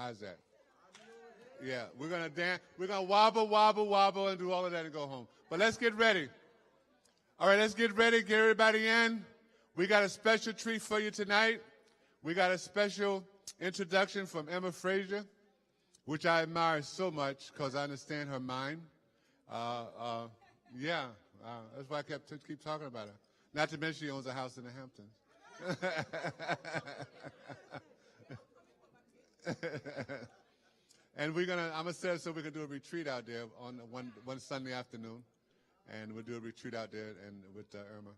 How's that? Yeah, we're going to dance. We're going to wobble, wobble, wobble, and do all of that and go home. But let's get ready. All right, let's get ready. Get everybody in. We got a special treat for you tonight. We got a special introduction from Emma Frazier, which I admire so much because I understand her mind. Yeah, that's why I keep talking about her. Not to mention she owns a house in the Hamptons. And I'm gonna set it so we can do a retreat out there on one Sunday afternoon, and we'll do a retreat out there and with Irma.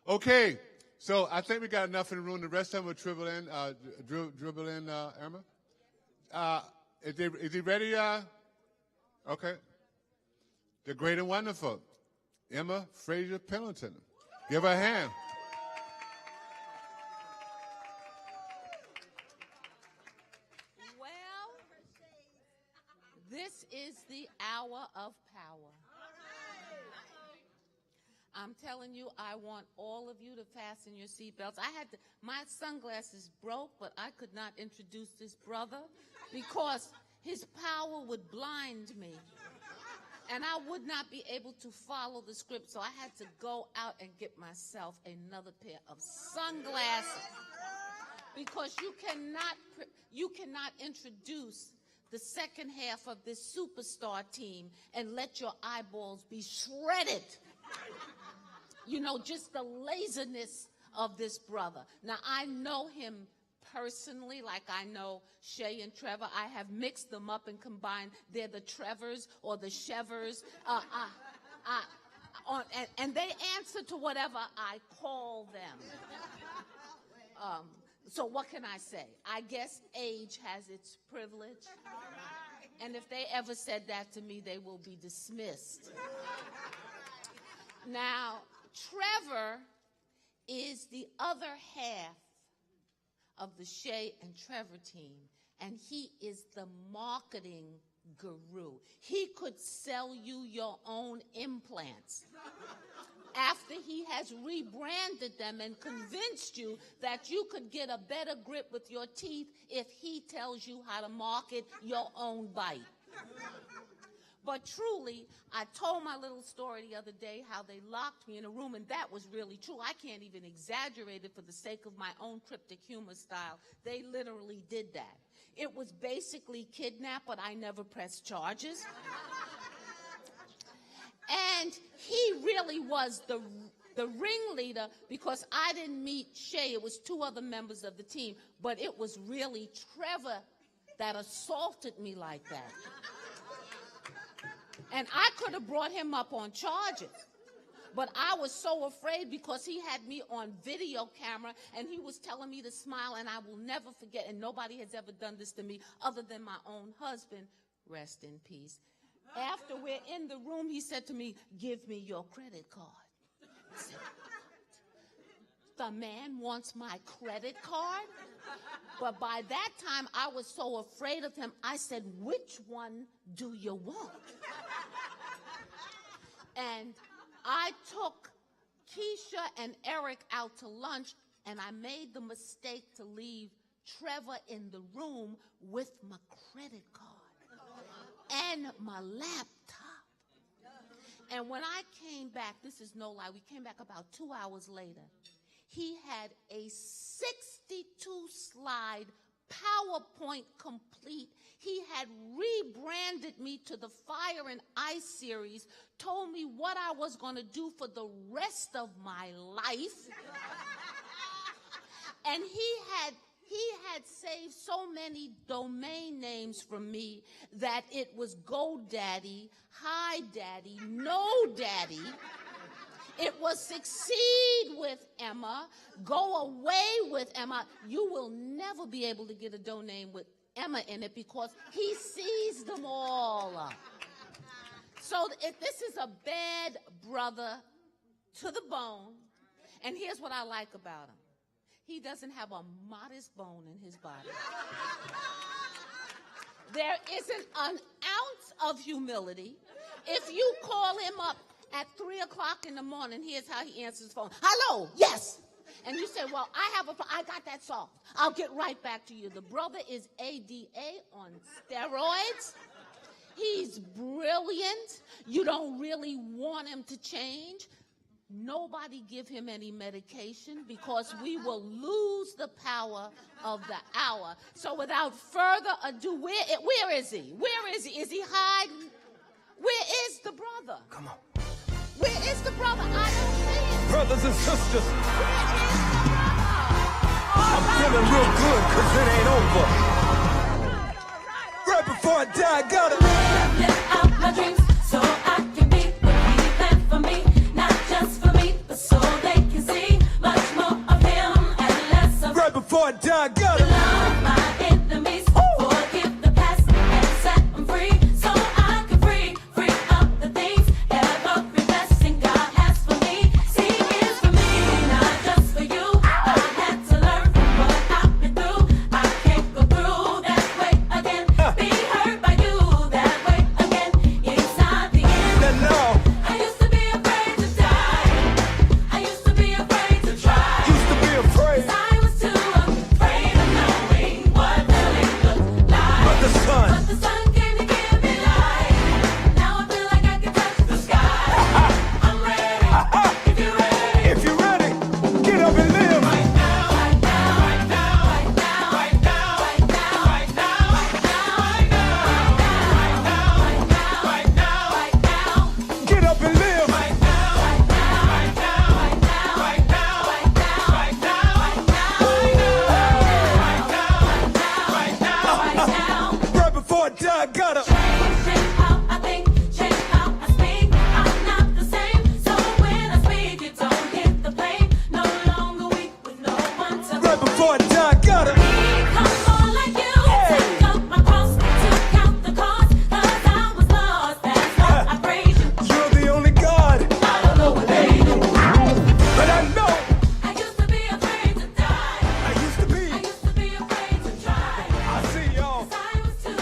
Okay, so I think we got enough in the room. The rest of them will dribble in. Irma. Is he ready? Okay. The great and wonderful Emma Frazier Pendleton. Give her a hand. This is the hour of power. I'm telling you, I want all of you to fasten your seatbelts. My sunglasses broke, but I could not introduce this brother because his power would blind me. And I would not be able to follow the script, so I had to go out and get myself another pair of sunglasses. Because you cannot introduce the second half of this superstar team and let your eyeballs be shredded. You know, just the laziness of this brother. Now, I know him personally, like I know Shay and Trevor. I have mixed them up and combined. They're the Trevors or the Chevers. And they answer to whatever I call them. So what can I say? I guess age has its privilege. And if they ever said that to me, they will be dismissed. Now, Trevor is the other half of the Shay and Trevor team, and he is the marketing guru. He could sell you your own implants after he has rebranded them and convinced you that you could get a better grip with your teeth if he tells you how to market your own bite. But truly, I told my little story the other day how they locked me in a room, and that was really true. I can't even exaggerate it for the sake of my own cryptic humor style. They literally did that. It was basically kidnap, but I never pressed charges. And he really was the ringleader because I didn't meet Shay. It was two other members of the team, but it was really Trevor that assaulted me like that. And I could have brought him up on charges. But I was so afraid because he had me on video camera and he was telling me to smile, and I will never forget, and nobody has ever done this to me other than my own husband. Rest in peace. After we're in the room, he said to me, "Give me your credit card." I said, "The man wants my credit card?" But by that time, I was so afraid of him, I said, "Which one do you want?" And I took Keisha and Eric out to lunch, and I made the mistake to leave Trevor in the room with my credit card and my laptop. And when I came back, this is no lie, we came back about 2 hours later. He had a 62-slide PowerPoint complete. He had rebranded me to the Fire and Ice series, told me what I was going to do for the rest of my life. And he had saved so many domain names from me that it was GoDaddy, Hi Daddy, No Daddy. It was Succeed with Emma, Go Away with Emma. You will never be able to get a domain with Emma in it because he sees them all. So this is a bad brother to the bone. And here's what I like about him. He doesn't have a modest bone in his body. There isn't an ounce of humility. If you call him up at 3 o'clock in the morning, here's how he answers his phone. "Hello, yes. And you say, well, I got that solved. I'll get right back to you. The brother is ADA on steroids. He's brilliant. You don't really want him to change. Nobody give him any medication because we will lose the power of the hour. So without further ado, where is he? Where is he? Is he hiding? Where is the brother? Come on. Where is the brother? I don't see him. Brothers and sisters, Where is the brother? I'm feeling real good because it ain't over. Right before I die, I gotta live out my dreams so I can be what he planned for me. Not just for me, but so they can see much more of him and less of right before I die, I gotta love my enemies, forgive the past and set them free so I can free up the things every blessing God has for me. See, it's for me, not just for you. I had to learn what I've been through. I can't go through that way again. Be hurt by you that way again. It's not the end. no. I used to be afraid to die. I used to be afraid to try. Used to be afraid, I was too afraid of knowing what really looked like. but the sun. But the sun came to give me light. Now I feel like I can touch the sky. I'm ready. If you're ready. If you're ready, get up and live. Right now. Right now. Right now. Right now. Right now. Right now. Right now. Right now. Right now. Right now. Right now. Get up and live. Right now. Right now. Right now. Right now. Right now. Right now. Right now. Right now. Right now. Right before I die, I gotta Change how I think, change how I speak. I'm not the same, so when I speak, you don't hit the blame. No longer weak with no one to right before I die, I gotta come on like you. Take up my cross to count the cost, 'cause I was lost. That's why I praise you. You're the only God, I don't know what they do. but I know I used to be afraid to die. I used to be. I used to be afraid to try. I see y'all, 'Cause I was too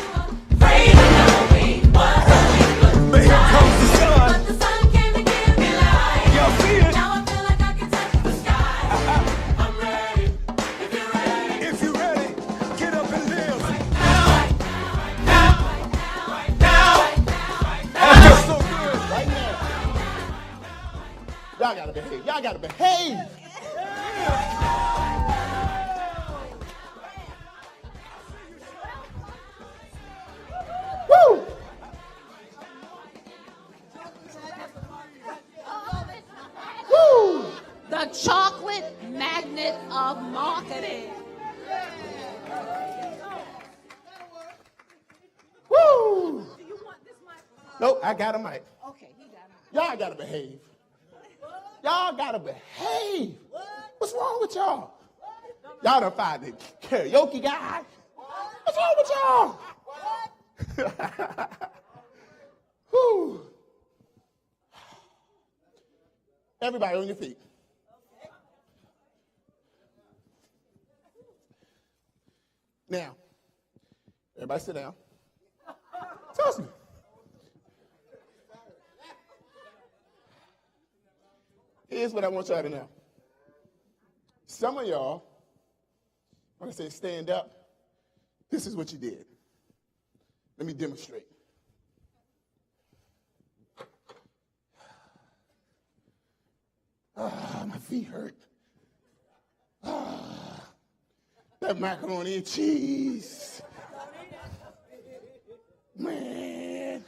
afraid of knowing what really looked but here like. comes the sun. But the sun came to give me light. Y'all see it? Now I feel like I can touch the sky. I'm ready. If you're ready. If you're ready, get up and live. Right now. That feels so good. Right now. Y'all gotta behave. Y'all gotta behave. Woo! Woo! The chocolate magnet of marketing. Woo! Do you want this mic? Nope, I got a mic. Okay, he got it. Y'all gotta behave. Y'all gotta behave. What's wrong with y'all? Y'all done find the karaoke guy. What's wrong with y'all? Whew. Everybody on your feet. Now, everybody sit down. Trust me. Here's what I want y'all to know. Some of y'all, when I say stand up, this is what you did. Let me demonstrate. My feet hurt. That macaroni and cheese. Man,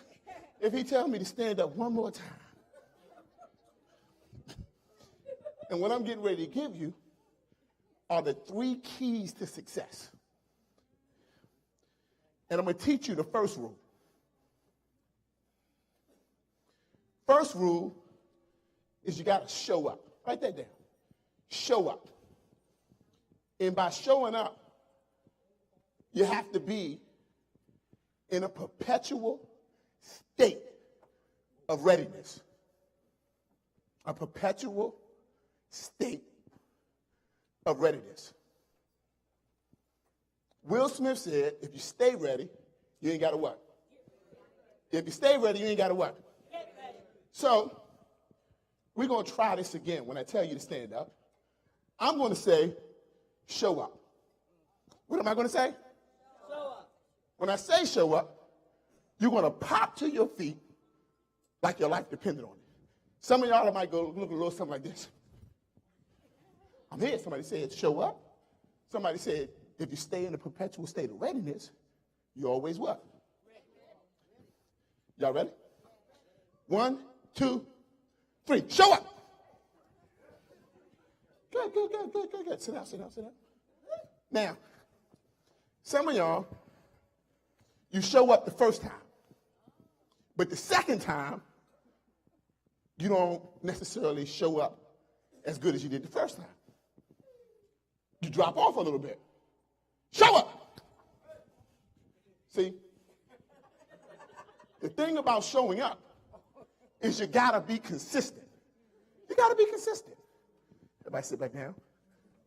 if he tell me to stand up one more time, and what I'm getting ready to give you are the 3 keys to success. And I'm going to teach you the first rule. First rule is you got to show up. Write that down. Show up. And by showing up, you have to be in a perpetual state of readiness. A perpetual state of readiness. Will Smith said, if you stay ready, you ain't got to what? If you stay ready, you ain't got to what? So, we're going to try this again when I tell you to stand up. I'm going to say, show up. What am I going to say? Show up. When I say show up, you're going to pop to your feet like your life depended on it. Some of y'all might go look a little something like this. I'm here. Somebody said, show up. Somebody said, if you stay in the perpetual state of readiness, you always what? Y'all ready? 1, 2, 3. Show up. Good. Sit down. Now, some of y'all, you show up the first time. But the second time, you don't necessarily show up as good as you did the first time. You drop off a little bit. Show up. See, the thing about showing up is you got to be consistent. You got to be consistent. Everybody sit back down.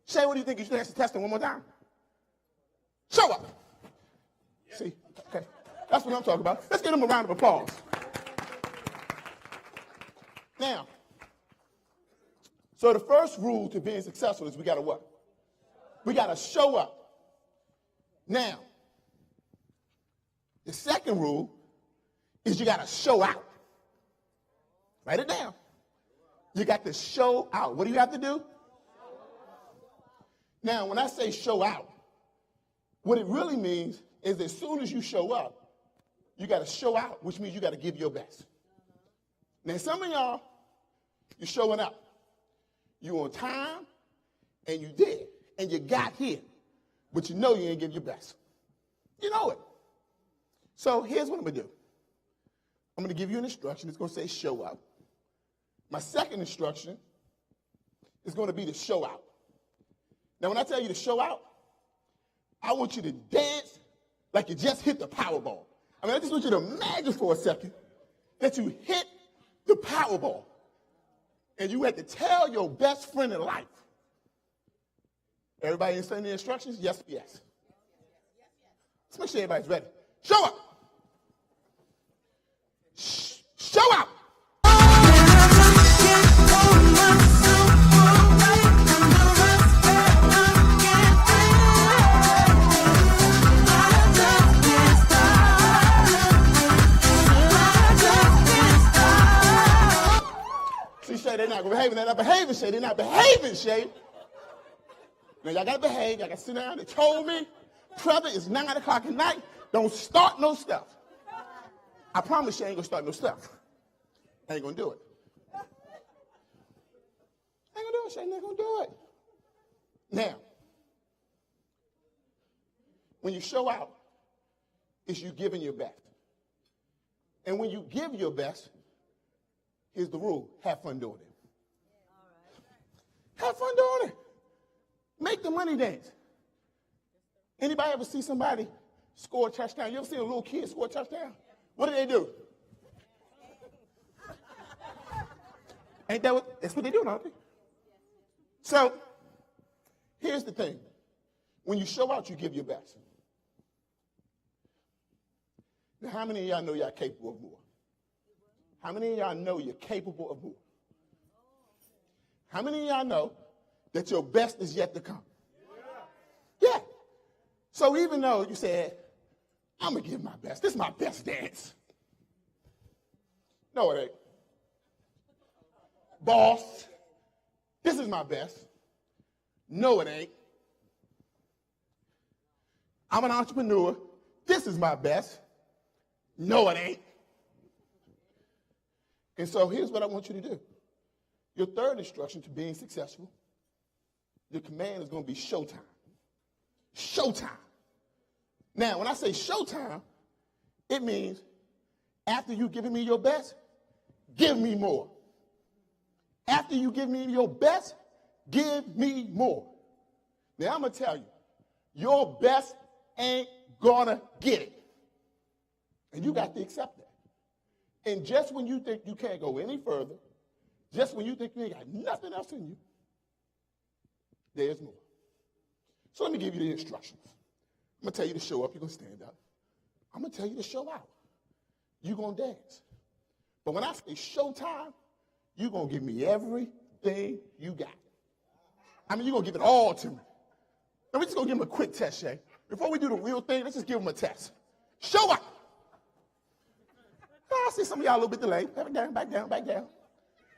Shay, what do you think? You should answer the testing one more time. Show up. See, okay. That's what I'm talking about. Let's give them a round of applause. Now, so the first rule to being successful is we got to what? We got to show up. Now, the second rule is you got to show out. Write it down. You got to show out. What do you have to do? Now, when I say show out, what it really means is as soon as you show up, you got to show out, which means you got to give your best. Now, some of y'all, you're showing up. You on time, and you did, and you got here, but you know you ain't give your best. You know it. So here's what I'm going to do. I'm going to give you an instruction. It's going to say show up. My second instruction is going to be to show out. Now, when I tell you to show out, I want you to dance like you just hit the Powerball. I mean, I just want you to imagine for a second that you hit the Powerball and you had to tell your best friend in life. Everybody understand the instructions? Yes, yes. Let's make sure everybody's ready. Show up. Show out. See, Shay, they're not behaving. They're not behaving, Shay. They're not behaving, Shay. Now, y'all got to behave. Y'all got to sit down. They told me, Trevor, it's 9 o'clock at night. Don't start no stuff. I promise you I ain't going to start no stuff. I ain't going to do it. I ain't going to do it, Shay. I ain't going to do it. Now, when you show out, it's you giving your best. And when you give your best, here's the rule. Have fun doing it. Have fun doing it. Make the money dance. Anybody ever see somebody score a touchdown? You ever seen a little kid score a touchdown? What do? Ain't that that's what they do, don't they? So, here's the thing. When you show out, you give your best. Now, how many of y'all know y'all capable of more? How many of y'all know you're capable of more? How many of y'all know that your best is yet to come? Yeah. So even though you said, I'm going to give my best. This is my best dance. No, it ain't. Boss, this is my best. No, it ain't. I'm an entrepreneur. This is my best. No, it ain't. And so here's what I want you to do. Your third instruction to being successful, your command is going to be showtime. Showtime. Now, when I say showtime, it means after you've given me your best, give me more. After you give me your best, give me more. Now, I'm going to tell you, your best ain't going to get it. And you got to accept that. And just when you think you can't go any further, just when you think you ain't got nothing else in you, there's more. So let me give you the instructions. I'm going to tell you to show up. You're going to stand up. I'm going to tell you to show out. You're going to dance. But when I say showtime, you're going to give me everything you got. I mean, you're going to give it all to me. Now, we're just going to give him a quick test, Shay. Before we do the real thing, let's just give him a test. Show up. Oh, I see some of y'all a little bit delayed. Back down, back down, back down.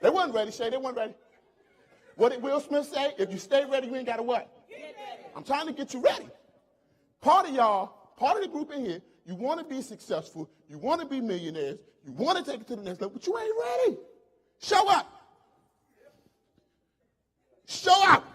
They wasn't ready, Shay. They wasn't ready. What did Will Smith say? If you stay ready, you ain't got to what? I'm trying to get you ready. Part of y'all, part of the group in here, you want to be successful. You want to be millionaires. You want to take it to the next level, but you ain't ready. Show up. Show up.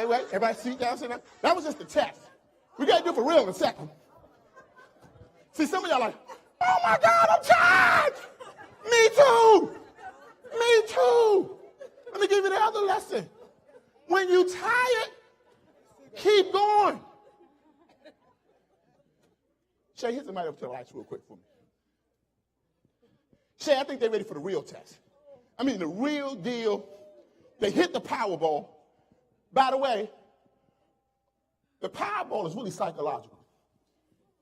Wait. Everybody sit down, sit down. That was just a test. We got to do it for real in a second. See, some of y'all like, oh my God, I'm tired. Me too. Me too. Let me give you the other lesson. When you tired, keep going. Shay, hit somebody up to the lights real quick for me. Shay, I think they're ready for the real test. I mean, the real deal. They hit the Powerball. By the way, the Powerball is really psychological.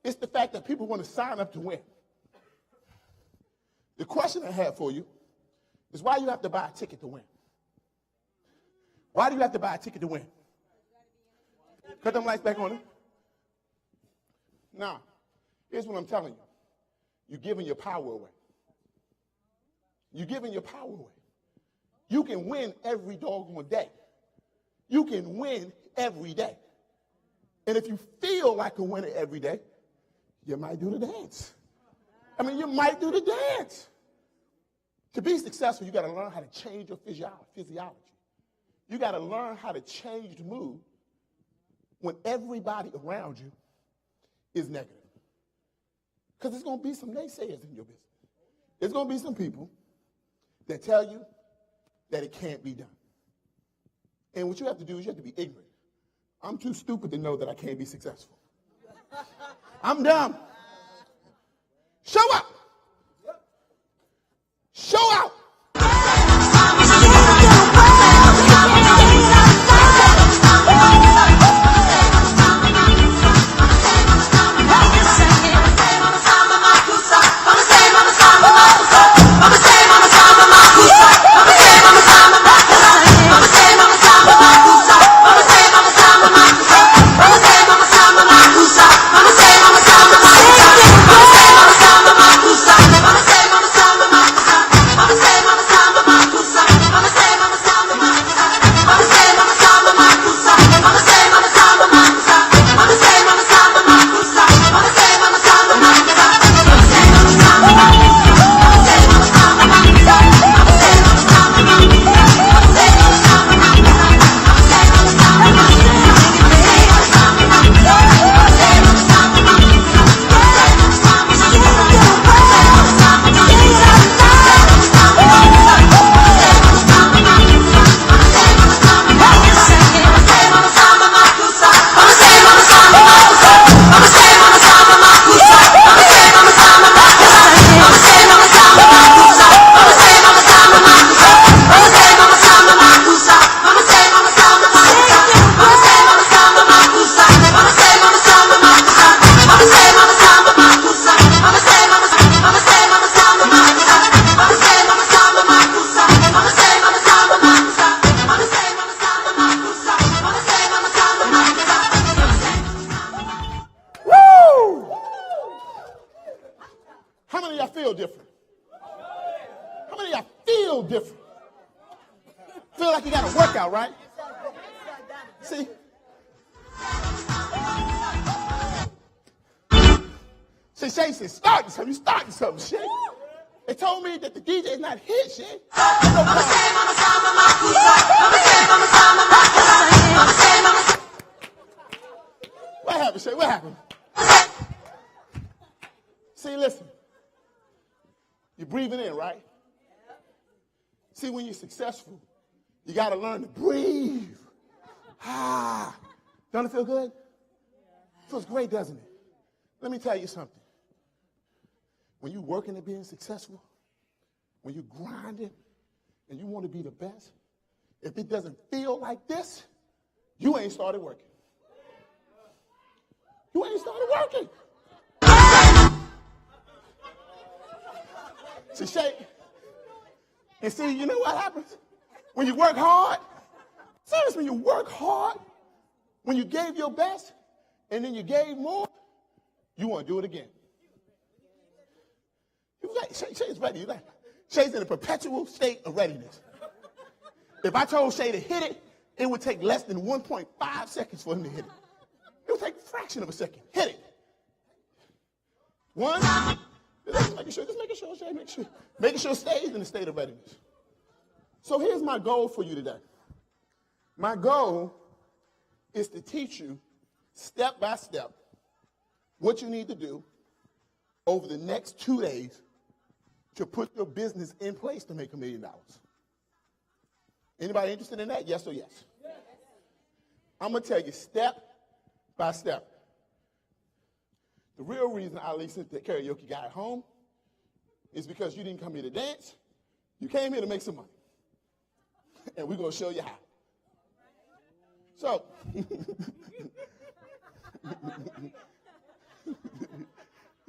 It's the fact that people want to sign up to win. The question I have for you is why you have to buy a ticket to win? Why do you have to buy a ticket to win? Cut them lights back on it. Now, here's what I'm telling you. You're giving your power away. You're giving your power away. You can win every doggone day. You can win every day. And if you feel like a winner every day, you might do the dance. I mean, you might do the dance. To be successful, you got to learn how to change your physiology. You got to learn how to change the mood when everybody around you is negative. Because there's going to be some naysayers in your business. There's going to be some people that tell you that it can't be done. And what you have to do is you have to be ignorant. I'm too stupid to know that I can't be successful. I'm dumb. Show up. Show out. How many of y'all feel different? How many of y'all feel different? Feel like you got a workout, right? See? See, Shay said, starting something. You starting something, Shay. They told me that the DJ is not here, Shay. What happened, Shay? What happened? See, listen. You're breathing in, right? See, when you're successful, you got to learn to breathe. Ah. Don't it feel good? Feels great, doesn't it? Let me tell you something. When you're working at being successful, when you're grinding and you want to be the best, if it doesn't feel like this, you ain't started working. You ain't started working. See, shake. And see, you know what happens? When you work hard, seriously, when you work hard, when you gave your best, and then you gave more, you want to do it again. Shay's ready. Shay's in a perpetual state of readiness. If I told Shay to hit it, it would take less than 1.5 seconds for him to hit it. It would take a fraction of a second. Hit it. One. Just making sure, Shay, making sure it stays in a state of readiness. So here's my goal for you today. My goal is to teach you step by step what you need to do over the next 2 days to put your business in place to make $1 million. Anybody interested in that? Yes or yes? Yes. I'm going to tell you step by step. The real reason Ali sent the karaoke guy home is because you didn't come here to dance. You came here to make some money. And we're going to show you how.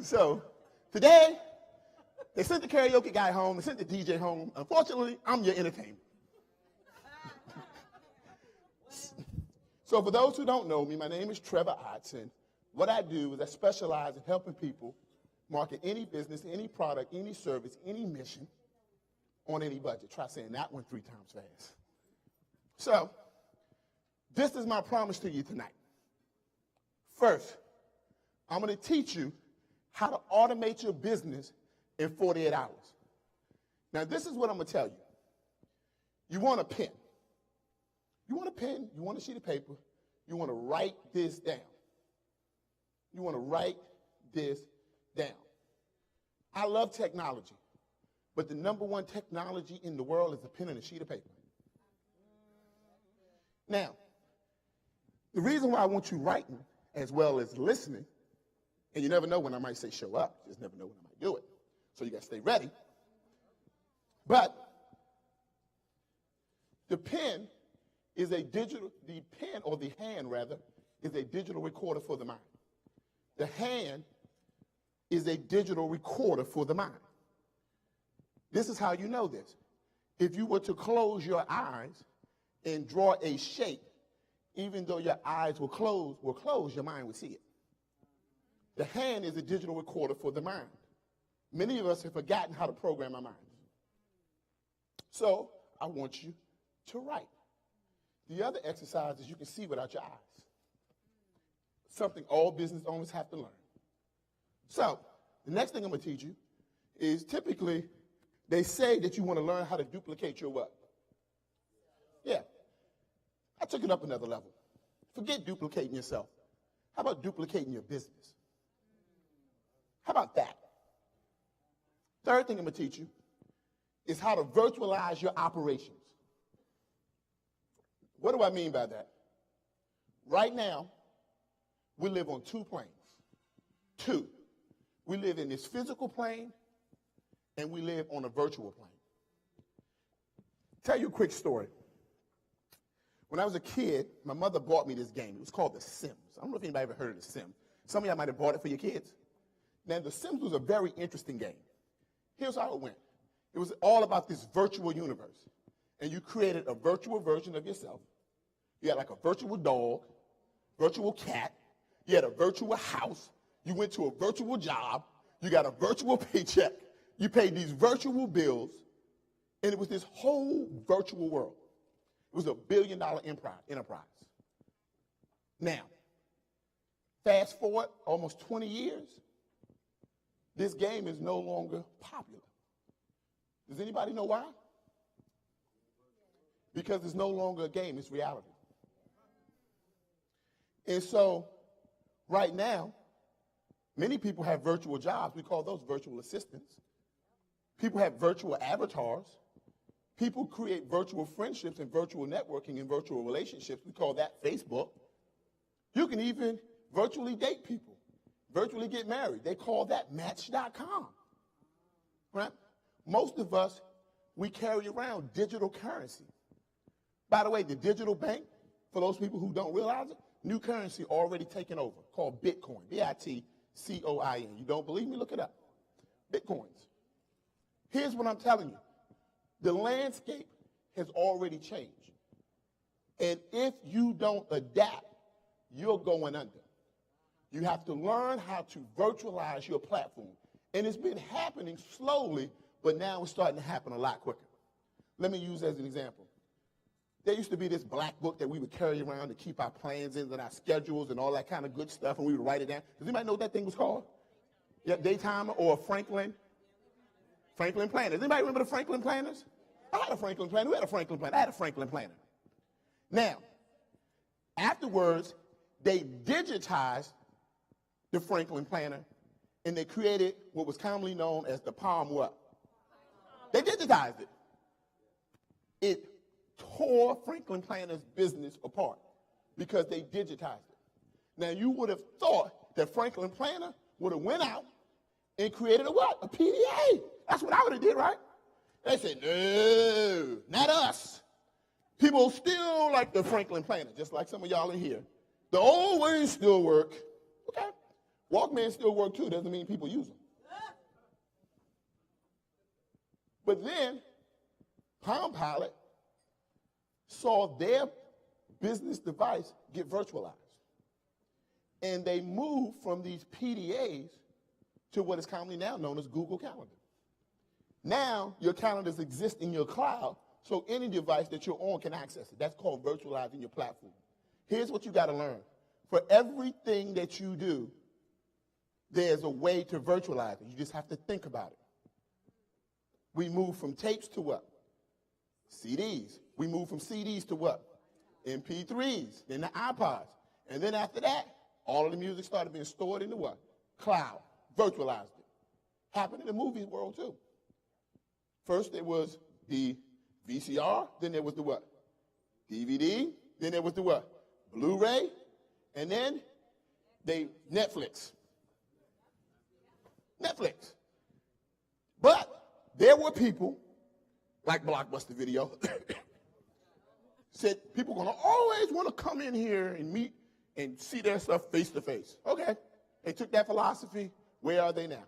So, today, they sent the karaoke guy home, they sent the DJ home. Unfortunately, I'm your entertainment. So for those who don't know me, my name is Trevor Otts, and what I do is I specialize in helping people market any business, any product, any service, any mission on any budget. Try saying that one 3 times fast. So, this is my promise to you tonight. First, I'm going to teach you how to automate your business in 48 hours. Now, this is what I'm going to tell you. You want a pen. You want a pen, you want a sheet of paper, you want to write this down. You want to write this down. I love technology, but the number one technology in the world is a pen and a sheet of paper. Now, the reason why I want you writing as well as listening, and you never know when I might say show up, you just never know when I might do it. So you got to stay ready. But the pen is a digital, the pen or the hand rather, is a digital recorder for the mind. The hand is a digital recorder for the mind. This is how you know this. If you were to close your eyes and draw a shape, even though your eyes were closed, your mind would see it. The hand is a digital recorder for the mind. Many of us have forgotten how to program our minds. So I want you to write. The other exercise is you can see without your eyes. Something all business owners have to learn. So the next thing I'm going to teach you is typically they say that you want to learn how to duplicate your what? Yeah. I took it up another level. Forget duplicating yourself. How about duplicating your business? How about that? Third thing I'm going to teach you is how to virtualize your operations. What do I mean by that? Right now, we live on 2 planes. 2. We live in this physical plane, and we live on a virtual plane. Tell you a quick story. When I was a kid, my mother bought me this game. It was called The Sims. I don't know if anybody ever heard of The Sims. Some of y'all might have bought it for your kids. Now, The Sims was a very interesting game. Here's how it went. It was all about this virtual universe. And you created a virtual version of yourself. You had like a virtual dog, virtual cat. You had a virtual house. You went to a virtual job. You got a virtual paycheck. You paid these virtual bills. And it was this whole virtual world. It was a $1 billion enterprise. Now, fast forward almost 20 years, this game is no longer popular. Does anybody know why? Because it's no longer a game, it's reality. And so, right now, many people have virtual jobs. We call those virtual assistants. People have virtual avatars. People create virtual friendships and virtual networking and virtual relationships. We call that Facebook. You can even virtually date people, virtually get married. They call that Match.com. Right? Most of us, we carry around digital currency. By the way, the digital bank, for those people who don't realize it, new currency already taken over, called Bitcoin, B-I-T-C-O-I-N. You don't believe me? Look it up. Bitcoins. Here's what I'm telling you. The landscape has already changed. And if you don't adapt, you're going under. You have to learn how to virtualize your platform. And it's been happening slowly, but now it's starting to happen a lot quicker. Let me use as an example. There used to be this black book that we would carry around to keep our plans in and our schedules and all that kind of good stuff, and we would write it down. Does anybody know what that thing was called? Yeah, Daytimer or Franklin Planners. Anybody remember the Franklin Planners? I had a Franklin Planner. Who had a Franklin Planner? I had a Franklin Planner. Now, afterwards, they digitized the Franklin Planner, and they created what was commonly known as the Palm what? They digitized it. It tore Franklin Planner's business apart because they digitized it. Now, you would have thought that Franklin Planner would have went out and created a what? A PDA. That's what I would have did, right? They said, no, not us. People still like the Franklin Planner, just like some of y'all in here. The old ways still work. Okay. Walkman still work too. Doesn't mean people use them. But then, Palm Pilot saw their business device get virtualized. And they moved from these PDAs to what is commonly now known as Google Calendar. Now, your calendars exist in your cloud, so any device that you're on can access it. That's called virtualizing your platform. Here's what you got to learn. For everything that you do, there's a way to virtualize it. You just have to think about it. We move from tapes to what? CDs. We move from CDs to what? MP3s, then the iPods. And then after that, all of the music started being stored in the what? Cloud. Virtualized it. Happened in the movie world too. First it was the VCR, then there was the what? DVD, then there was the what? Blu-ray, and then Netflix. But there were people, like Blockbuster Video, said people are going to always want to come in here and meet and see their stuff face to face. Okay. They took that philosophy. Where are they now?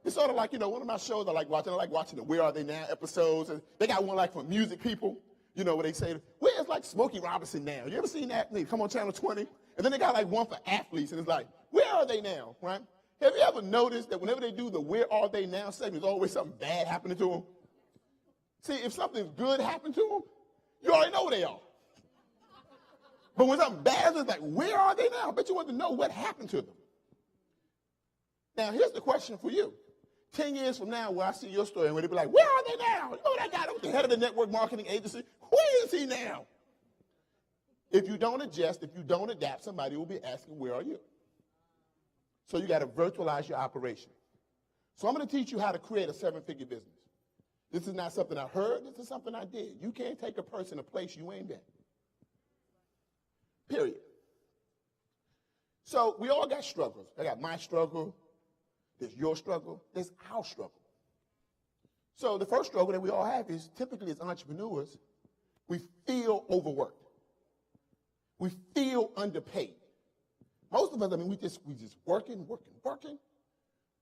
It's sort of like, one of my shows I like watching the Where Are They Now episodes. And they got one like for music people, where they say, where's like Smokey Robinson now? You ever seen that? They come on Channel 20. And then they got like one for athletes. And it's like, where are they now, right? Have you ever noticed that whenever they do the Where Are They Now segment, there's always something bad happening to them? See, if something good happened to them, you already know where they are. But when something bad is like, where are they now? I bet you want to know what happened to them. Now, here's the question for you. 10 years from now, where I see your story, and where they be like, where are they now? You know that guy that was the head of the network marketing agency? Where is he now? If you don't adjust, if you don't adapt, somebody will be asking, where are you? So you got to virtualize your operation. So I'm going to teach you how to create a 7-figure business. This is not something I heard. This is something I did. You can't take a person a place you ain't been. Period. So we all got struggles. I got my struggle. There's your struggle. There's our struggle. So the first struggle that we all have is typically as entrepreneurs, we feel overworked. We feel underpaid. Most of us, we just working.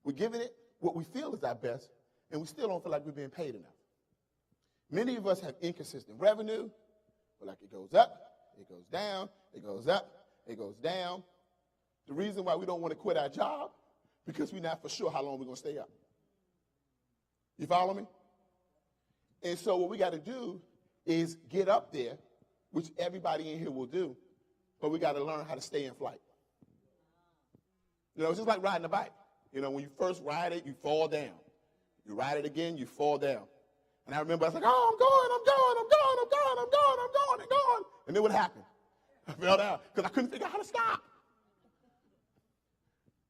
We're giving it what we feel is our best, and we still don't feel like we're being paid enough. Many of us have inconsistent revenue, but like it goes up, it goes down, it goes up, it goes down. The reason why we don't want to quit our job, because we're not for sure how long we're going to stay up. You follow me? And so what we got to do is get up there, which everybody in here will do, but we got to learn how to stay in flight. It's just like riding a bike. When you first ride it, you fall down. You ride it again, you fall down. And I remember I was like, oh, I'm going. And then what happened? I fell down because I couldn't figure out how to stop.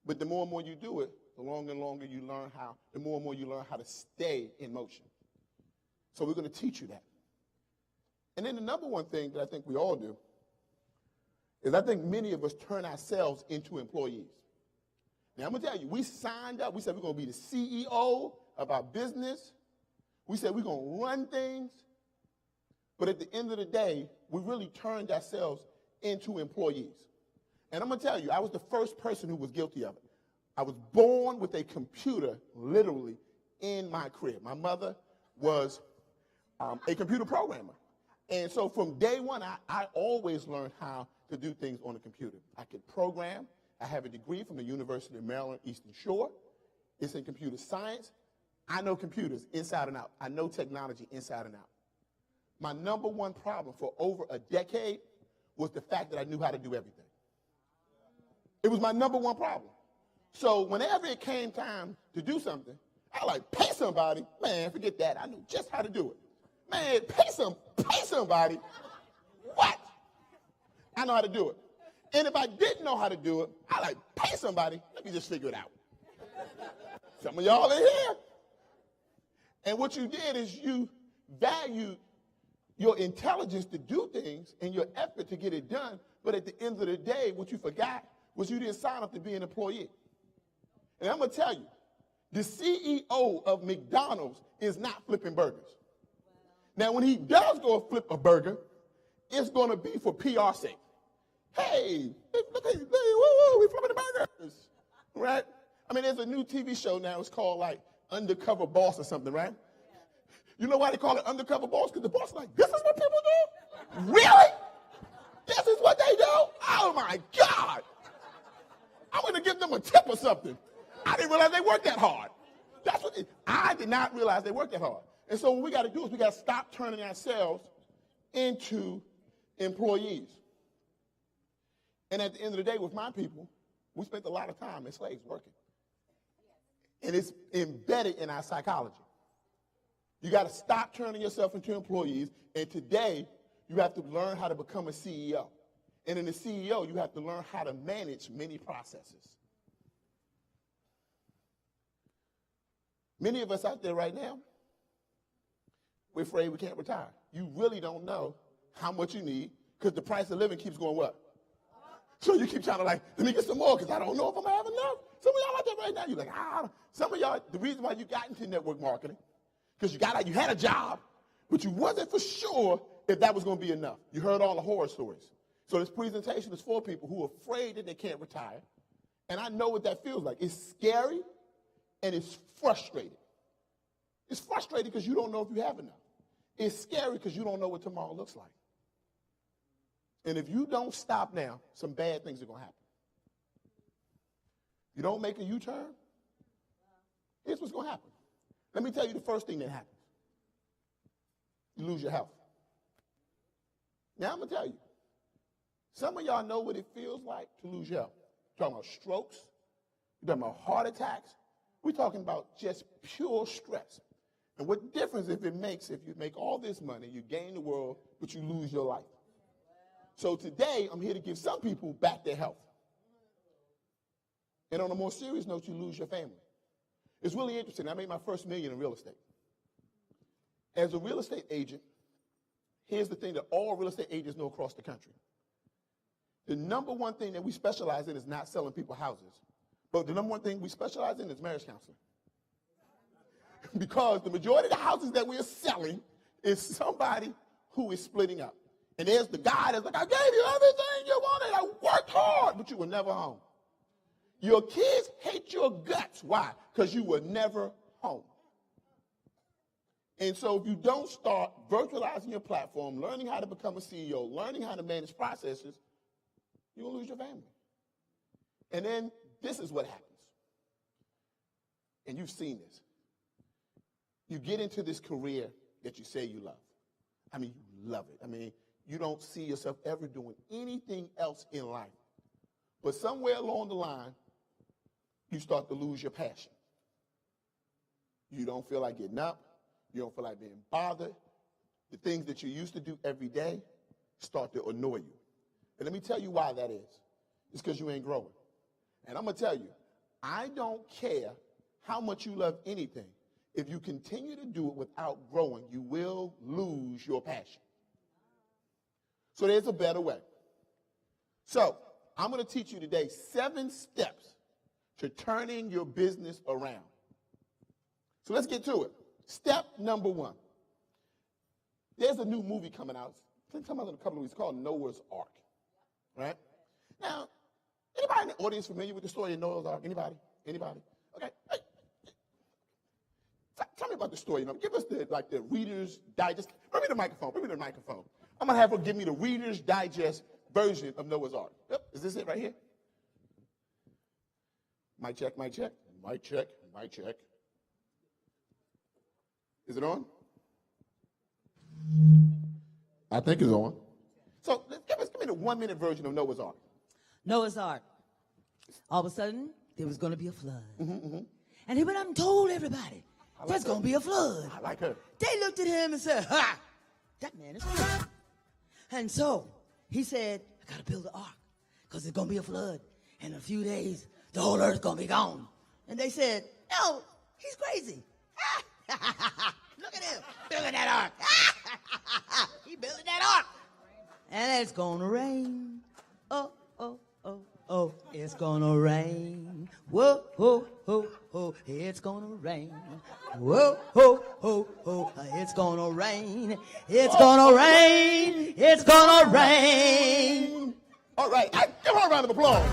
But the more and more you do it, the longer and longer you learn how, the more and more you learn how to stay in motion. So we're going to teach you that. And then the number one thing that I think we all do is I think many of us turn ourselves into employees. Now, I'm going to tell you, we signed up. We said we're going to be the CEO of our business. We said we're going to run things. But at the end of the day, we really turned ourselves into employees. And I'm going to tell you, I was the first person who was guilty of it. I was born with a computer literally in my crib. My mother was a computer programmer. And so from day one, I always learned how to do things on a computer. I could program. I have a degree from the University of Maryland, Eastern Shore. It's in computer science. I know computers inside and out. I know technology inside and out. My number one problem for over a decade was the fact that I knew how to do everything. It was my number one problem. So whenever it came time to do something, I like pay somebody. Man, forget that. I knew just how to do it. Man, pay somebody. What? I know how to do it. And if I didn't know how to do it, I like pay somebody. Let me just figure it out. Some of y'all in here. And what you did is you valued your intelligence to do things and your effort to get it done. But at the end of the day, what you forgot was you didn't sign up to be an employee. And I'm going to tell you, the CEO of McDonald's is not flipping burgers. Now, when he does go flip a burger, it's going to be for PR sake. Hey, look at we're flipping the burgers, right? I mean, there's a new TV show now. It's called like Undercover Boss or something, right? You know why they call it Undercover Boss? Because the boss is like, this is what people do? Really? This is what they do? Oh, my God. I'm going to give them a tip or something. I didn't realize they worked that hard. I did not realize they worked that hard. And so what we got to do is we got to stop turning ourselves into employees. And at the end of the day, with my people, we spent a lot of time as slaves working. And it's embedded in our psychology. You got to stop turning yourself into employees. And today, you have to learn how to become a CEO. And in the CEO, you have to learn how to manage many processes. Many of us out there right now, we're afraid we can't retire. You really don't know how much you need because the price of living keeps going what? So you keep trying to like, let me get some more because I don't know if I'm going to have enough. Some of y'all out there right now, you're like, some of y'all, the reason why you got into network marketing, because you had a job, but you wasn't for sure if that was going to be enough. You heard all the horror stories. So this presentation is for people who are afraid that they can't retire. And I know what that feels like. It's scary and it's frustrating. It's frustrating because you don't know if you have enough. It's scary because you don't know what tomorrow looks like. And if you don't stop now, some bad things are going to happen. You don't make a U-turn, here's what's going to happen. Let me tell you the first thing that happens. You lose your health. Now, I'm going to tell you, some of y'all know what it feels like to lose your health. You're talking about strokes. You're talking about heart attacks. We're talking about just pure stress. And what difference if it makes if you make all this money, you gain the world, but you lose your life? So today, I'm here to give some people back their health. And on a more serious note, you lose your family. It's really interesting. I made my first $1 million in real estate. As a real estate agent, here's the thing that all real estate agents know across the country. The number one thing that we specialize in is not selling people houses. But the number one thing we specialize in is marriage counseling. Because the majority of the houses that we are selling is somebody who is splitting up. And there's the guy that's like, I gave you everything you wanted. I worked hard, but you were never home. Your kids hate your guts. Why? Because you were never home. And so if you don't start virtualizing your platform, learning how to become a CEO, learning how to manage processes, you'll lose your family. And then this is what happens. And you've seen this. You get into this career that you say you love. I mean, you love it. I mean, you don't see yourself ever doing anything else in life. But somewhere along the line, you start to lose your passion. You don't feel like getting up. You don't feel like being bothered. The things that you used to do every day start to annoy you. And let me tell you why that is. It's because you ain't growing. And I'm going to tell you, I don't care how much you love anything. If you continue to do it without growing, you will lose your passion. So there's a better way. So I'm going to teach you today 7 steps to turning your business around. So let's get to it. Step number 1. There's a new movie coming out. It's coming out in a couple of weeks called Noah's Ark. Right? Now, anybody in the audience familiar with the story of Noah's Ark? Anybody? Anybody? Okay. Hey. Tell me about the story. Give us the Reader's Digest. Bring me the microphone. I'm going to have her give me the Reader's Digest version of Noah's Ark. Yep. Is this it right here? Mic check, mic check. Mic check, mic check. Is it on? I think it's on. So give me the 1-minute version of Noah's Ark. Noah's Ark. All of a sudden, there was going to be a flood. And he went out and told everybody, there's going to be a flood. I like her. They looked at him and said, ha, that man is crazy. And so he said, I got to build an ark because there's going to be a flood. And in a few days, the whole earth's going to be gone. And they said, no, he's crazy. Look at him building that ark. He building that ark. And it's going to rain. Oh, oh, oh, oh, it's going to rain. Whoa, ho, ho, ho, it's going to rain. Whoa, ho, ho, ho, it's going to rain. It's going to rain. It's going to rain. All right. Give her a round of applause.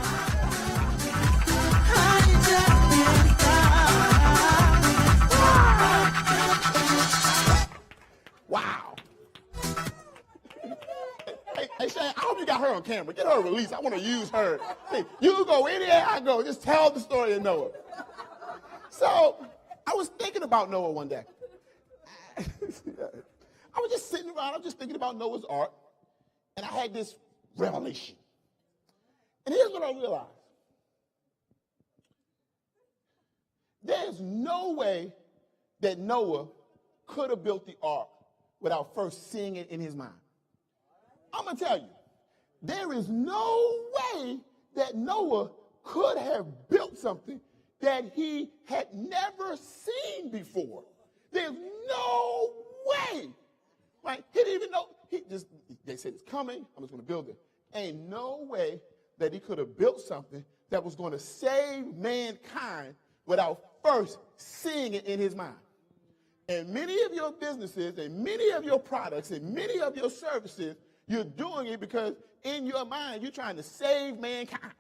Wow. Hey, Shane, I hope you got her on camera. Get her a release. I want to use her. Hey, you go anywhere I go. Just tell the story of Noah. So I was thinking about Noah one day. I was just sitting around. I was just thinking about Noah's Ark. And I had this revelation. And here's what I realized. There's no way that Noah could have built the ark without first seeing it in his mind. I'm going to tell you, there is no way that Noah could have built something that he had never seen before. There's no way. Right? He didn't even know. They said it's coming. I'm just going to build it. Ain't no way that he could have built something that was going to save mankind without first seeing it in his mind. And many of your businesses and many of your products and many of your services, you're doing it because in your mind you're trying to save mankind.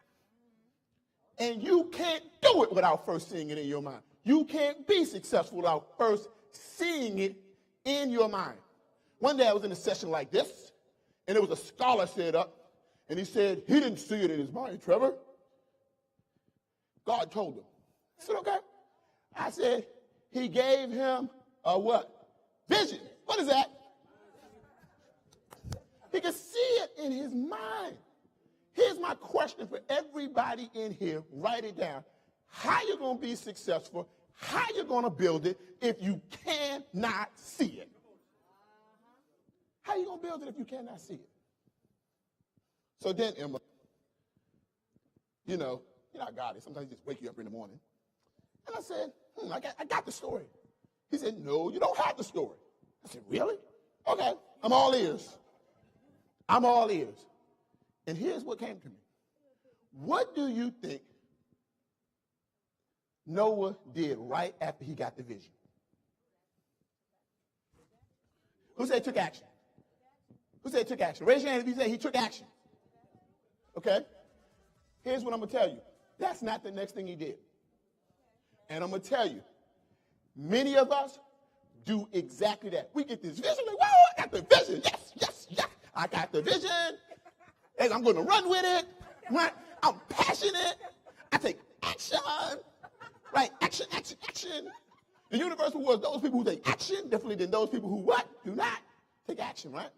And you can't do it without first seeing it in your mind. You can't be successful without first seeing it in your mind. One day I was in a session like this, and there was a scholar stood up, and he said, he didn't see it in his mind, Trevor. God told him. I said, okay. I said, he gave him a what? Vision. What is that? He could see it in his mind. Here's my question for everybody in here. Write it down. How you going to be successful? How you going to build it if you cannot see it? How you going to build it if you cannot see it? So then, Emma, you know how God is. Sometimes he just wake you up in the morning. And I said, I got the story. He said, no, you don't have the story. I said, really? Okay, I'm all ears. I'm all ears. And here's what came to me. What do you think Noah did right after he got the vision? Who said took action? Who said took action? Raise your hand if you say he took action. Okay? Here's what I'm going to tell you. That's not the next thing he did. And I'm going to tell you, many of us do exactly that. We get this vision, like, whoa, I got the vision. Yes, yes, yes. I got the vision. And I'm going to run with it. Right? I'm passionate. I take action. Right? Action, action, action. The universe rewards those people who take action differently than those people who what? Do not take action, right?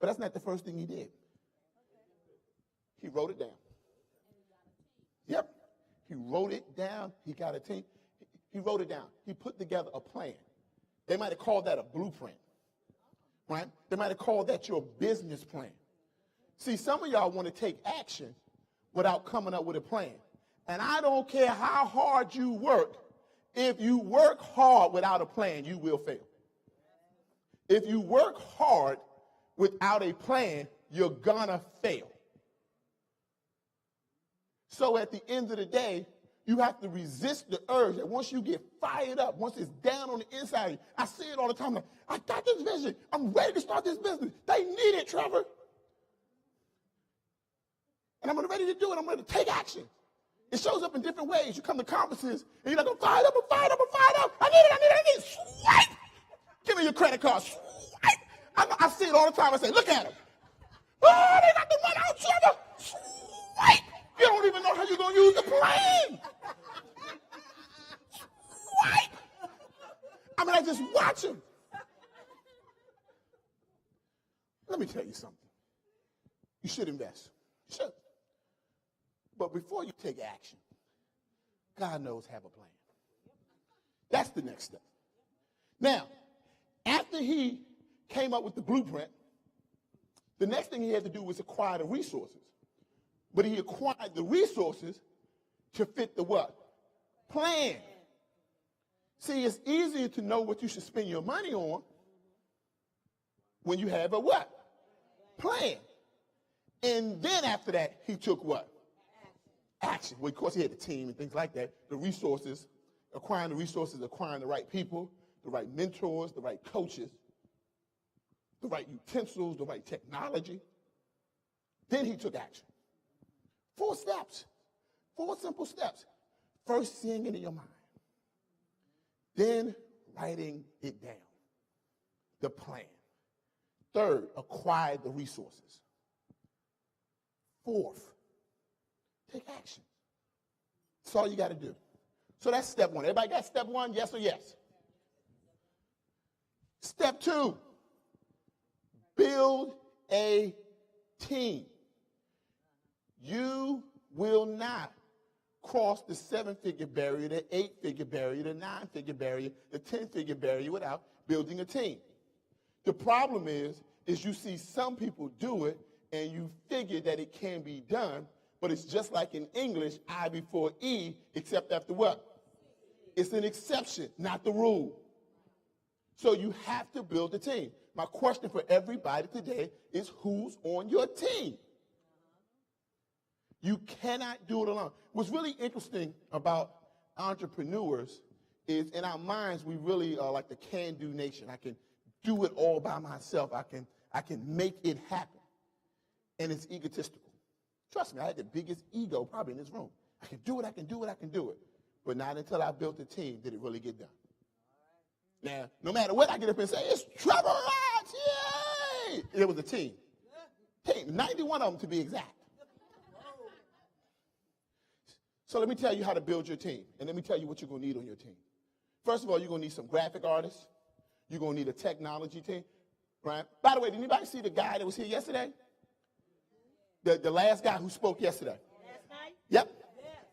But that's not the first thing he did. He wrote it down. Yep. He wrote it down. He got a team. He wrote it down. He put together a plan. They might have called that a blueprint, right? They might have called that your business plan. See, some of y'all want to take action without coming up with a plan. And I don't care how hard you work, if you work hard without a plan, you will fail. If you work hard without a plan, you're gonna fail. So at the end of the day, you have to resist the urge that once you get fired up, once it's down on the inside of you, I see it all the time. Like, I got this vision. I'm ready to start this business. They need it, Trevor. And I'm ready to do it. I'm ready to take action. It shows up in different ways. You come to conferences, and you're like, I'm fired up, I'm fired up, I'm fired up. I need it. Swipe. Give me your credit card. Swipe. I see it all the time. I say, look at them. Oh, they got the money out, Trevor. Swipe. You don't even know how you're going to use the plan. Swipe. I mean, I just watch them. Let me tell you something. You should invest. You should. But before you take action, God knows have a plan. That's the next step. Now, after he came up with the blueprint, the next thing he had to do was acquire the resources. But he acquired the resources to fit the what? Plan. See, it's easier to know what you should spend your money on when you have a what? Plan. And then after that, he took what? Action. Well, of course, he had a team and things like that. The resources, acquiring the right people, the right mentors, the right coaches, the right utensils, the right technology. Then he took action. 4 steps. 4 simple steps. First, seeing it in your mind. Then, writing it down. The plan. Third, acquire the resources. 4th, take action. That's all you got to do. So that's step 1. Everybody got step 1? Yes or yes? Step 2, build a team. You will not cross the 7-figure barrier, the 8-figure barrier, the 9-figure barrier, the 10-figure barrier without building a team. The problem is you see some people do it and you figure that it can be done, but it's just like in English, I before E, except after what? It's an exception, not the rule. So you have to build a team. My question for everybody today is who's on your team? You cannot do it alone. What's really interesting about entrepreneurs is in our minds, we really are like the can-do nation. I can do it all by myself. I can make it happen. And it's egotistical. Trust me, I had the biggest ego probably in this room. I can do it, I can do it, I can do it. But not until I built a team did it really get done. Now, no matter what, I get up and say, it's Trevor Otts, yay! It was a team. 91 of them to be exact. So let me tell you how to build your team, and let me tell you what you're going to need on your team. First of all, you're going to need some graphic artists. You're going to need a technology team, right? By the way, did anybody see the guy that was here yesterday? The last guy who spoke yesterday. Last night? Yep.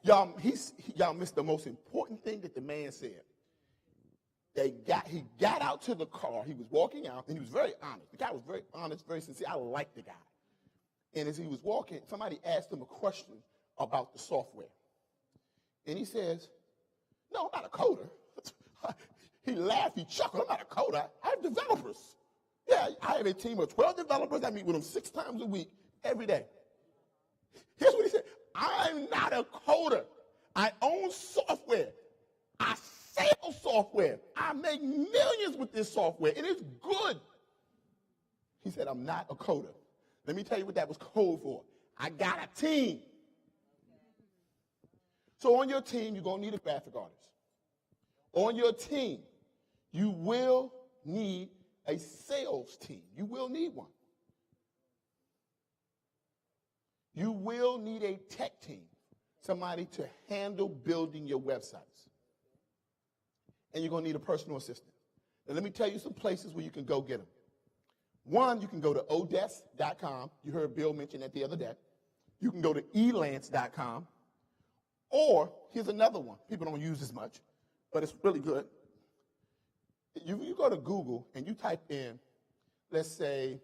Y'all missed the most important thing that the man said. He got out to the car. He was walking out, and he was very honest. The guy was very honest, very sincere. I liked the guy. And as he was walking, somebody asked him a question about the software. And he says, no, I'm not a coder. He laughed, he chuckled, I'm not a coder. I have developers. Yeah, I have a team of 12 developers. I meet with them 6 times a week, every day. Here's what he said. I'm not a coder. I own software. I sell software. I make millions with this software, and it's good. He said, I'm not a coder. Let me tell you what that was code for. I got a team. So on your team, you're going to need a graphic artist. On your team, you will need a sales team. You will need one. You will need a tech team, somebody to handle building your websites. And you're going to need a personal assistant. Now, let me tell you some places where you can go get them. One, you can go to odesk.com. You heard Bill mention that the other day. You can go to elance.com. Or, here's another one. People don't use as much, but it's really good. You go to Google and you type in, let's say,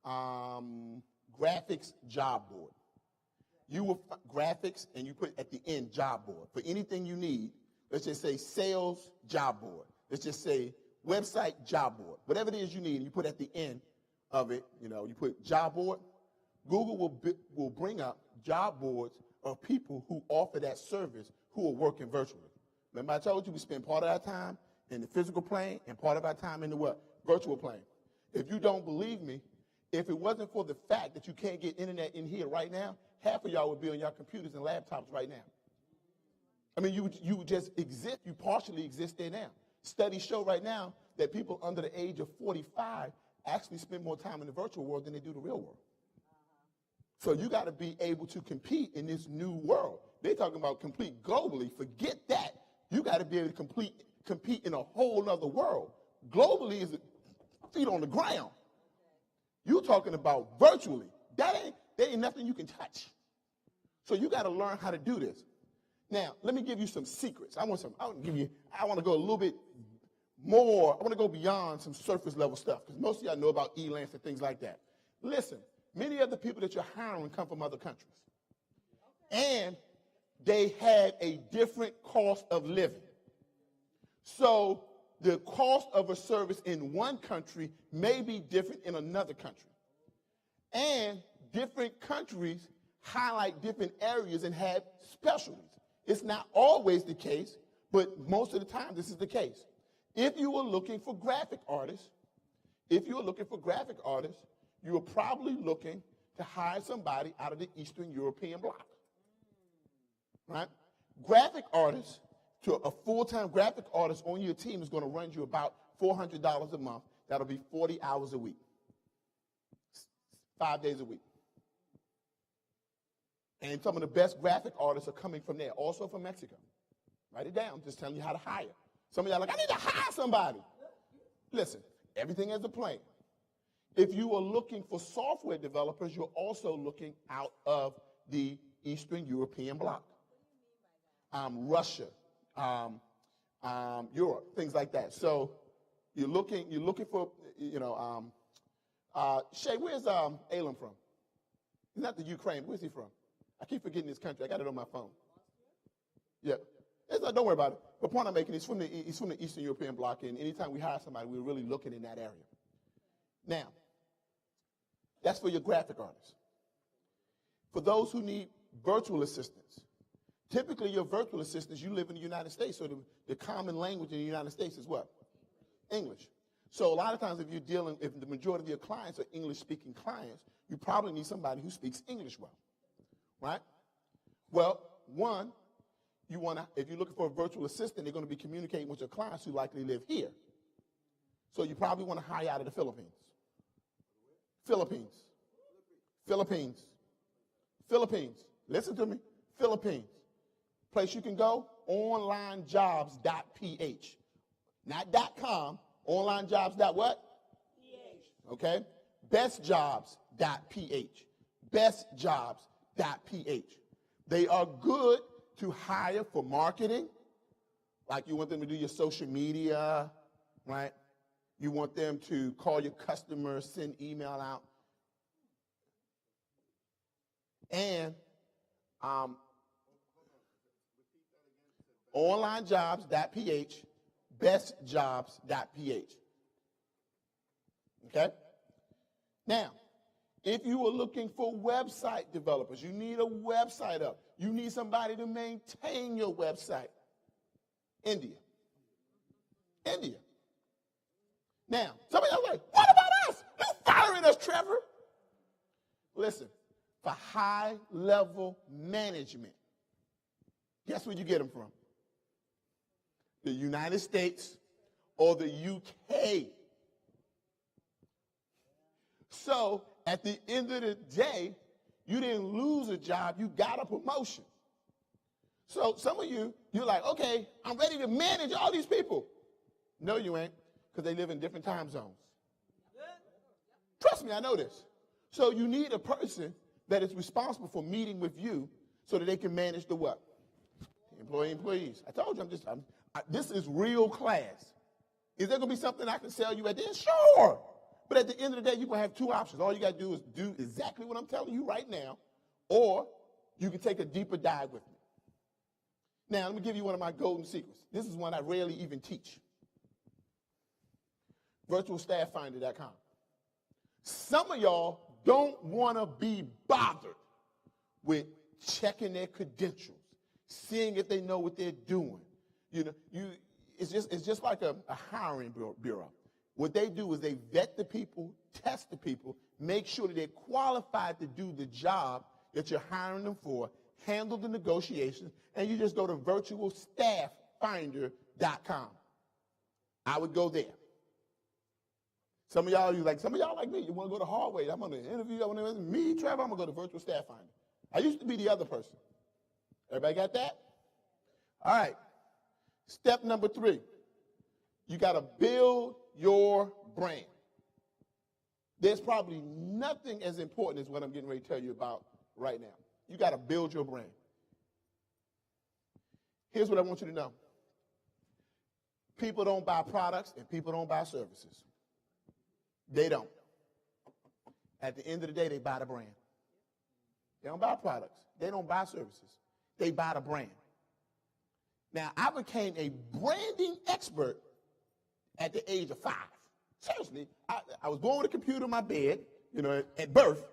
graphics job board. you will graphics, and you put at the end job board. For anything you need, let's just say sales job board. Let's just say website job board. Whatever it is you need, you put at the end of it, you put job board. Google will bring up job boards of people who offer that service who are working virtually. Remember I told you we spend part of our time in the physical plane and part of our time in the what? Virtual plane. If you don't believe me, if it wasn't for the fact that you can't get internet in here right now, half of y'all would be on your computers and laptops right now. I mean, you would just exist, you partially exist there now. Studies show right now that people under the age of 45 actually spend more time in the virtual world than they do the real world. So you got to be able to compete in this new world. They're talking about compete globally. Forget that. You got to be able to compete in a whole other world. Globally is feet on the ground. You're talking about virtually. There ain't nothing you can touch. So you got to learn how to do this. Now, let me give you some secrets. I want to go a little bit more. I want to go beyond some surface level stuff because most of y'all know about Elance and things like that. Listen, many of the people that you're hiring come from other countries. And they have a different cost of living. So the cost of a service in one country may be different in another country. And different countries highlight different areas and have specialties. It's not always the case, but most of the time this is the case. If you are looking for graphic artists, you are probably looking to hire somebody out of the Eastern European bloc. Right? Graphic artists, to a full-time graphic artist on your team is going to run you about $400 a month. That'll be 40 hours a week, 5 days a week. And some of the best graphic artists are coming from there, also from Mexico. Write it down, just telling you how to hire. Some of y'all are like, I need to hire somebody. Listen, everything has a plan. If you are looking for software developers, you're also looking out of the Eastern European bloc. Russia, Europe, things like that. So you're looking for, Shay, where's Elam from? He's not the Ukraine. Where's he from? I keep forgetting his country. I got it on my phone. Yeah. Don't worry about it. The point I'm making is he's from the Eastern European bloc, and anytime we hire somebody, we're really looking in that area. Now, that's for your graphic artists. For those who need virtual assistants, typically your virtual assistants, you live in the United States, so the common language in the United States is what? English. So a lot of times if the majority of your clients are English-speaking clients, you probably need somebody who speaks English well, right? Well, one, if you're looking for a virtual assistant, they're going to be communicating with your clients who likely live here. So you probably want to hire out of the Philippines. Listen to me. Philippines. Place you can go, onlinejobs.ph. Not .com, onlinejobs.what? PH. Okay? bestjobs.ph. bestjobs.ph. They are good to hire for marketing, like you want them to do your social media, right? You want them to call your customers, send email out. And onlinejobs.ph, bestjobs.ph. Okay? Now, if you are looking for website developers, you need a website up. You need somebody to maintain your website. India. Now, some of y'all are like, what about us? You firing us, Trevor? Listen, for high-level management, guess where you get them from? The United States or the UK. So at the end of the day, you didn't lose a job, you got a promotion. So some of you're like, okay, I'm ready to manage all these people. No, you ain't, because they live in different time zones. Trust me, I know this. So you need a person that is responsible for meeting with you so that they can manage the what? Employees. I told you, this is real class. Is there going to be something I can sell you at the end? Sure. But at the end of the day, you're going to have two options. All you got to do is do exactly what I'm telling you right now, or you can take a deeper dive with me. Now, let me give you one of my golden secrets. This is one I rarely even teach. virtualstafffinder.com. Some of y'all don't want to be bothered with checking their credentials, seeing if they know what they're doing. It's just like a hiring bureau. What they do is they vet the people, test the people, make sure that they're qualified to do the job that you're hiring them for, handle the negotiations, and you just go to virtualstafffinder.com. I would go there. Some of y'all like me. You want to go the hard way. I'm on the interview. Me, Trevor, I'm going to go to Virtual Staff Finder. I used to be the other person. Everybody got that? All right. Step number 3. You got to build your brand. There's probably nothing as important as what I'm getting ready to tell you about right now. You got to build your brand. Here's what I want you to know. People don't buy products and people don't buy services. They don't. At the end of the day, they buy the brand. They don't buy products. They don't buy services. They buy the brand. Now, I became a branding expert at the age of 5. Seriously, I was born with a computer in my bed, at birth.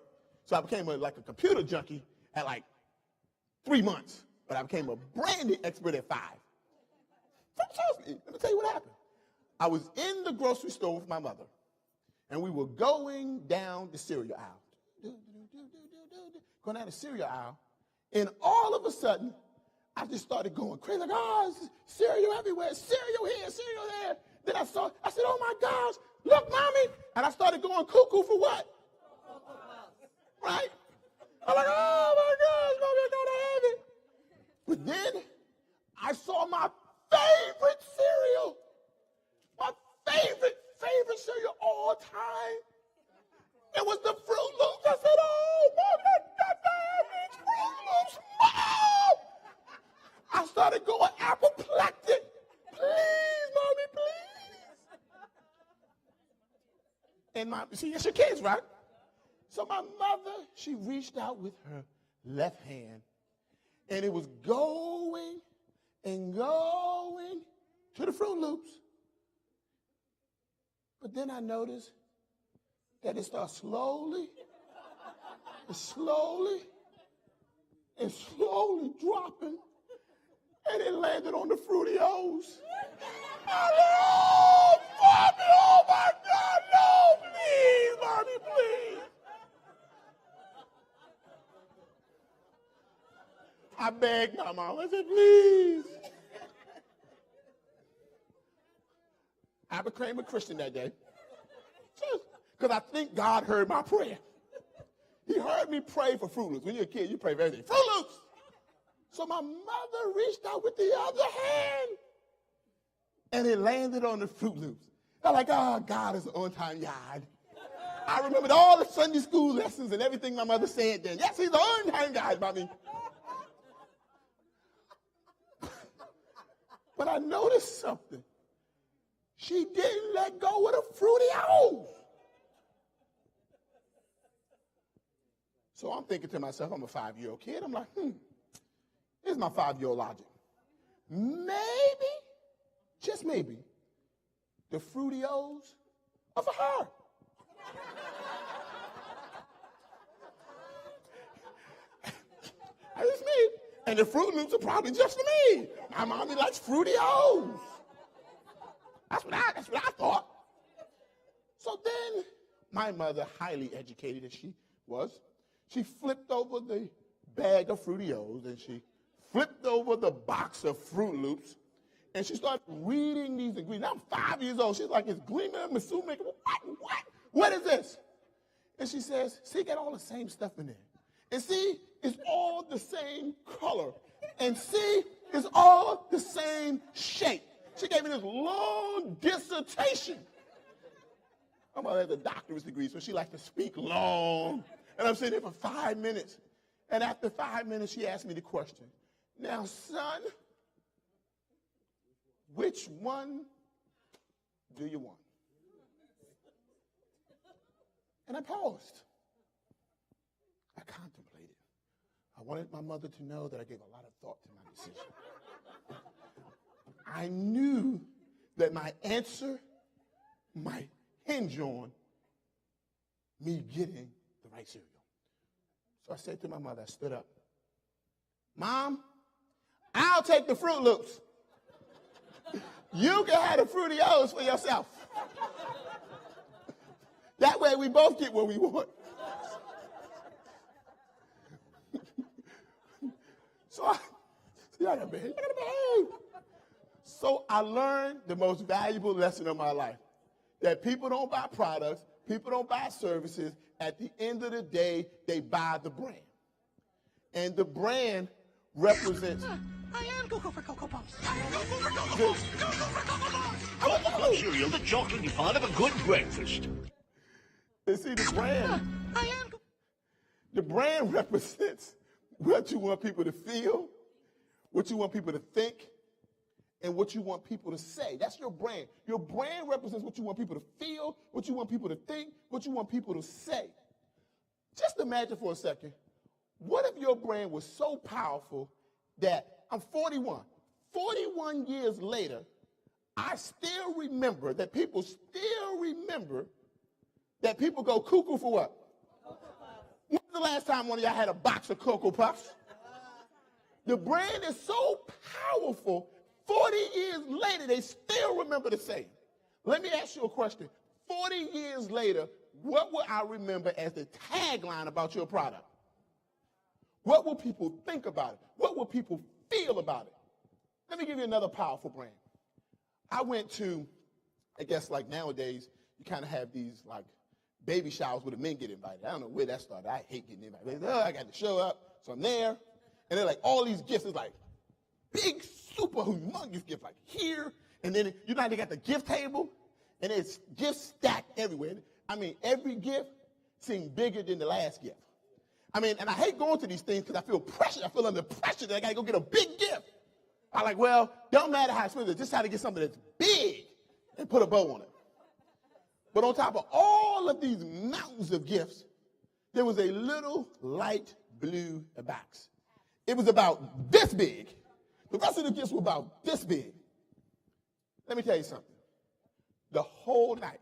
So I became like a computer junkie at like 3 months. But I became a branding expert at 5. Seriously, let me tell you what happened. I was in the grocery store with my mother, and we were going down the cereal aisle. Going down the cereal aisle, and all of a sudden, I just started going crazy, like, oh, cereal everywhere, cereal here, cereal there. Then I said, oh my gosh, look, mommy. And I started going cuckoo for what? Right? I'm like, oh my gosh, mommy, I gotta have it. But then I saw my favorite cereal, my favorite cereal all time. It was the Fruit Loops. I said, oh, Mom, I got to have these Fruit Loops, Mom. I started going apoplectic. Please, Mommy, please. And see, it's your kids, right? So my mother, she reached out with her left hand, and it was going and going to the Fruit Loops. But then I noticed that it started slowly dropping, and it landed on the Fruity O's. I said, oh, Mommy, oh my God, no, please, Mommy, please. I begged my mom, I said, please. I became a Christian that day. Because I think God heard my prayer. He heard me pray for Fruit Loops. When you're a kid, you pray for everything. Fruit Loops! So my mother reached out with the other hand, and it landed on the Fruit Loops. I'm like, oh, God is an on-time God. I remembered all the Sunday school lessons and everything my mother said then. Yes, he's an on-time God, Mommy. But I noticed something. She didn't let go of the Fruity O's. So I'm thinking to myself, I'm a 5-year-old kid. I'm like, here's my 5-year-old logic. Maybe, just maybe, the Fruity O's are for her. It's me. And the Fruit Loops are probably just for me. My mommy likes Fruity O's. That's what I thought. So then my mother, highly educated as she was, she flipped over the bag of Fruity O's, and she flipped over the box of Fruit Loops, and she started reading these ingredients. I'm 5 years old. She's like, it's gleaming in my suit maker. What is this? And she says, see, got all the same stuff in there. And see, it's all the same color. And see, it's all the same shape. She gave me this long dissertation. My mother has a doctorate degree, so she likes to speak long. And I'm sitting there for 5 minutes. And after 5 minutes, she asked me the question, now, son, which one do you want? And I paused. I contemplated. I wanted my mother to know that I gave a lot of thought to my decision. I knew that my answer might hinge on me getting the right cereal. So I said to my mother, I stood up, Mom, I'll take the Fruit Loops. You can have the Fruity O's for yourself. That way we both get what we want. I gotta behave. So I learned the most valuable lesson of my life, that people don't buy products, people don't buy services. At the end of the day, they buy the brand. And the brand represents... I am Cocoa for Cocoa Puffs. I am Cocoa for Cocoa Puffs. Cocoa for Cocoa Puffs. Cocoa Puffs cereal, the chocolatey part of a good breakfast. And see, the brand represents what you want people to feel, what you want people to think, and what you want people to say. That's your brand. Your brand represents what you want people to feel, what you want people to think, what you want people to say. Just imagine for a second, what if your brand was so powerful that I'm 41. 41 years later, I still remember that people go cuckoo for what? When's the last time one of y'all had a box of Cocoa Puffs? The brand is so powerful, 40 years later, they still remember the saying. Let me ask you a question. 40 years later, what will I remember as the tagline about your product? What will people think about it? What will people feel about it? Let me give you another powerful brand. I went to, I guess like nowadays, you kind of have these like baby showers where the men get invited. I don't know where that started. I hate getting invited. Oh, I got to show up. So I'm there. And they're like, all these gifts is like big, super humongous gift, like here. And then, you know how they got the gift table? And it's gifts stacked everywhere. I mean, every gift seemed bigger than the last gift. I mean, and I hate going to these things because I feel pressure. I feel under pressure that I got to go get a big gift. I'm like, well, don't matter how expensive it is, just try to get something that's big and put a bow on it. But on top of all of these mountains of gifts, there was a little light blue box. It was about this big. The rest of the gifts were about this big. Let me tell you something. The whole night,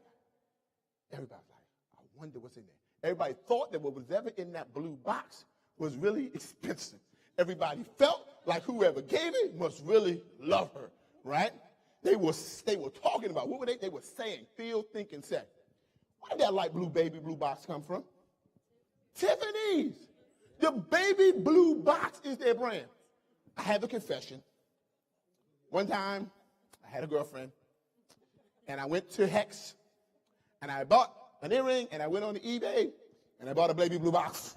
everybody's like, I wonder what's in there. Everybody thought that what was ever in that blue box was really expensive. Everybody felt like whoever gave it must really love her, right? They were talking about, what were they? They were saying, feel, think, and say. Where did that light blue baby blue box come from? Tiffany's. The baby blue box is their brand. I have a confession. One time, I had a girlfriend, and I went to Hex, and I bought an earring, and I went on eBay, and I bought a baby blue box.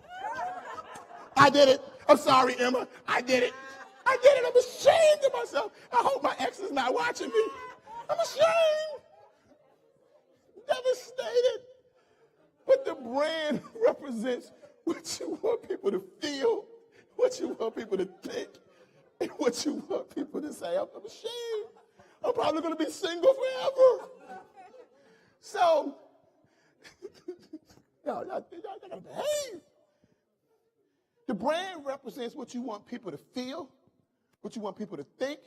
I did it. I'm sorry, Emma. I did it. I did it. I'm ashamed of myself. I hope my ex is not watching me. I'm ashamed. Devastated. But the brand represents what you want people to feel, what you want people to think, and what you want people to say. I'm ashamed. I'm probably going to be single forever. So, y'all got to behave. The brand represents what you want people to feel, what you want people to think,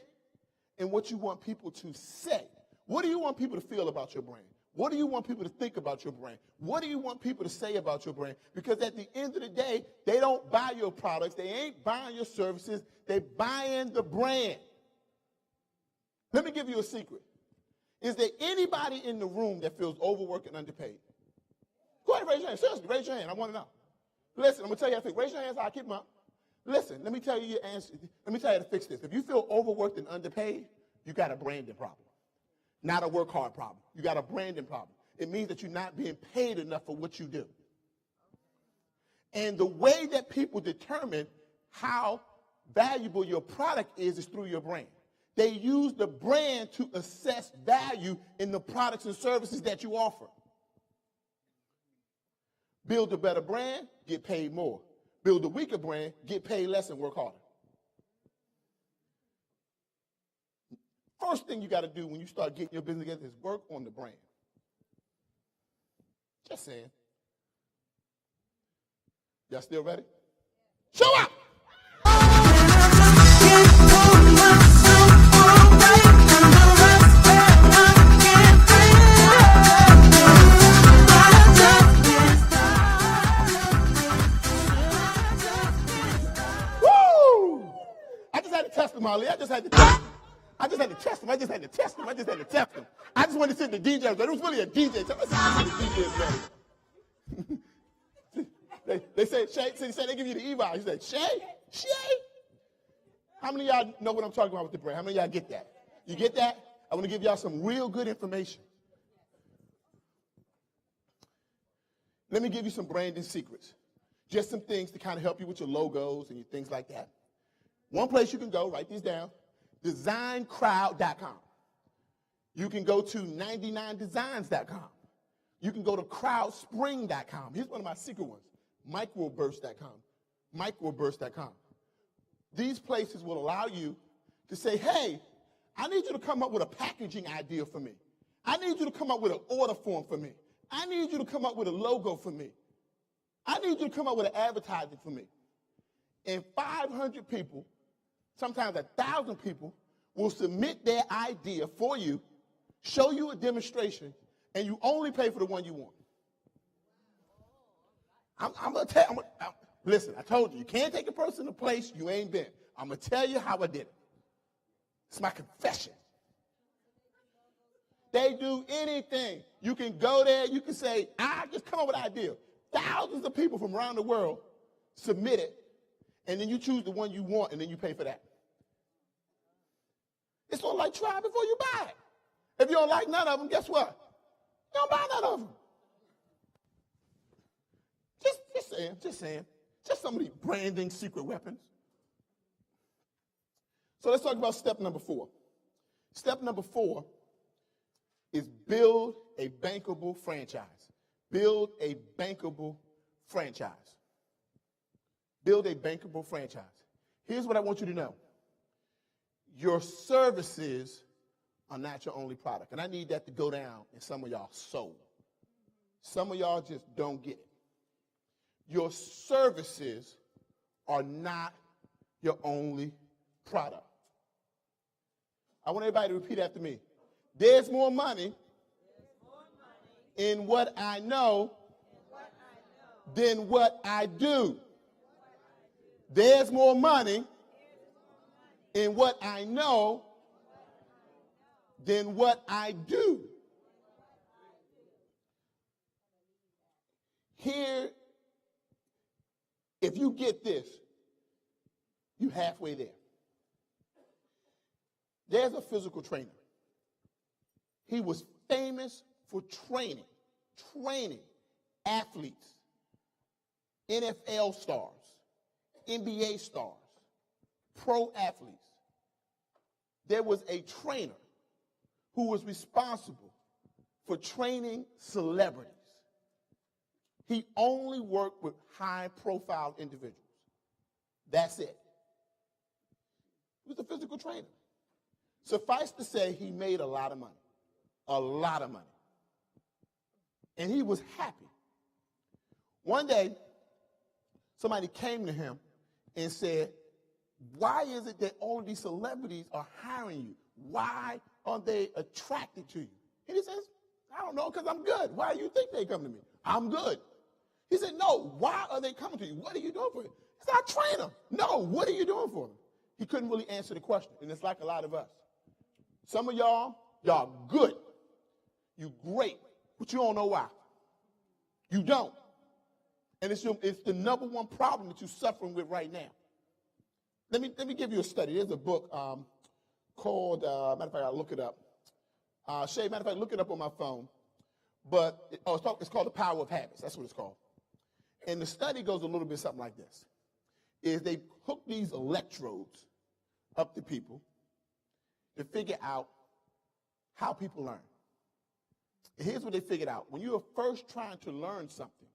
and what you want people to say. What do you want people to feel about your brand? What do you want people to think about your brand? What do you want people to say about your brand? Because at the end of the day, they don't buy your products. They ain't buying your services. They're buying the brand. Let me give you a secret. Is there anybody in the room that feels overworked and underpaid? Go ahead and raise your hand. Seriously, raise your hand. I want to know. Listen, I'm going to tell you how to fix. Raise your hands so I keep them up. Listen, let me tell you your answer. Let me tell you how to fix this. If you feel overworked and underpaid, you got a branding problem. Not a work hard problem. You got a branding problem. It means that you're not being paid enough for what you do. And the way that people determine how valuable your product is through your brand. They use the brand to assess value in the products and services that you offer. Build a better brand, get paid more. Build a weaker brand, get paid less and work harder. First thing you got to do when you start getting your business together is work on the brand. Just saying. Y'all still ready? Show up! him, Ali. I just had to test him. I just had to test him. I just wanted to see the DJ, but it was really a DJ. So let's see the DJ is ready. They said, Shay, so he said they give you the eval. He said, Shay? How many of y'all know what I'm talking about with the bread? How many of y'all get that? You get that? I want to give y'all some real good information. Let me give you some branding secrets. Just some things to kind of help you with your logos and your things like that. One place you can go, write these down, designcrowd.com. You can go to 99designs.com. You can go to crowdspring.com. Here's one of my secret ones, microburst.com. Microburst.com. These places will allow you to say, hey, I need you to come up with a packaging idea for me. I need you to come up with an order form for me. I need you to come up with a logo for me. I need you to come up with an advertising for me. And 500 people, sometimes 1,000 people, will submit their idea for you, show you a demonstration, and you only pay for the one you want. I'm going to tell you, listen, I told you, you can't take a person to a place you ain't been. I'm going to tell you how I did it. It's my confession. They do anything. You can go there, you can say, I just come up with an idea. Thousands of people from around the world submit it, and then you choose the one you want, and then you pay for that. It's sort of like try before you buy it. If you don't like none of them, guess what? You don't buy none of them. Just saying. Just some of the branding secret weapons. So let's talk about step number 4. Step number 4 is build a bankable franchise. Build a bankable franchise. Build a bankable franchise. Here's what I want you to know. Your services are not your only product. And I need that to go down in some of y'all's soul. Some of y'all just don't get it. Your services are not your only product. I want everybody to repeat after me. There's more money in what I know than what I do. There's more money in what I know than what I do. Here, if you get this, you're halfway there. There's a physical trainer. He was famous for training athletes, NFL stars, NBA stars, pro athletes. There was a trainer who was responsible for training celebrities. He only worked with high-profile individuals. That's it. He was a physical trainer. Suffice to say, he made a lot of money. A lot of money. And he was happy. One day, somebody came to him and said, why is it that all of these celebrities are hiring you? Why are they attracted to you? And he says, I don't know, because I'm good. Why do you think they come to me? I'm good. He said, no, why are they coming to you? What are you doing for them? He said, I train them. No, what are you doing for them? He couldn't really answer the question, and it's like a lot of us. Some of y'all good. You great, but you don't know why. You don't. And it's the number one problem that you're suffering with right now. Let me give you a study. There's a book called, matter of fact, I'll look it up. Shay, matter of fact, look it up on my phone. But it's called The Power of Habits. That's what it's called. And the study goes a little bit something like this. Is they hook these electrodes up to people to figure out how people learn. And here's what they figured out. When you are first trying to learn something,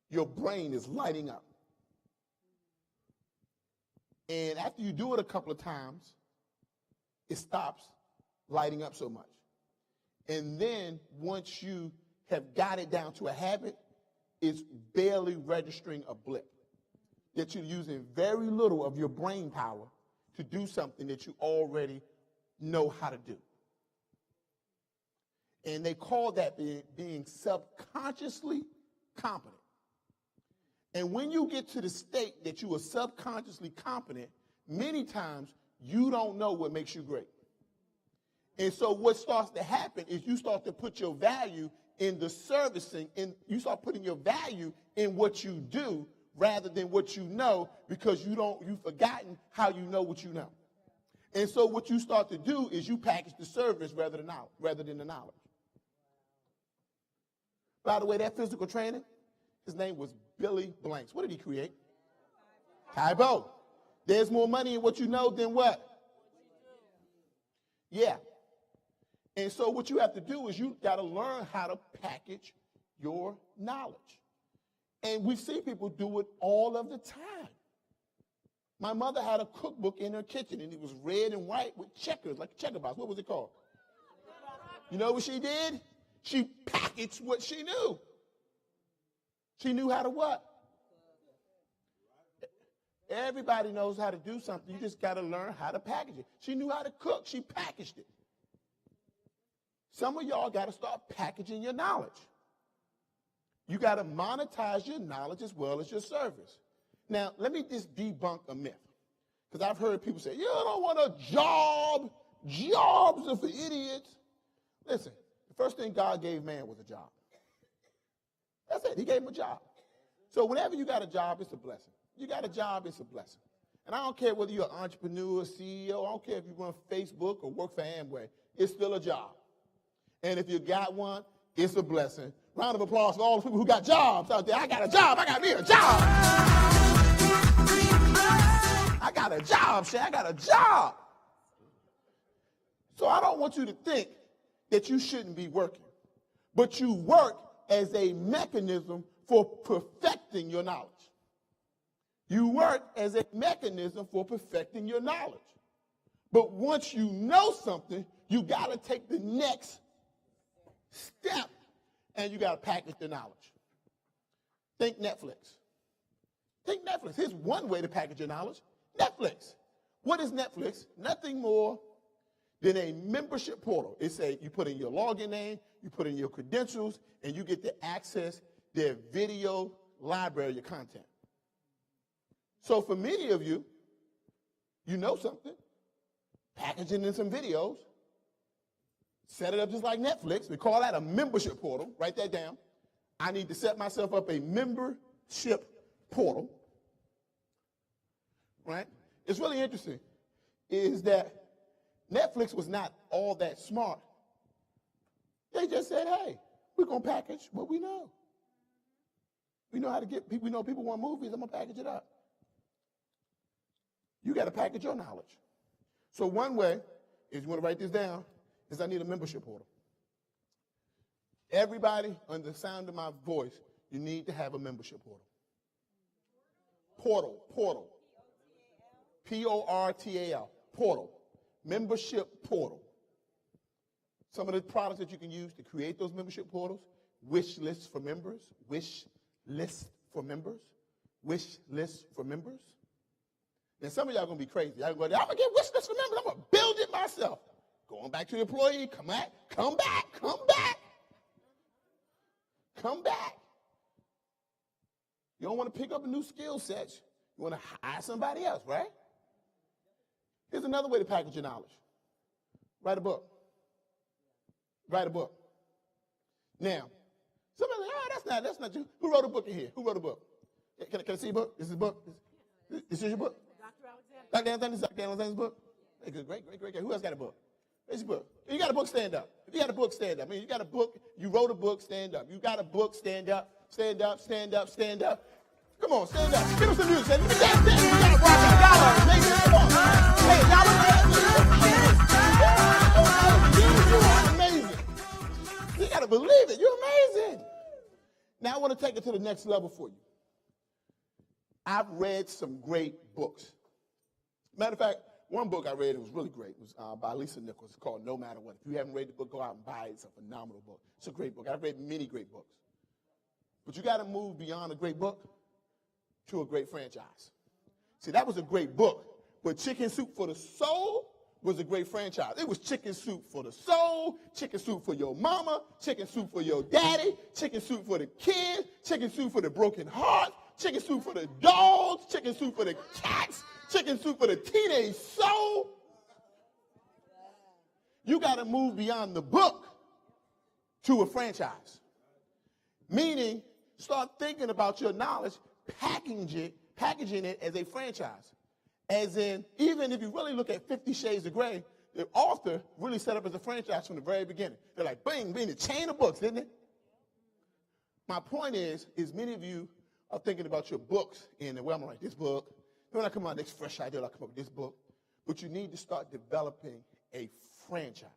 your brain is lighting up. And after you do it a couple of times, it stops lighting up so much. And then once you have got it down to a habit, it's barely registering a blip. That you're using very little of your brain power to do something that you already know how to do. And they call that being subconsciously competent. And when you get to the state that you are subconsciously competent, many times you don't know what makes you great. And so what starts to happen is you start to put your value in the servicing, and you start putting your value in what you do rather than what you know, because you've forgotten how you know what you know. And so what you start to do is you package the service rather than the knowledge. By the way, that physical training, his name was Billy Blanks. What did he create? Tybo. There's more money in what you know than what? Yeah. And so what you have to do is you got to learn how to package your knowledge. And we see people do it all of the time. My mother had a cookbook in her kitchen, and it was red and white with checkers, like a checker box. What was it called? You know what she did? She packaged what she knew. She knew how to what? Everybody knows how to do something. You just got to learn how to package it. She knew how to cook. She packaged it. Some of y'all got to start packaging your knowledge. You got to monetize your knowledge as well as your service. Now, let me just debunk a myth. Because I've heard people say, you don't want a job. Jobs are for idiots. Listen, the first thing God gave man was a job. That's it. He gave him a job. So whenever you got a job, it's a blessing. You got a job, it's a blessing. And I don't care whether you're an entrepreneur, CEO, I don't care if you run Facebook or work for Amway. It's still a job. And if you got one, it's a blessing. Round of applause for all the people who got jobs out there. I got a job. I got me a job. I got a job, Shay. I got a job. So I don't want you to think that you shouldn't be working. But you work as a mechanism for perfecting your knowledge. You work as a mechanism for perfecting your knowledge. But once you know something, you got to take the next step, and you got to package the knowledge. Think Netflix. Think Netflix. Here's one way to package your knowledge. Netflix. What is Netflix? Nothing more than a membership portal. It's you put in your login name, you put in your credentials, and you get to access their video library, your content. So for many of you, you know something, package it in some videos, set it up just like Netflix. We call that a membership portal. Write that down. I need to set myself up a membership portal. Right? It's really interesting is that Netflix was not all that smart. They just said, hey, we're going to package what we know. We know how to get people. We know people want movies. I'm going to package it up. You got to package your knowledge. So one way, if you want to write this down, is I need a membership portal. Everybody under the sound of my voice, you need to have a membership portal. Portal. P-O-R-T-A-L. Portal. Membership portal. Some of the products that you can use to create those membership portals: wish lists for members, wish lists for members, wish lists for members. Now, some of y'all are going to be crazy. Y'all going to go, I'm going to get wish lists for members. I'm going to build it myself. Going back to the employee, come back. You don't want to pick up a new skill set. You want to hire somebody else, right? Here's another way to package your knowledge. Write a book. Now, somebody like, that's not you. Who wrote a book in here? Who wrote a book? Can I see a book? This is a book? This is your book? Dr. Alexander's book? Hey, good, great. Who else got a book? Where's your book? If you got a book, stand up. If you got a book, stand up. I mean, you got a book, you wrote a book, stand up. You got a book, stand up. Come on, stand up. Give us some music. Let me dance. You got to rock out. Y'all are amazing. Come on. Hey, y'all are amazing. You got to believe it. You're amazing. Now I want to take it to the next level for you. I've read some great books. Matter of fact, one book I read, it was really great. It was by Lisa Nichols. It's called No Matter What. If you haven't read the book, go out and buy it. It's a phenomenal book. It's a great book. I've read many great books. But you got to move beyond a great book to a great franchise. See, that was a great book. But Chicken Soup for the Soul was a great franchise. It was chicken soup for the soul, chicken soup for your mama, chicken soup for your daddy, chicken soup for the kids, chicken soup for the broken heart, chicken soup for the dogs, chicken soup for the cats, Chicken Soup for the Teenage Soul. You got to move beyond the book to a franchise. Meaning, start thinking about your knowledge, packaging it as a franchise. As in, even if you really look at 50 Shades of Grey, the author really set up as a franchise from the very beginning. They're like, bing, bing, a chain of books, didn't it? My point is many of you are thinking about your books and, well, I'm going to write this book. Then when I come out with this fresh idea, I'll come up with this book. But you need to start developing a franchise.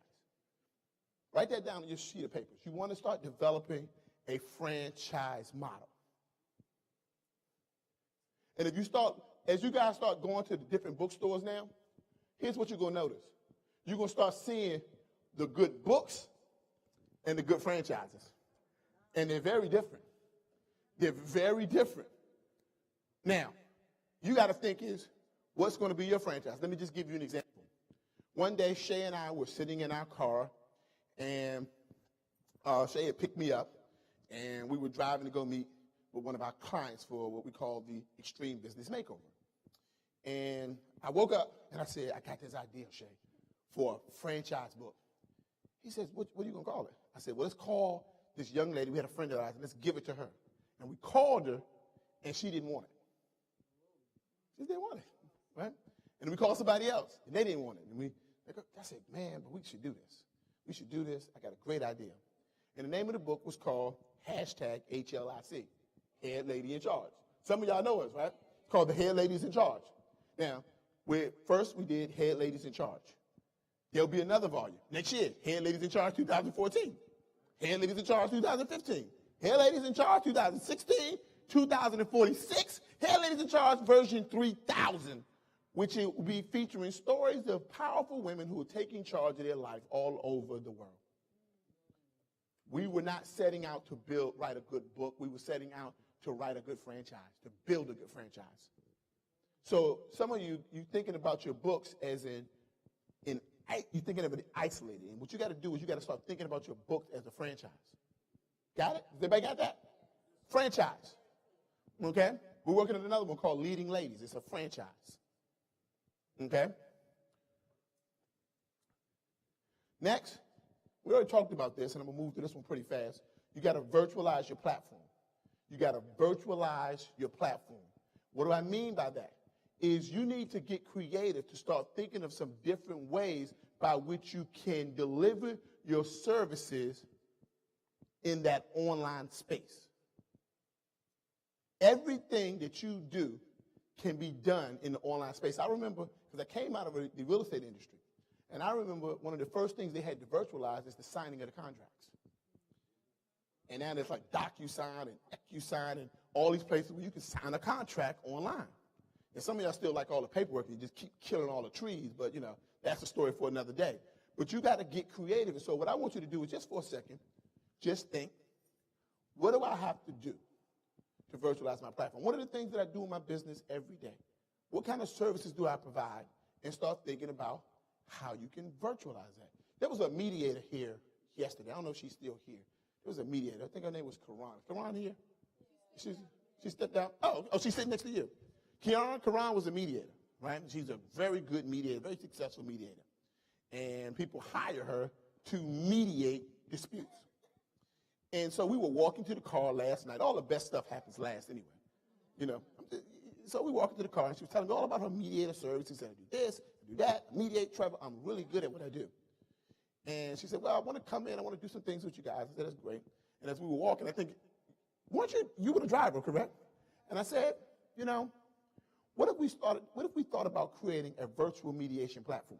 Write that down on your sheet of papers. You want to start developing a franchise model. And if you start, as you guys start going to the different bookstores now, here's what you're going to notice. You're going to start seeing the good books and the good franchises. And they're very different. They're very different. Now, you got to think is, what's going to be your franchise? Let me just give you an example. One day, Shay and I were sitting in our car, and Shay had picked me up, and we were driving to go meet with one of our clients for what we call the Extreme Business Makeover. And I woke up, and I said, I got this idea, Shay, for a franchise book. He says, what are you going to call it? I said, well, let's call this young lady. We had a friend of ours, and let's give it to her. And we called her, and she didn't want it. She didn't want it, right? And we called somebody else, and they didn't want it. And I said, man, but we should do this. We should do this. I got a great idea. And the name of the book was called #HLIC, Head Lady in Charge. Some of y'all know us, right? It's called the Head Ladies in Charge. Now, first we did Head Ladies in Charge. There'll be another volume next year, Head Ladies in Charge 2014, Head Ladies in Charge 2015, Head Ladies in Charge 2016, 2046, Head Ladies in Charge version 3000, which will be featuring stories of powerful women who are taking charge of their life all over the world. We were not setting out to write a good book. We were setting out to write a good franchise, to build a good franchise. So some of you thinking about your books as you're thinking of it isolated. And what you got to do is you got to start thinking about your books as a franchise. Got it? Does everybody got that? Franchise. Okay? We're working on another one called Leading Ladies. It's a franchise. Okay? Next, we already talked about this, and I'm going to move through this one pretty fast. You got to virtualize your platform. You got to virtualize your platform. What do I mean by that? Is you need to get creative to start thinking of some different ways by which you can deliver your services in that online space. Everything that you do can be done in the online space. I remember, because I came out of the real estate industry, and I remember one of the first things they had to virtualize is the signing of the contracts. And now there's like DocuSign and EcuSign and all these places where you can sign a contract online. And some of y'all still like all the paperwork and you just keep killing all the trees, but, that's a story for another day. But you got to get creative. And so what I want you to do is just for a second, just think, what do I have to do to virtualize my platform? What are the things that I do in my business every day? What kind of services do I provide? And start thinking about how you can virtualize that. There was a mediator here yesterday. I don't know if she's still here. There was a mediator. I think her name was Karan. Karan here? She stepped out? Oh, she's sitting next to you. Karan was a mediator, right? She's a very good mediator, very successful mediator. And people hire her to mediate disputes. And so we were walking to the car last night. All the best stuff happens last anyway, So we walked into the car, and she was telling me all about her mediator service. She said, I do this, I do that, I mediate, Trevor. I'm really good at what I do. And she said, well, I want to come in. I want to do some things with you guys. I said, that's great. And as we were walking, I think, weren't you were the driver, correct? And I said, what if we thought about creating a virtual mediation platform?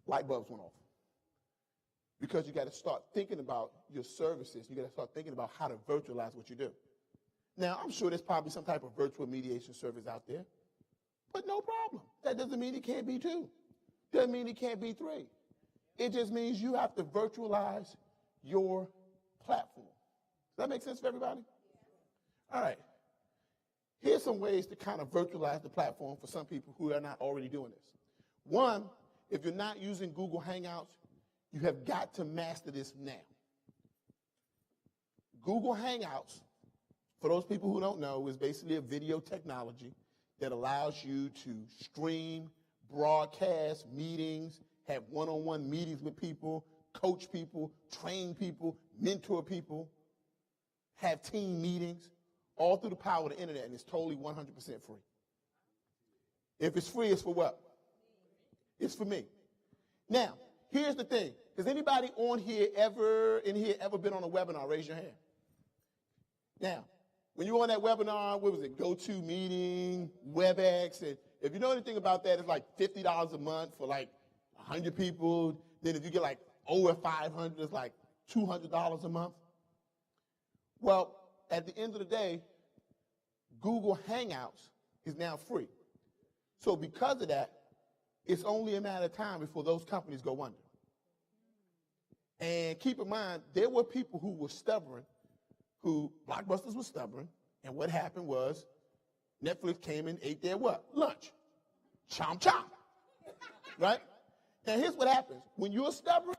Light bulbs went off. Because you got to start thinking about your services. You got to start thinking about how to virtualize what you do. Now, I'm sure there's probably some type of virtual mediation service out there, but no problem. That doesn't mean it can't be 2. Doesn't mean it can't be 3. It just means you have to virtualize your platform. Does that make sense for everybody? All right. Here's some ways to kind of virtualize the platform for some people who are not already doing this. One, if you're not using Google Hangouts, you have got to master this now. Google Hangouts, for those people who don't know, is basically a video technology that allows you to stream, broadcast meetings, have one-on-one meetings with people, coach people, train people, mentor people, have team meetings, all through the power of the internet, and it's totally 100% free. If it's free, it's for what? It's for me. Now, here's the thing. Has anybody in here ever been on a webinar? Raise your hand. Now, when you were on that webinar, what was it? GoToMeeting, WebEx, and if you know anything about that, it's like $50 a month for like 100 people. Then if you get like over 500, it's like $200 a month. Well, at the end of the day, Google Hangouts is now free. So because of that, it's only a matter of time before those companies go under. And keep in mind, there were people who were stubborn, Blockbusters was stubborn, and what happened was Netflix came and ate their what? Lunch. Chomp chomp. Right? Now here's what happens. When you're stubborn,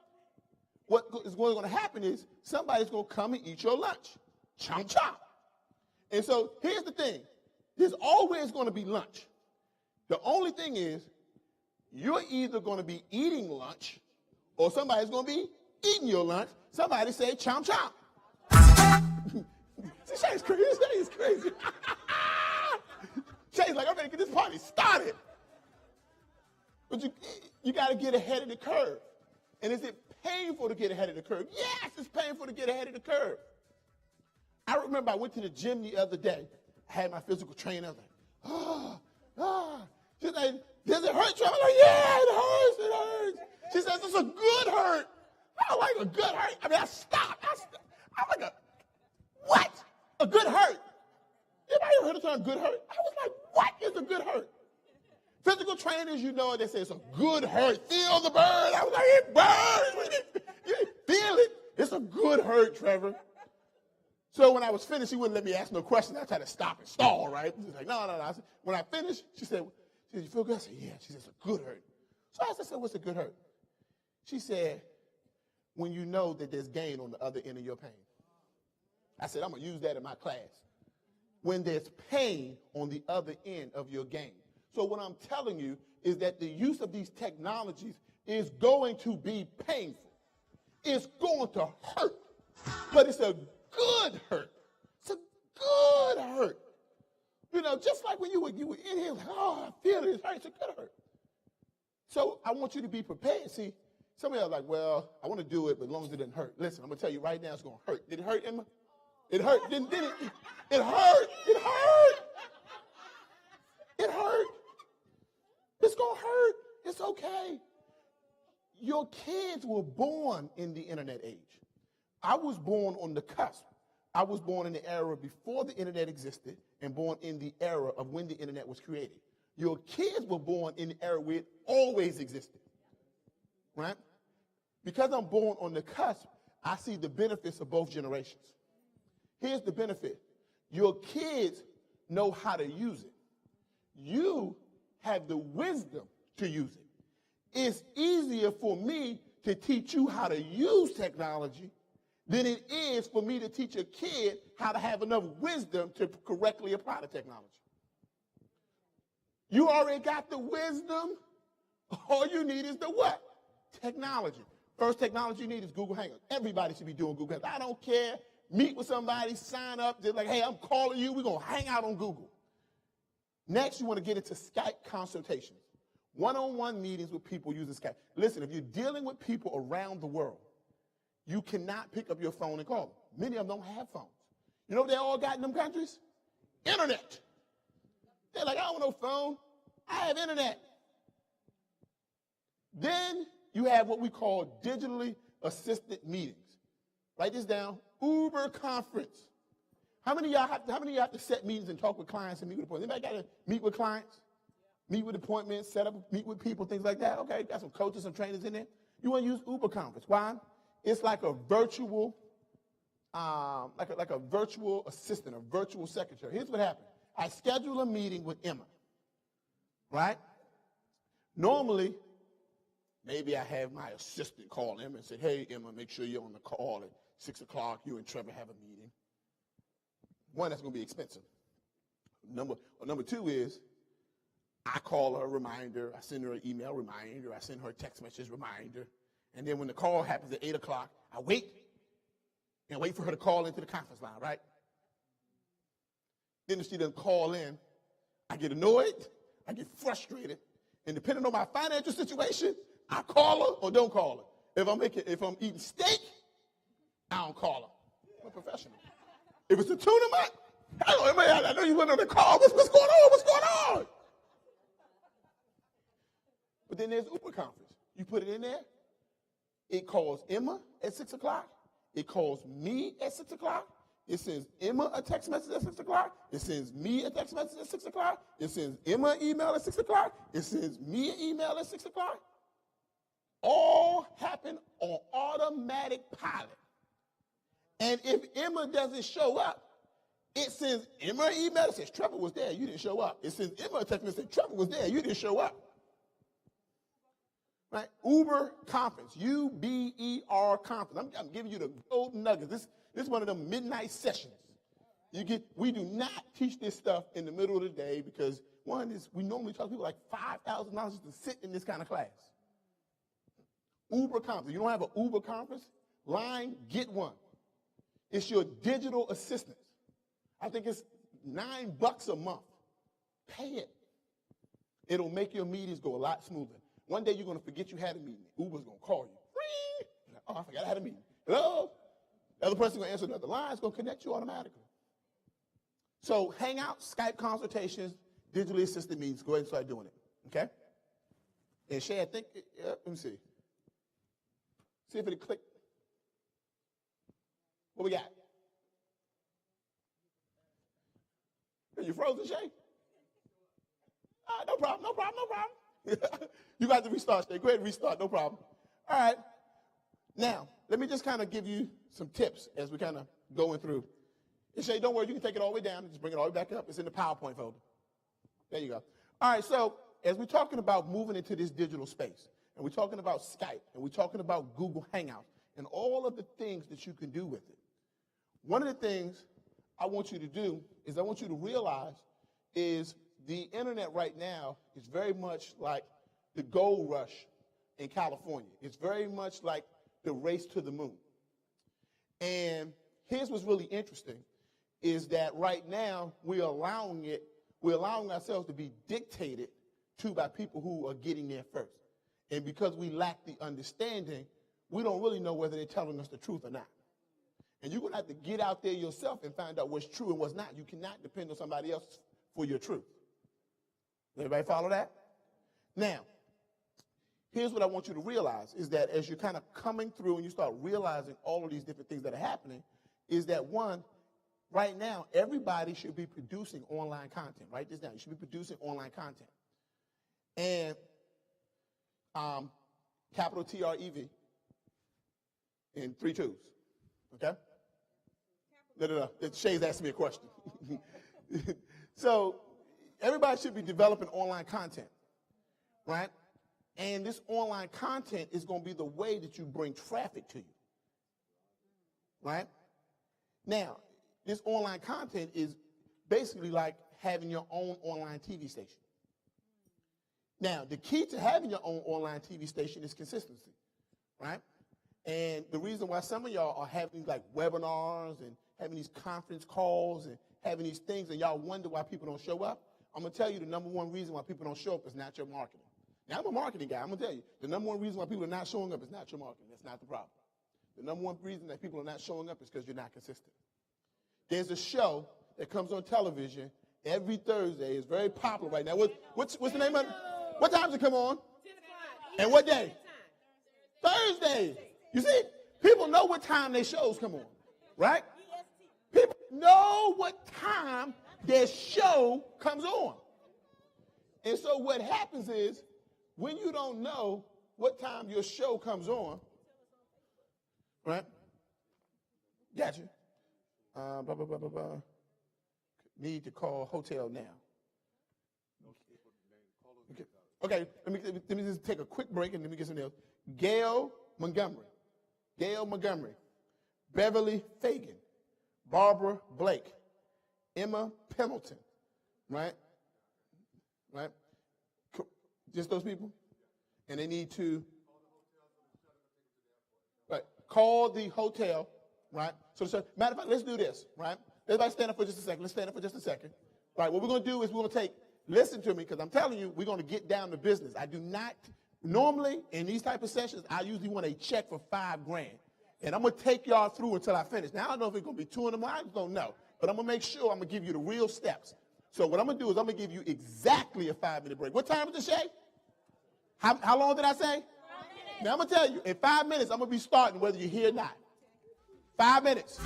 what is going to happen is somebody's going to come and eat your lunch. Chomp chomp. And so here's the thing. There's always going to be lunch. The only thing is you're either going to be eating lunch or somebody's going to be eating your lunch. Somebody say chomp chomp. See, Shay's crazy. Shay's crazy. Shay's like, I'm ready to get this party started. But you got to get ahead of the curve. And is it painful to get ahead of the curve? Yes, it's painful to get ahead of the curve. I remember I went to the gym the other day. I had my physical trainer. I was like, She's like, does it hurt, Trevor? I'm like, yeah, it hurts. She says, it's a good hurt. I don't like a good hurt. I mean, I stopped. I'm like, what? A good hurt? Anybody ever heard the term good hurt? I was like, what is a good hurt? Physical trainers, you know, they say it's a good hurt. Feel the burn. I was like, it burns. You feel it. It's a good hurt, Trevor. So when I was finished, she wouldn't let me ask no questions. I tried to stop and stall, right? She's like, no. I said, when I finished, she said, you feel good? I said, yeah. She said, it's a good hurt. So I said, what's a good hurt? She said, when you know that there's gain on the other end of your pain. I said, I'm going to use that in my class. When there's pain on the other end of your gain. So what I'm telling you is that the use of these technologies is going to be painful. It's going to hurt. But it's a good hurt. It's a good hurt. You know, just like when you were in here, like, oh, I feel it. It's a good hurt. So I want you to be prepared. See, some of you are like, well, I want to do it, but as long as it didn't hurt. Listen, I'm going to tell you right now, it's going to hurt. Did it hurt, Emma? It hurt. Didn't it? It hurt. It hurt. It hurt. It's going to hurt. It's okay. Your kids were born in the internet age. I was born on the cusp. I was born in the era before the internet existed and born in the era of when the internet was created. Your kids were born in the era where it always existed, right? Because I'm born on the cusp, I see the benefits of both generations. Here's the benefit. Your kids know how to use it. You have the wisdom to use it. It's easier for me to teach you how to use technology than it is for me to teach a kid how to have enough wisdom to correctly apply the technology. You already got the wisdom. All you need is the what? Technology. First technology you need is Google Hangouts. Everybody should be doing Google Hangouts. I don't care. Meet with somebody, sign up. They're like, hey, I'm calling you. We're going to hang out on Google. Next, you want to get into Skype consultations. One-on-one meetings with people using Skype. Listen, if you're dealing with people around the world, you cannot pick up your phone and call them. Many of them don't have phones. You know what they all got in them countries? Internet. They're like, I don't want no phone. I have internet. Then you have what we call digitally assisted meetings. Write this down. Uber conference. How many of y'all have to set meetings and talk with clients and meet with appointments? Anybody got to meet with clients? Meet with appointments, meet with people, things like that. Okay, got some coaches, some trainers in there. You want to use Uber conference. Why? It's like a virtual, like a virtual assistant, a virtual secretary. Here's what happened. I schedule a meeting with Emma, right? Normally, maybe I have my assistant call Emma and say, hey, Emma, make sure you're on the call at 6 o'clock. You and Trevor have a meeting. One, that's going to be expensive. Number two is I call her a reminder. I send her an email reminder. I send her a text message reminder. And then when the call happens at 8 o'clock, I wait for her to call into the conference line, right? Then if she doesn't call in, I get annoyed, I get frustrated, and depending on my financial situation, I call her or don't call her. If I'm eating steak, I don't call her. I'm a professional. If it's a tuna month, hello, I know you went on the call. What's going on? What's going on? But then there's Uber conference. You put it in there. It calls Emma at 6 o'clock. It calls me at 6 o'clock. It sends Emma a text message at 6 o'clock. It sends me a text message at 6 o'clock. It sends Emma an email at 6 o'clock. It sends me an email at 6 o'clock. All happen on automatic pilot. And if Emma doesn't show up, it sends Emma an email that says, Trevor was there, you didn't show up. It sends Emma a text message that says, Trevor was there, you didn't show up. Right? Uber conference, U-B-E-R conference. I'm giving you the golden nuggets. This is one of them midnight sessions. We do not teach this stuff in the middle of the day because one is we normally charge people like $5,000 to sit in this kind of class. Uber conference. You don't have an Uber conference? Line, get one. It's your digital assistant. I think it's $9 a month. Pay it. It'll make your meetings go a lot smoother. One day you're going to forget you had a meeting. Uber's going to call you. Oh, I forgot I had a meeting. Hello? The other person's going to answer the other line. It's going to connect you automatically. So Hangouts, Skype consultations, digitally assisted meetings. Go ahead and start doing it. Okay? And Shay, I think, let me see. See if it'll click. What we got? Are you frozen, Shay? No problem. You got to restart, Shay. Go ahead and restart. No problem. All right. Now, let me just kind of give you some tips as we're kind of going through. And Shay, don't worry. You can take it all the way down and just bring it all the way back up. It's in the PowerPoint folder. There you go. All right. So as we're talking about moving into this digital space, and we're talking about Skype, and we're talking about Google Hangouts, and all of the things that you can do with it, one of the things I want you to do is I want you to realize is the internet right now is very much like the gold rush in California. It's very much like the race to the moon. And here's what's really interesting is that right now we're allowing ourselves to be dictated to by people who are getting there first. And because we lack the understanding, we don't really know whether they're telling us the truth or not. And you're going to have to get out there yourself and find out what's true and what's not. You cannot depend on somebody else for your truth. Everybody follow that? Now, here's what I want you to realize is that as you're kind of coming through and you start realizing all of these different things that are happening, is that one, right now, everybody should be producing online content. Write this down. You should be producing online content. And capital T-R-E-V in 3 twos. Okay? No. Shay's asking me a question. So everybody should be developing online content, right? And this online content is going to be the way that you bring traffic to you, right? Now, this online content is basically like having your own online TV station. Now, the key to having your own online TV station is consistency, right? And the reason why some of y'all are having like webinars and having these conference calls and having these things and y'all wonder why people don't show up, I'm going to tell you the number one reason why people don't show up is not your marketing. Now, I'm a marketing guy. I'm going to tell you, the number one reason why people are not showing up is not your marketing. That's not the problem. The number one reason that people are not showing up is because you're not consistent. There's a show that comes on television every Thursday. It's very popular right now. What's the name of it? What time does it come on? 10 o'clock. And what day? Thursday. You see, people know what time their shows come on, right? People know what time their show comes on. And so what happens is, when you don't know what time your show comes on, right? Gotcha. Need to call hotel now. Okay. Let me just take a quick break and let me get something else. Gail Montgomery, Beverly Fagan, Barbara Blake, Emma Pendleton, right? Just those people? And they need to call the hotel, right? So, matter of fact, let's do this, right? Everybody stand up for just a second. Let's stand up for just a second. Right, what we're going to do is we're going to listen to me, because I'm telling you, we're going to get down to business. I do not, normally in these type of sessions, I usually want a check for $5,000. And I'm going to take y'all through until I finish. Now, I don't know if it's going to be 2 in the morning. I just don't know. But I'm going to make sure I'm going to give you the real steps. So what I'm going to do is I'm going to give you exactly a 5-minute break. What time is it, Shay? How long did I say? Now, I'm going to tell you, in 5 minutes, I'm going to be starting whether you're here or not. 5 minutes.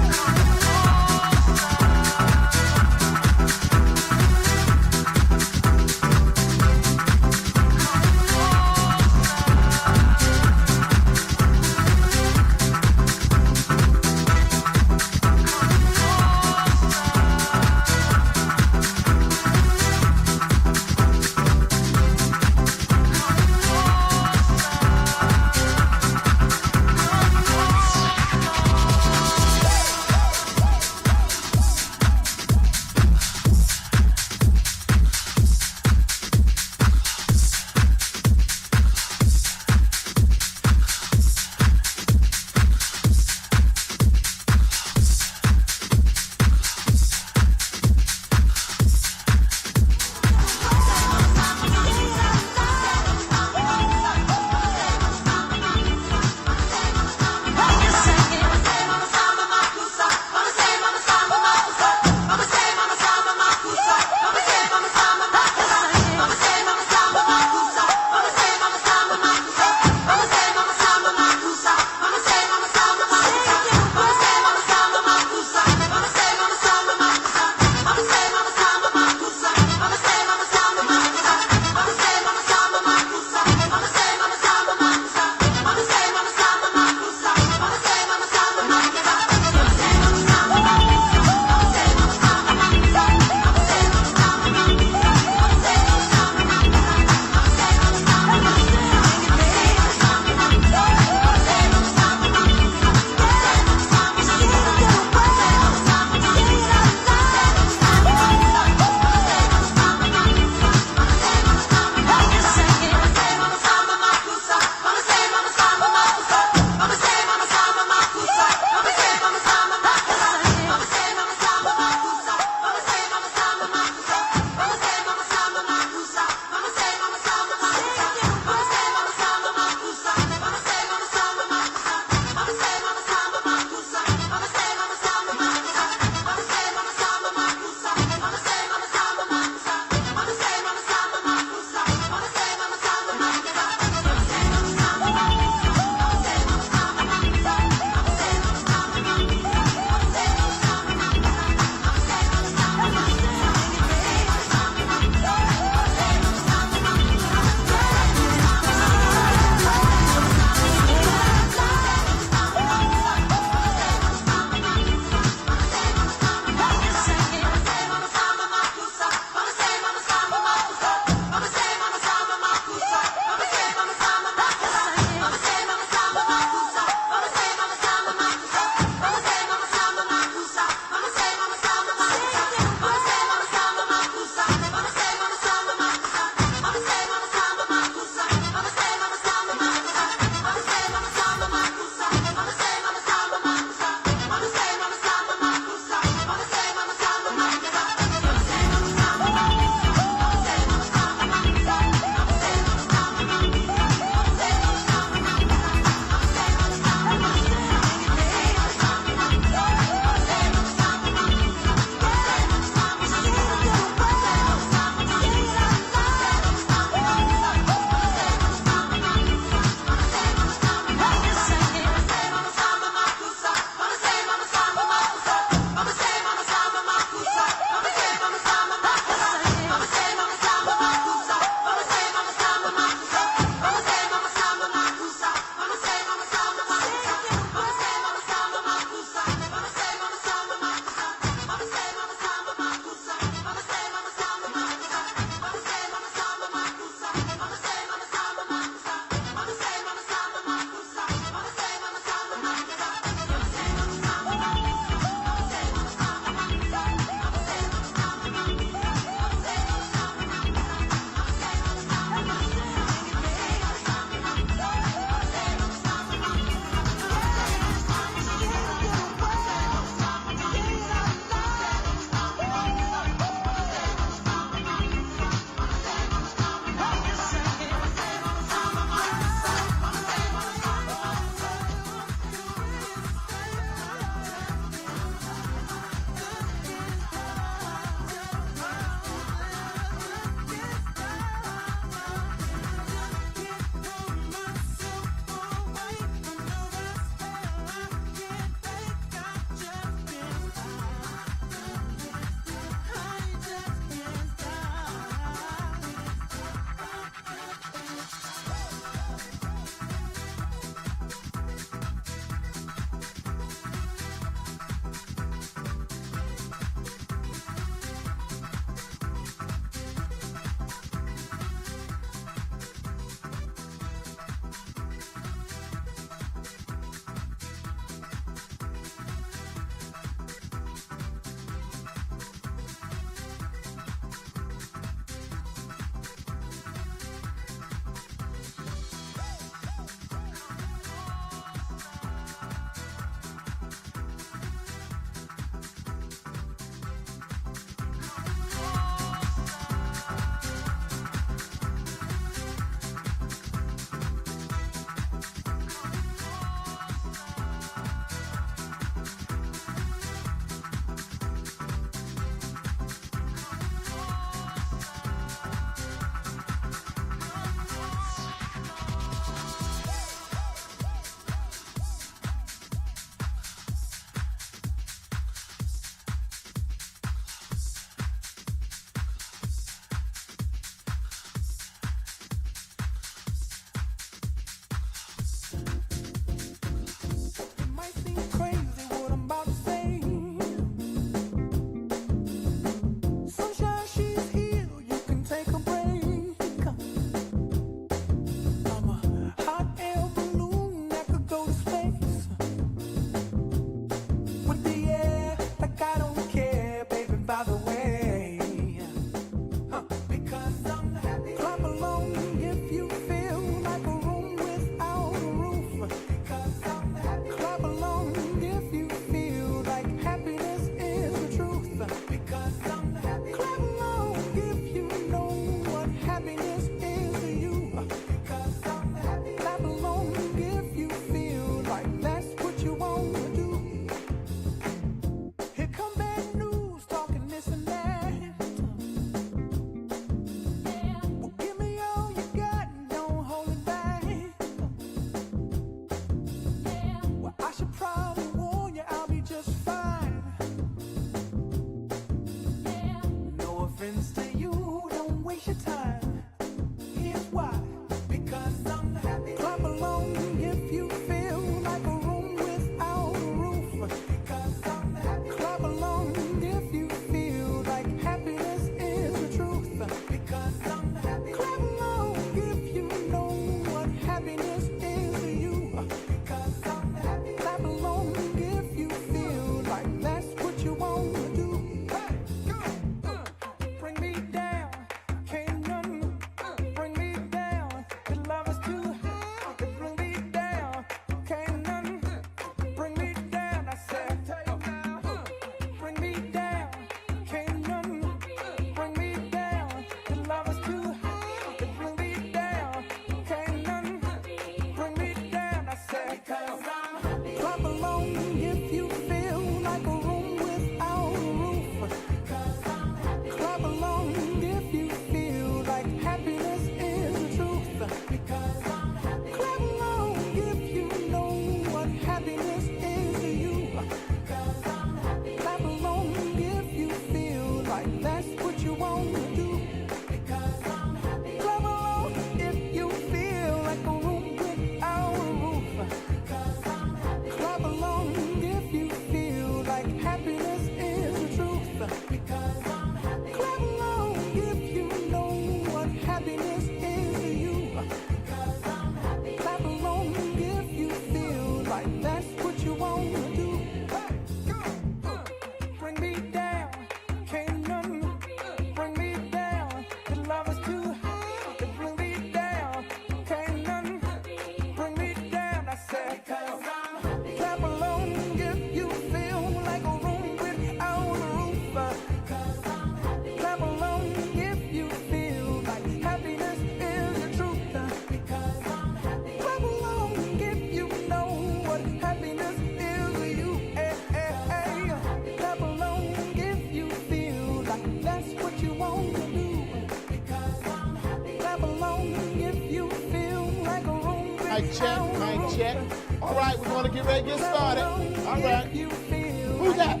Mic check, mic check. All right, we're going to get ready to get started. All right. Who's that?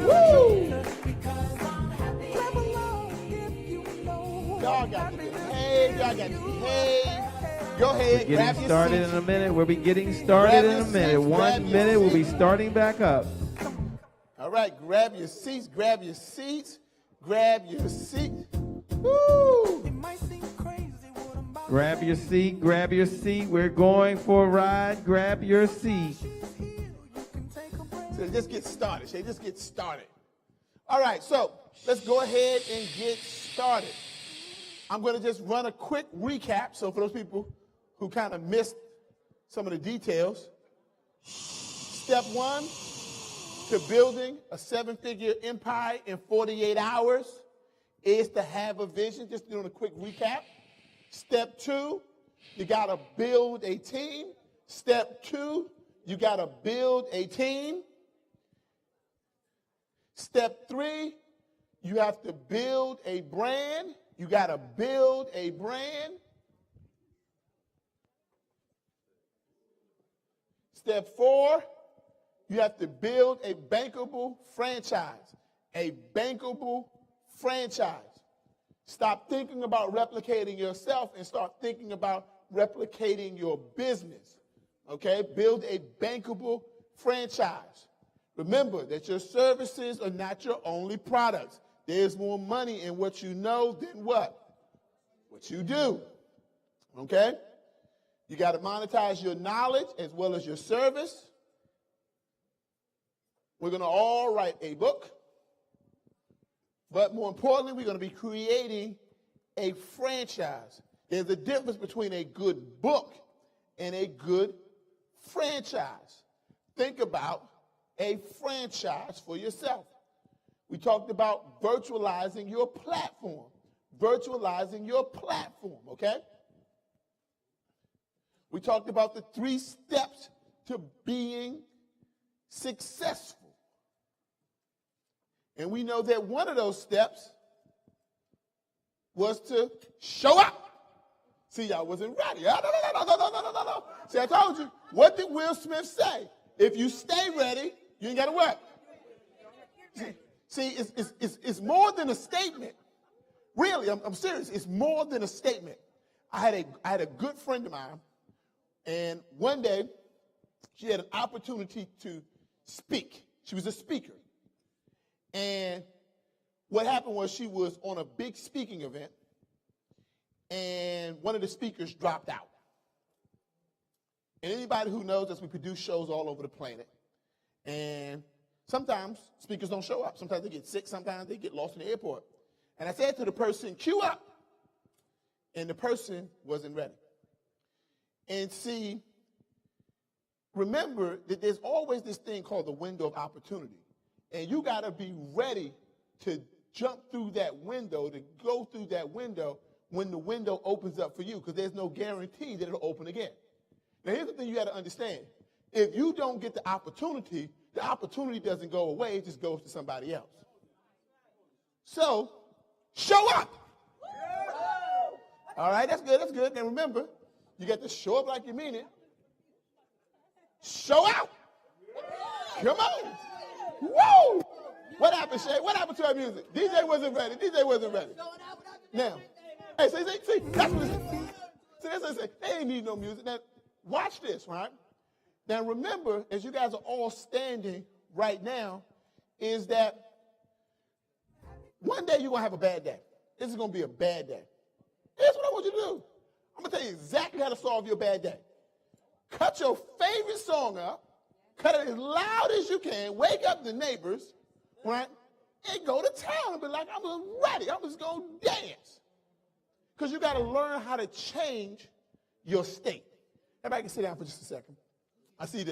Woo! Y'all got to behave. Y'all got to behave. Go ahead, We're grab getting your started seats. in a minute. We'll be getting started Grab in your a minute. seats, grab 1 your minute, we'll be seats. starting back up. All right, grab your seats, grab your seats, grab your seats. Woo! Grab your seat, grab your seat. We're going for a ride. Grab your seat. So just get started, Shay. Just get started. All right, so let's go ahead and get started. I'm going to just run a quick recap. So for those people who kind of missed some of the details, step one to building a 7-figure empire in 48 hours is to have a vision. Just doing a quick recap. Step two, you got to build a team. Step two, you got to build a team. Step three, you have to build a brand. You got to build a brand. Step four, you have to build a bankable franchise. A bankable franchise. Stop thinking about replicating yourself and start thinking about replicating your business. Okay? Build a bankable franchise. Remember that your services are not your only products. There's more money in what you know than what? What you do. Okay? You got to monetize your knowledge as well as your service. We're going to all write a book. But more importantly, we're going to be creating a franchise. There's a difference between a good book and a good franchise. Think about a franchise for yourself. We talked about virtualizing your platform. Virtualizing your platform, okay? We talked about the 3 steps to being successful. And we know that one of those steps was to show up. See, y'all wasn't ready. No. See, I told you. What did Will Smith say? If you stay ready, you ain't got to work. See, it's more than a statement. Really, I'm serious. It's more than a statement. I had a good friend of mine, and one day she had an opportunity to speak. She was a speaker. And what happened was she was on a big speaking event, and one of the speakers dropped out. And anybody who knows us, we produce shows all over the planet. And sometimes speakers don't show up. Sometimes they get sick. Sometimes they get lost in the airport. And I said to the person, cue up. And the person wasn't ready. And see, remember that there's always this thing called the window of opportunity. And you got to be ready to jump through that window, to go through that window when the window opens up for you, because there's no guarantee that it'll open again. Now, here's the thing you got to understand. If you don't get the opportunity doesn't go away. It just goes to somebody else. So, show up. All right, that's good, that's good. Now, remember, you got to show up like you mean it. Show out. Come on. Woo! What happened, Shay? What happened to our music? DJ wasn't ready. Now, hey, see, that's what it is. See, that's what it is. They ain't need no music. Now, watch this, right? Now, remember, as you guys are all standing right now, is that one day you're going to have a bad day. This is going to be a bad day. Here's what I want you to do. I'm going to tell you exactly how to solve your bad day. Cut your favorite song up. Cut it as loud as you can. Wake up the neighbors, right? And go to town and be like, I'm just ready. I'm just going to dance. Because you got to learn how to change your state. Everybody can sit down for just a second. I see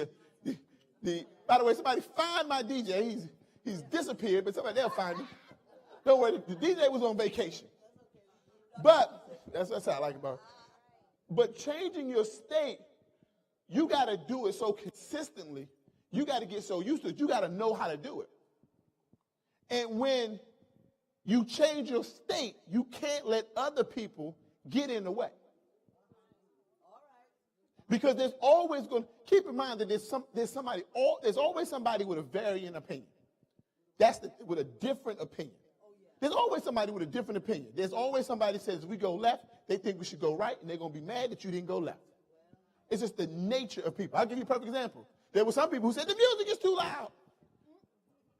by the way, somebody find my DJ. He's disappeared, but somebody, they'll find him. Don't worry, the DJ was on vacation. But, that's how I like about it. But changing your state, you got to do it so consistently. You got to get so used to it. You got to know how to do it. And when you change your state, you can't let other people get in the way. Because there's always going to, keep in mind that there's always somebody with a varying opinion. With a different opinion. There's always somebody with a different opinion. There's always somebody that says, if we go left, they think we should go right, and they're going to be mad that you didn't go left. It's just the nature of people. I'll give you a perfect example. There were some people who said, the music is too loud.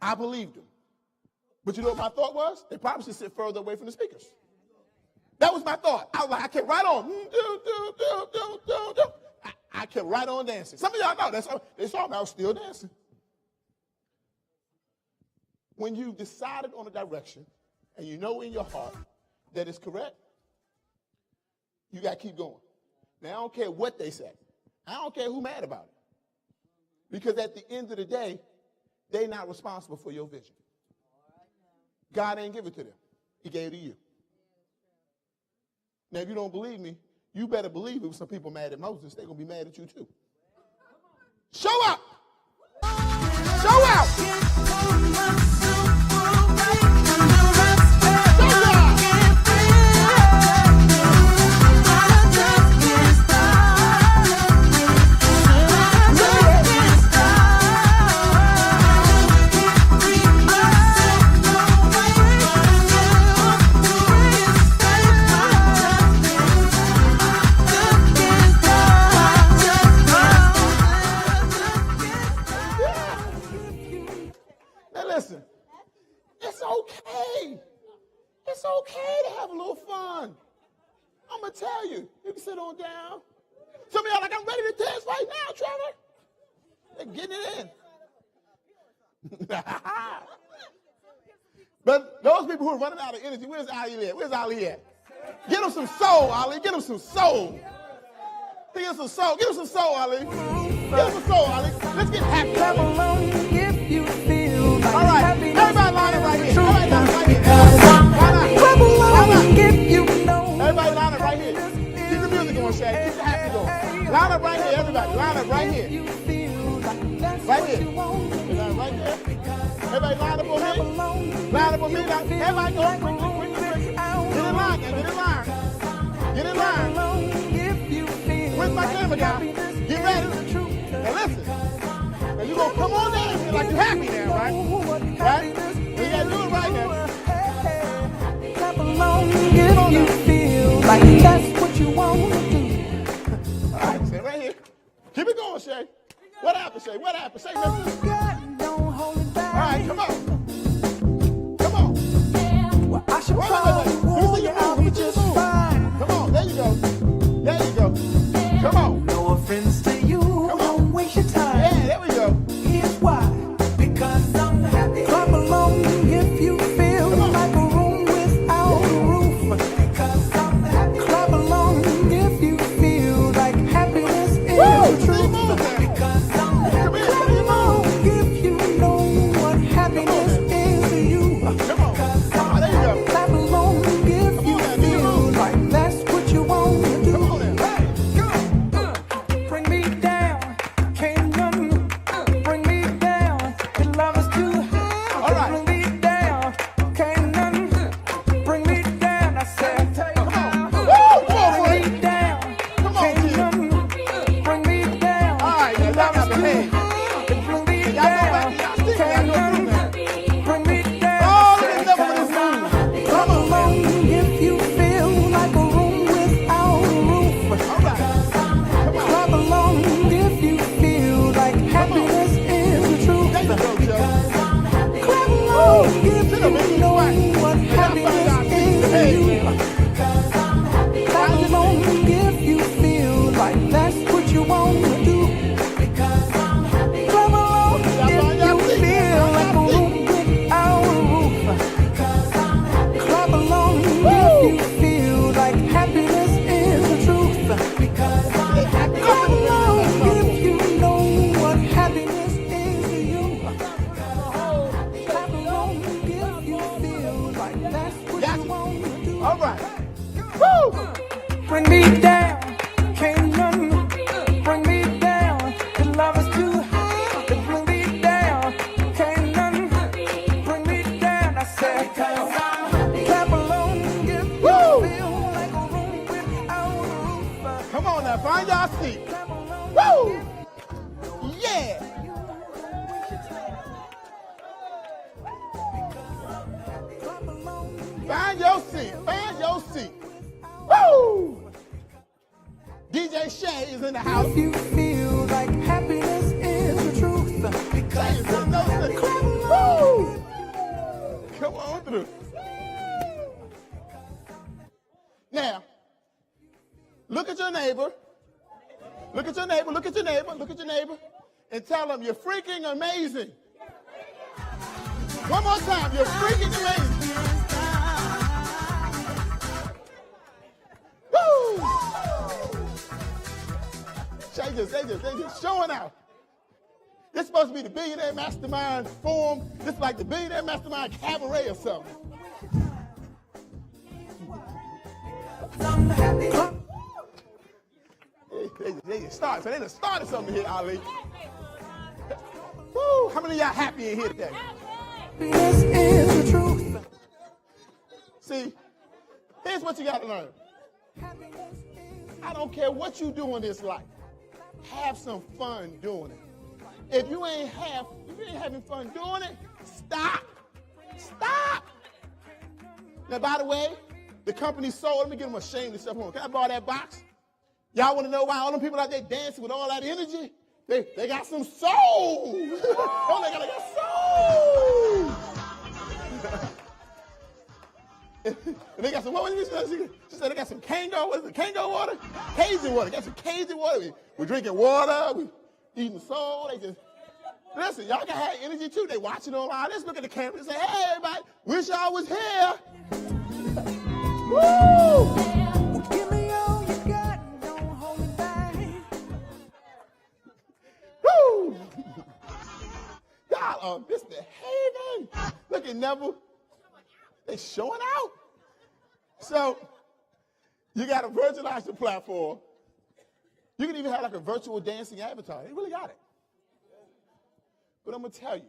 I believed them. But you know what my thought was? They probably should sit further away from the speakers. That was my thought. I was like, I kept right on. I kept right on dancing. Some of y'all know they saw me. I was still dancing. When you've decided on a direction and you know in your heart that it's correct, you got to keep going. Now, I don't care what they say. I don't care who's mad about it. Because at the end of the day, they're not responsible for your vision. God ain't give it to them. He gave it to you. Now, if you don't believe me, you better believe it was some people mad at Moses. They're going to be mad at you too. Show up. Show out. Listen, it's okay. It's okay to have a little fun. I'm going to tell you. You can sit on down. Some of y'all like, I'm ready to dance right now, Trevor. They're getting it in. But those people who are running out of energy, where's Ali at? Where's Ali at? Get him some soul, Ali. Get him some soul. Get him some soul. Get him some soul, Ali. Get him some soul, Ali. Let's get happy. Clap along if you feel like All right, everybody line up right here. Everybody line up right here. clap along if you know. Everybody line up right here. Keep the music going, Shay. Keep the happy going. Line up right here, everybody. Line up right here. Right here. Everybody right here. Everybody line up on me. Line up on me. Everybody go quick. Get in line, get in line. Get in line. Where's my camera guy? Get ready. Now listen. Now you gonna come on down here like you're happy now, right? Right? You gotta do it right now. Clap along if you feel like that's what you want to do. All right, stay right here. Keep it going, Shay. What happened, Shay? What happened? Say nothing. God, don't hold it back. All right, come on. Come on. Well, I should Wait, probably wait, wait. warn you, I'll be just fine. Come on, there you go. There you go. Come on. No offense to you, don't waste your time. Yeah, there we go. Here's why. Because I'm happy. Clap along if you feel like a room without a roof. Because I'm happy. Clap along if you feel like happiness is the truth. Because I'm happy. Clap along if you know what happiness is to you. Come on. There you go. Clap along if you feel like that's what you want to do. Come on then. Hey. Bring me down, can't none bring me down. Your love is too high. All right. Bring me down, can't none bring me down. I said, Come on. Woo! Come on, bring boy. me down, Come on, can't kid. none bring me down. All right, Your y'all love got is the too head. high. Bring me Y'all go back down, to y'all seat. can't Y'all go through none that. bring me down. Oh, I look at said, enough of this move. clap along if you feel like a room without a roof. All right. Come on. Clap along if you feel like happiness is the truth. There you go, Joe. Clap along if Sit up, baby. you know what Y'all find out. happiness is to Hey. you. Clap along if you feel like that's what you want to do. Clap along if you feel like a room without a roof. Clap along if you feel like happiness is the truth. Clap along if you know what happiness is to you. Clap along if you feel like that's what you want to do. All right. Woo! Bring me down, can't none bring me down. Your love is too high, bring me down, can't none bring me down. I said, clap along if you Woo! feel like a room without a roof. Come on now, find y'all seat. Clap along DJ Shay is in the house. If you feel like happiness is the truth, because I'm happy. Woo! Come on through. Now, look at your neighbor. Look at your neighbor. Look at your neighbor. Look at your neighbor. And tell them you're freaking amazing. One more time. You're freaking amazing. Woo! They just showing out. This is supposed to be the Billionaire Mastermind Forum. This is like the Billionaire Mastermind Cabaret or something. They just started. So they just started something here, Ali. Woo! How many of y'all happy in here today? Happiness is the truth. See, here's what you got to learn. I don't care what you do in this life. Have some fun doing it. If you ain't having fun doing it, stop. Stop. Now, by the way, the company sold. Let me give them a shameless stuff. Can I borrow that box? Y'all want to know why all them people out there dancing with all that energy? They got some soul. Oh, they got soul. And they got some, what was it? She said they got some Kango, what is it, Kango water? Cajun water. Got some Cajun water. We're drinking water. We eating soul. They just, listen, y'all can have energy too. They watching online. Let's look at the camera and say, hey, everybody, wish y'all was here. Woo! Give me all you got, don't hold it back. Woo! Y'all are misbehaving. Look at Neville. They showing out. So you got to virtualize the platform. You can even have like a virtual dancing avatar. They really got it. But I'm going to tell you,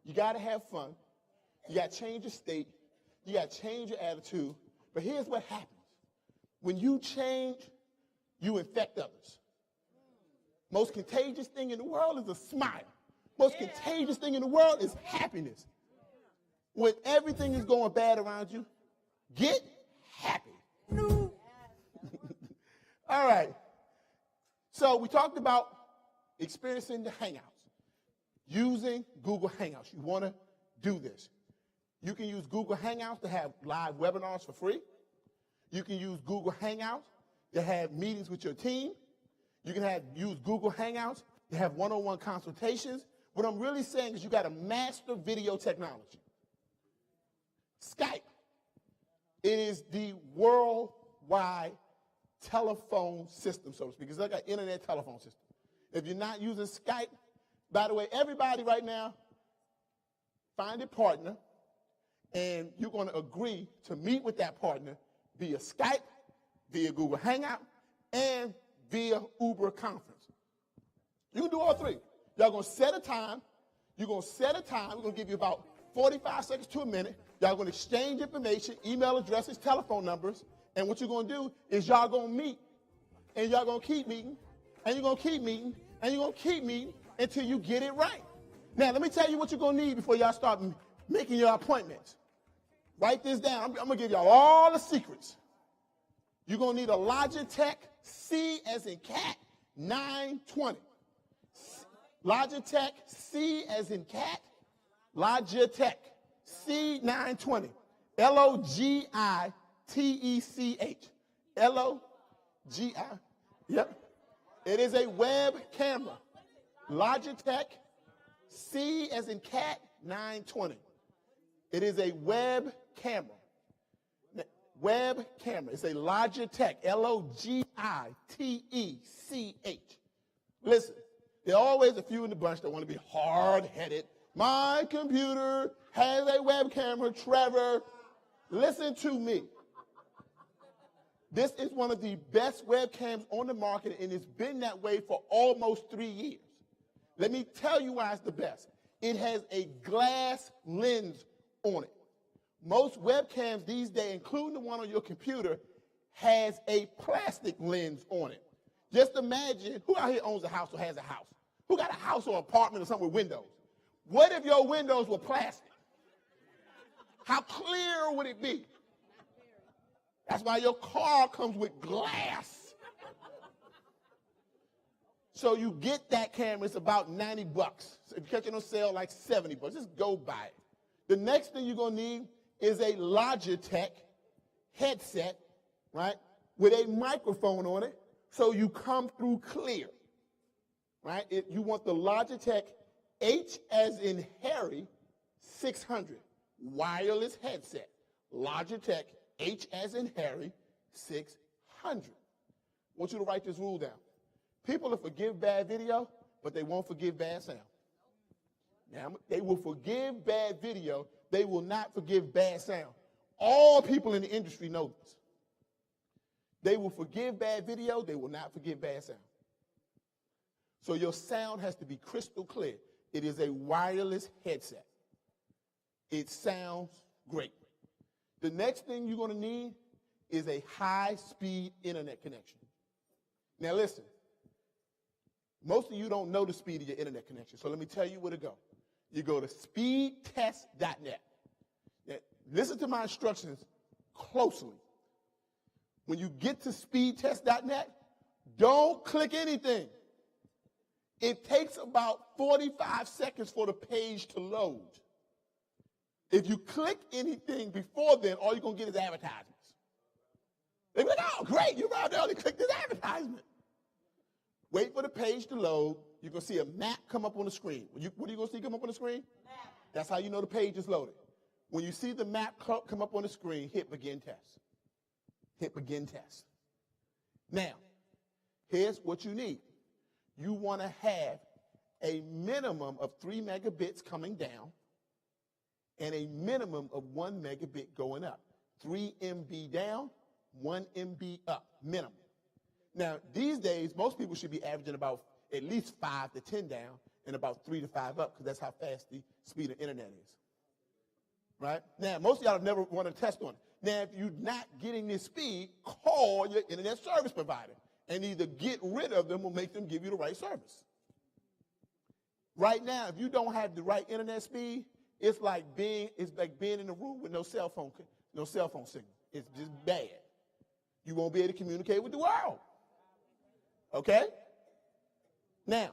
you got to have fun. You got to change your state. You got to change your attitude. But here's what happens. When you change, you infect others. Most contagious thing in the world is a smile. Most contagious thing in the world is happiness. When everything is going bad around you, get happy. All right. So we talked about experiencing the Hangouts, using Google Hangouts. You want to do this. You can use Google Hangouts to have live webinars for free. You can use Google Hangouts to have meetings with your team. You can use Google Hangouts to have one-on-one consultations. What I'm really saying is you got to master video technology. Skype. It is the worldwide telephone system, so to speak. It's like an internet telephone system. If you're not using Skype, by the way, everybody right now, find a partner, and you're going to agree to meet with that partner via Skype, via Google Hangout, and via Uber Conference. You can do all three. Y'all going to set a time. You're going to set a time. We're going to give you about 45 seconds to a minute. Y'all going to exchange information, email addresses, telephone numbers, and what you're going to do is y'all going to meet, and y'all going to keep meeting, and you're going to keep meeting, and you're going to keep meeting until you get it right. Now, let me tell you what you're going to need before y'all start making your appointments. Write this down. I'm going to give y'all all the secrets. You're going to need a Logitech C as in cat 920. Logitech C as in cat. Logitech C920. Logitech. Logi. Yep. It is a web camera. Logitech C as in cat 920. It is a web camera. Web camera. It's a Logitech. Logitech. Listen, there are always a few in the bunch that want to be hard-headed. My computer has a web camera, Trevor. Listen to me. This is one of the best webcams on the market, and it's been that way for almost 3 years. Let me tell you why it's the best. It has a glass lens on it. Most webcams these days, including the one on your computer, has a plastic lens on it. Just imagine, who out here owns a house or has a house? Who got a house or apartment or something with windows? What if your windows were plastic? How clear would it be? That's why your car comes with glass. So you get that camera, it's about $90. So if you catch it on sale, like $70. Just go buy it. The next thing you're going to need is a Logitech headset, right, with a microphone on it so you come through clear, right? You want the Logitech H as in Harry 600 wireless headset. Logitech H as in Harry 600. I want you to write this rule down. People will forgive bad video, but they won't forgive bad sound. Now, they will forgive bad video. They will not forgive bad sound. All people in the industry know this. They will forgive bad video. They will not forgive bad sound. So your sound has to be crystal clear. It is a wireless headset. It sounds great. The next thing you're going to need is a high-speed internet connection. Now, listen. Most of you don't know the speed of your internet connection, so let me tell you where to go. You go to speedtest.net. Now, listen to my instructions closely. When you get to speedtest.net, don't click anything. It takes about 45 seconds for the page to load. If you click anything before then, all you're going to get is advertisements. They'll be like, oh, great, you're out there, only click this advertisement. Wait for the page to load. You're going to see a map come up on the screen. What are you going to see come up on the screen? Map. That's how you know the page is loaded. When you see the map come up on the screen, hit begin test. Hit begin test. Now, here's what you need. You want to have a minimum of 3 megabits coming down and a minimum of 1 megabit going up. 3 MB down, 1 MB up, minimum. Now, these days, most people should be averaging about at least 5 to 10 down and about 3 to 5 up because that's how fast the speed of internet is. Right? Now, most of y'all have never run a test on it. Now, if you're not getting this speed, call your internet service provider and either get rid of them or make them give you the right service. Right now, if you don't have the right internet speed, it's like being in a room with no cell phone signal. It's just bad. You won't be able to communicate with the world. Okay? Now,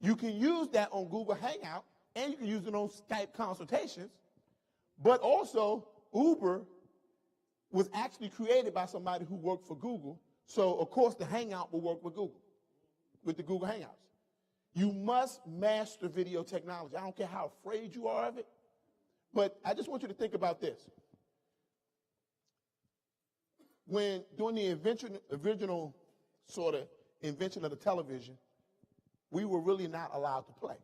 you can use that on Google Hangout, and you can use it on Skype consultations, but also Uber was actually created by somebody who worked for Google, so of course the Hangout will work with Google, with the Google Hangouts. You must master video technology. I don't care how afraid you are of it, but I just want you to think about this. When during the original sort of invention of the television, we were really not allowed to play.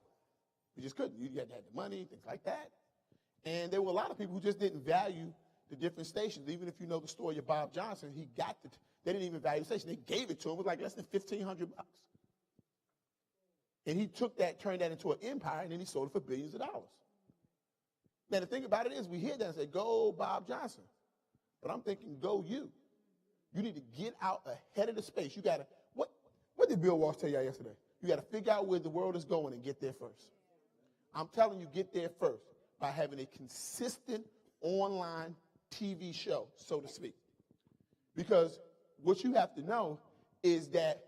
We just couldn't. You had to have the money, things like that. And there were a lot of people who just didn't value the different stations. Even if you know the story of Bob Johnson, they didn't even value the station. They gave it to him. It was like less than $1,500. And he turned that into an empire, and then he sold it for billions of dollars. Now, the thing about it is, we hear that and say, go Bob Johnson. But I'm thinking, go you. You need to get out ahead of the space. You got to, what did Bill Walsh tell y'all yesterday? You got to figure out where the world is going and get there first. I'm telling you, get there first by having a consistent online TV show, so to speak. Because what you have to know is that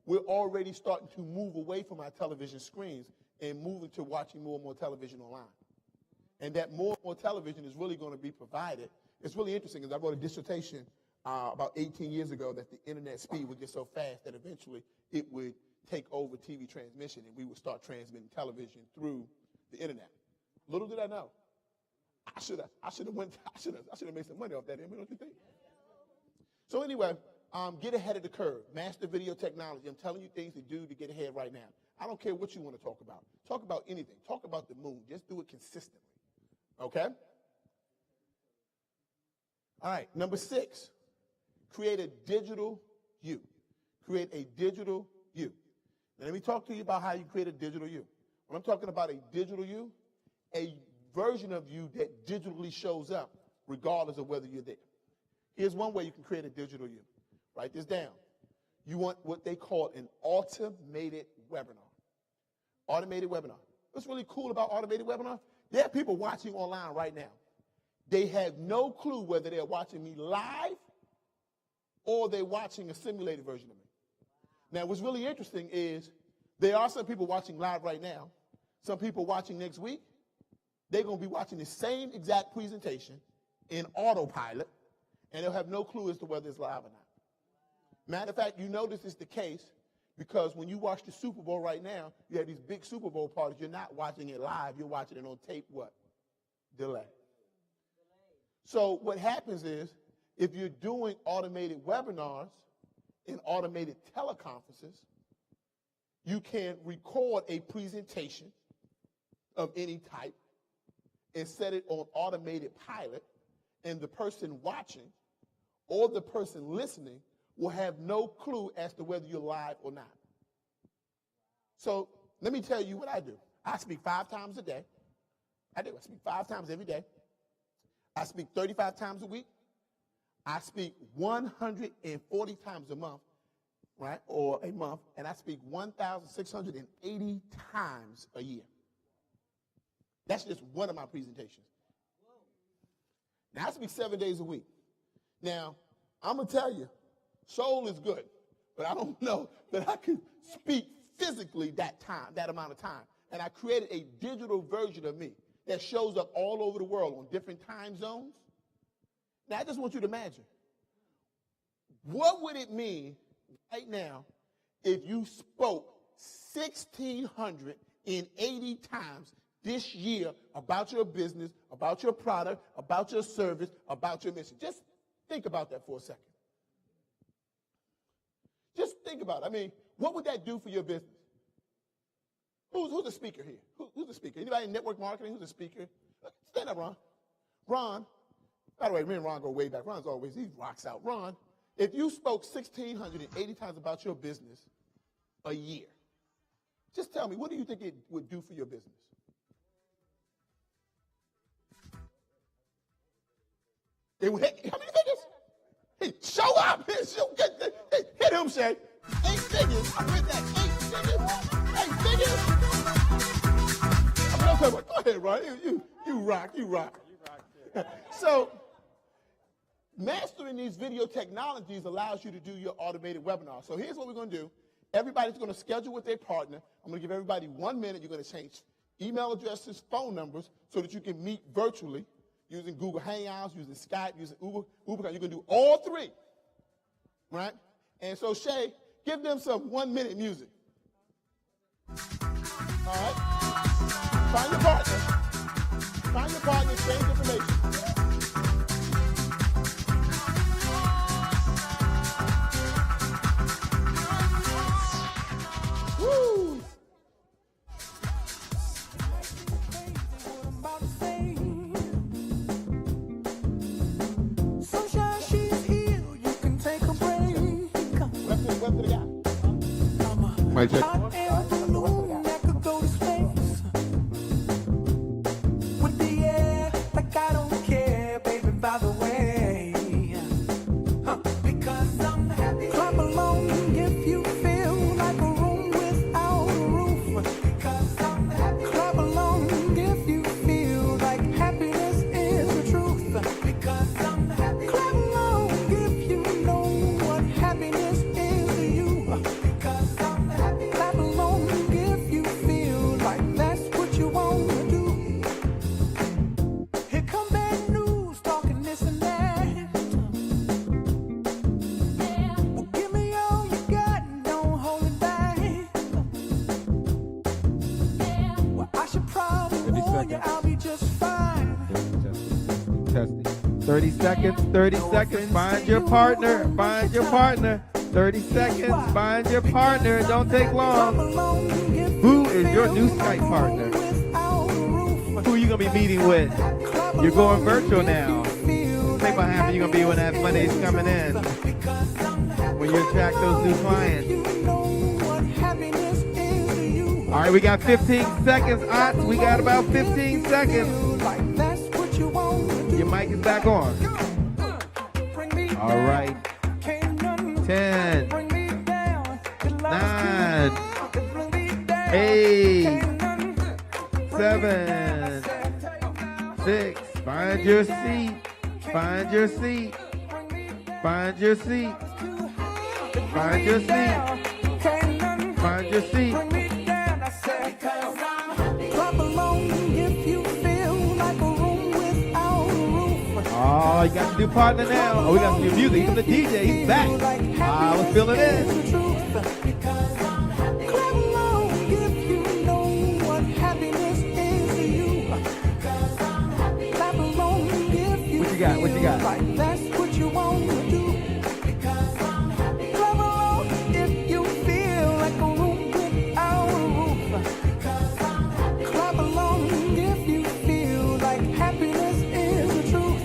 we're already starting to move away from our television screens and moving to watching more and more television online. And that more and more television is really going to be provided. It's really interesting because I wrote a dissertation about 18 years ago that the internet speed would get so fast that eventually it would take over TV transmission and we would start transmitting television through the internet. Little did I know. I should have made some money off that, don't you think? So anyway, get ahead of the curve. Master video technology. I'm telling you things to do to get ahead right now. I don't care what you want to talk about. Talk about anything. Talk about the moon. Just do it consistently. Okay? All right, number 6. Create a digital you. Create a digital you. Now, let me talk to you about how you create a digital you. When I'm talking about a digital you, a version of you that digitally shows up regardless of whether you're there. Here's one way you can create a digital you. Write this down. You want what they call an automated webinar. Automated webinar. What's really cool about automated webinar? There are people watching online right now. They have no clue whether they're watching me live or they're watching a simulated version of me. Now, what's really interesting is there are some people watching live right now. Some people watching next week. They're going to be watching the same exact presentation in autopilot, and they'll have no clue as to whether it's live or not. Matter of fact, you know this is the case because when you watch the Super Bowl right now, you have these big Super Bowl parties. You're not watching it live. You're watching it on tape, what? Delay. So what happens is if you're doing automated webinars and automated teleconferences, you can record a presentation of any type and set it on automated pilot, and the person watching or the person listening will have no clue as to whether you're live or not. So let me tell you what I do. I speak 5 times a day. I speak 5 times every day. I speak 35 times a week. I speak 140 times a month, right, or a month, and I speak 1,680 times a year. That's just one of my presentations. Now, I speak 7 days a week. Now, I'm going to tell you, soul is good, but I don't know that I can speak physically that amount of time. And I created a digital version of me that shows up all over the world on different time zones. Now, I just want you to imagine, what would it mean right now if you spoke 1,680 times this year about your business, about your product, about your service, about your mission? Just think about that for a second. Just think about it. I mean, what would that do for your business? Who's a speaker here? Who's a speaker? Anybody in network marketing? Who's a speaker? Stand up, Ron. Ron, by the way, me and Ron go way back. Ron's always, he rocks out. Ron, if you spoke 1,680 times about your business a year, just tell me, what do you think it would do for your business? It would hit, how many figures? Hey, show up. Hit him, Shay. 8 figures. I read that. 8 figures. 8 figures. Go ahead, Ron. You rock. You rock. So, mastering these video technologies allows you to do your automated webinar. So here's what we're going to do. Everybody's going to schedule with their partner. I'm going to give everybody 1 minute. You're going to change email addresses, phone numbers, so that you can meet virtually using Google Hangouts, using Skype, using Uber. You can do all 3, right? And so, Shay, give them some 1-minute music. All right? Find your partner. Find your partner, exchange information. Woo! Sunshine, she's here. You can take a break. What's the guy? Mic check. Hot air balloon that could go to space. With the air, like I don't care, baby, by the way. Because I'm happy. Clap along if you feel like a room without a roof. Because I'm happy. Clap along if you feel like happiness is the truth. Because I'm happy. Clap along if you know what happiness is to you. Because I'm happy. Clap along if you feel like that's what you want to do. Here come bad news, talking this and that. Well, give me all you got and don't hold it back. Well, I should probably 30 warn you, seconds. I'll be just fine. Testing. 30 seconds, 30 seconds. Find your partner. Find your partner. 30 seconds. Find your partner. Don't take long. Who is your new Skype partner? Who are you going to be meeting with? You're going virtual now. Think about how happy you're going to be when that Monday's coming in. When you attract those new clients. All right, we got 15 seconds, Otts. We got about 15 seconds. Your mic is back on. All right. 10, 9, 8, 7, 6. Find your seat. Find your seat. Find your seat. Find your seat. Find your seat. Bring me down, I said. Clap along if you feel like a room without a roof. Oh, you got to do partner now. Oh, we got some new music. He's the DJ. He's back. Let's fill it in. Clap along if you know what happiness is to you. Clap along if you What you got? What you got? like that's what you want to do. Clap along if you feel like a room without a roof. Clap along if you feel like happiness is the truth.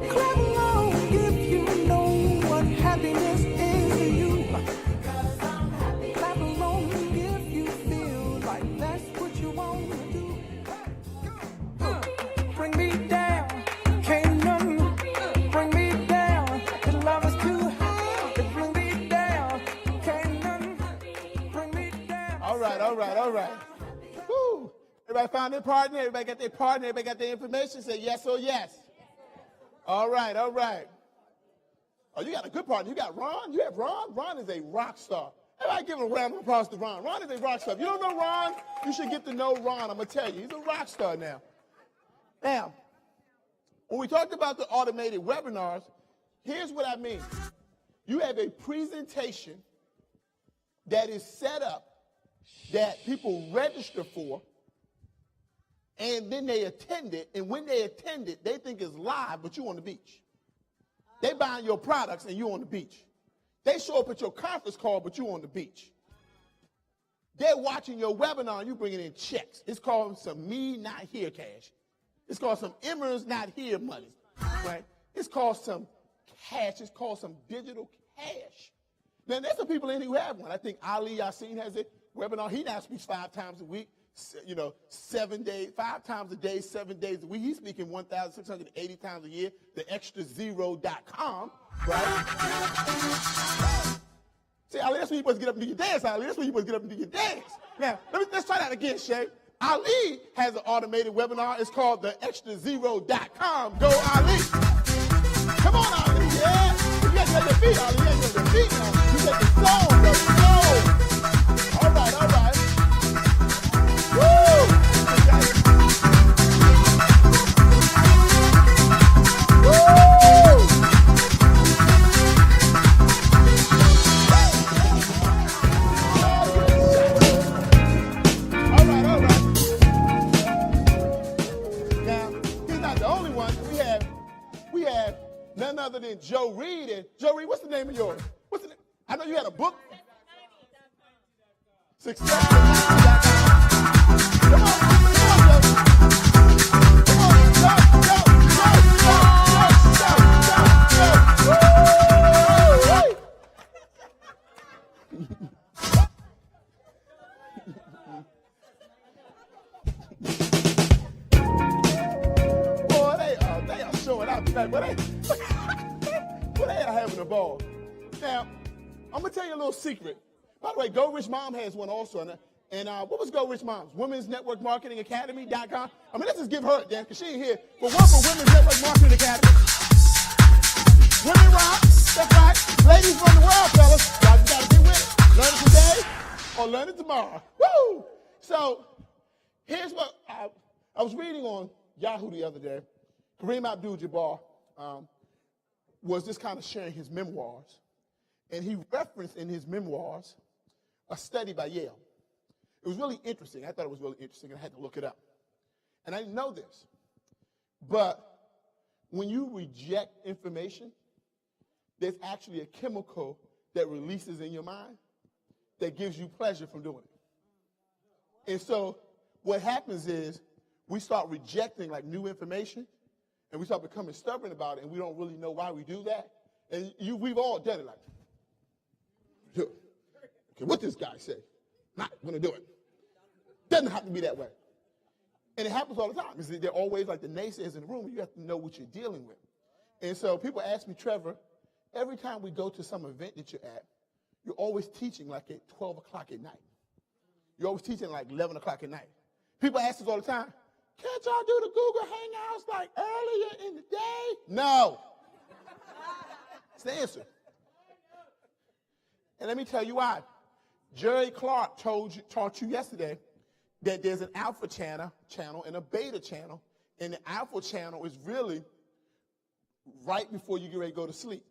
Clap along if you know what happiness is to you. Clap along if you feel like that's what you want to do. Bring me down, can't none bring me down. The love is too high. Bring me down, can't none bring me down. All right. Woo. Everybody found their partner? Everybody got their partner? Everybody got their information? Say yes or yes. All right. Oh, you got a good partner. You got Ron? You have Ron? Ron is a rock star. Everybody give a round of applause to Ron. Ron is a rock star. If you don't know Ron, you should get to know Ron. I'm going to tell you. He's a rock star now. Now, when we talked about the automated webinars, here's what I mean. You have a presentation that is set up that people register for, and then they attend it, and when they attend it, they think it's live, but you on the beach. They buying your products, and you on the beach. They show up at your conference call, but you on the beach. They're watching your webinar, and you bringing in checks. It's called some me not here cash. It's called some Emmers not here money, right? It's called some cash. It's called some digital cash. Now, there's some people in here who have one. I think Ali Yassin has a webinar. He now speaks 5 times a week, 7 days, 5 times a day, 7 days a week. He's speaking 1,680 times a year, theextrazero.com, right? See, Ali, that's when you're supposed to get up and do your dance, Ali. That's when you're supposed to get up and do your dance. Now, let's try that again, Shay. Ali has an automated webinar. It's called theextrazero.com. Go, Ali. Come on, Ali. Yeah. You got to get your feet, Ali. You got to get your feet now. You got the soul, the soul. All right. Woo! None other than Joe Reed. And Joe Reed, what's the name of yours? What's the name? I know you had a book. Success. Come on, Boy, they are showing out tonight, but they are having a ball. Now, I'm going to tell you a little secret. By the way, Go Rich Mom has one also. And what was Go Rich Mom's? Women's Network Marketing Academy.com. I mean, let's just give her it, Dan, because she ain't here. But one for Women's Network Marketing Academy. Women rock. That's right. Ladies run the world, fellas. Y'all just got to get with it. Learn it today or learn it tomorrow. Woo! So, here's what I was reading on Yahoo the other day. Kareem Abdul-Jabbar was just kind of sharing his memoirs. And he referenced in his memoirs a study by Yale. It was really interesting. I thought it was really interesting, and I had to look it up. And I didn't know this. But when you reject information, there's actually a chemical that releases in your mind that gives you pleasure from doing it. And so what happens is we start rejecting like new information, and we start becoming stubborn about it, and we don't really know why we do that. And we've all done it like, okay, what this guy say? Not going to do it. Doesn't have to be that way. And it happens all the time. They're always like the naysayers in the room. You have to know what you're dealing with. And so people ask me, Trevor, every time we go to some event that you're at, you're always teaching like at 12 o'clock at night. You're always teaching like 11 o'clock at night. People ask us all the time, can't y'all do the Google Hangouts like earlier in the day? No. It's the answer. And let me tell you why. Jerry Clark taught you yesterday that there's an alpha channel and a beta channel, and the alpha channel is really right before you get ready to go to sleep.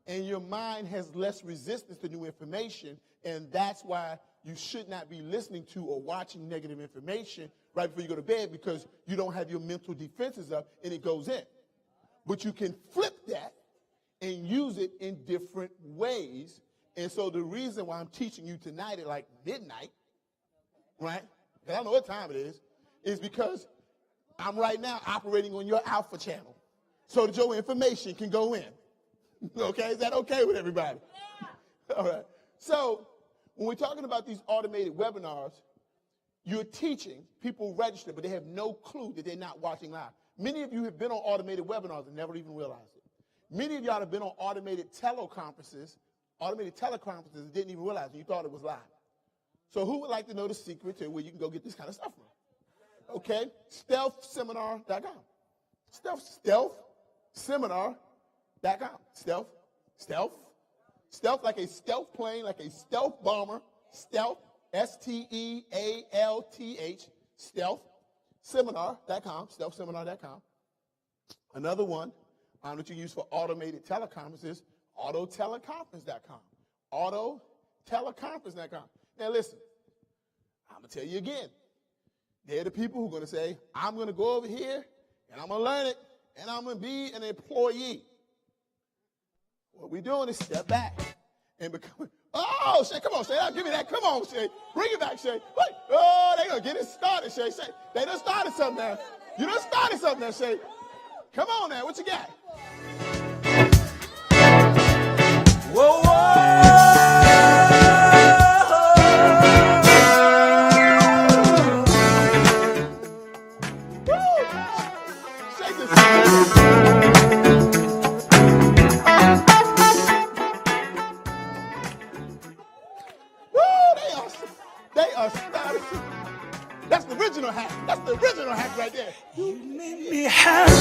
And your mind has less resistance to new information, and that's why you should not be listening to or watching negative information right before you go to bed, because you don't have your mental defenses up and it goes in. But you can flip that and use it in different ways. And so the reason why I'm teaching you tonight at like midnight, right? Because I don't know what time it is because I'm right now operating on your alpha channel so that your information can go in. Okay? Is that okay with everybody? Yeah. All right. So when we're talking about these automated webinars, you're teaching people register, but they have no clue that they're not watching live. Many of you have been on automated webinars and never even realized it. Many of y'all have been on automated teleconferences and didn't even realize it. You thought it was live. So who would like to know the secret to where you can go get this kind of stuff from? Okay, stealthseminar.com. Stealthseminar.com. Stealth like a stealth plane, like a stealth bomber. Stealth, S-T-E-A-L-T-H, stealthseminar.com, stealthseminar.com. Another one that you use for automated teleconferences, autoteleconference.com, autoteleconference.com. Now listen, I'm going to tell you again. They're the people who are going to say, I'm going to go over here, and I'm going to learn it, and I'm going to be an employee. What we're doing is step back and become. Oh, Shay, come on, Shay. Give me that. Come on, Shay. Bring it back, Shay. Wait. Oh, they're going to get it started, Shay. Shay. They done started something now. You done started something now, Shay. Come on now. What you got? Whoa, whoa. Shake this. They are started. That's the original hack. That's the original hack right there. You make me happy.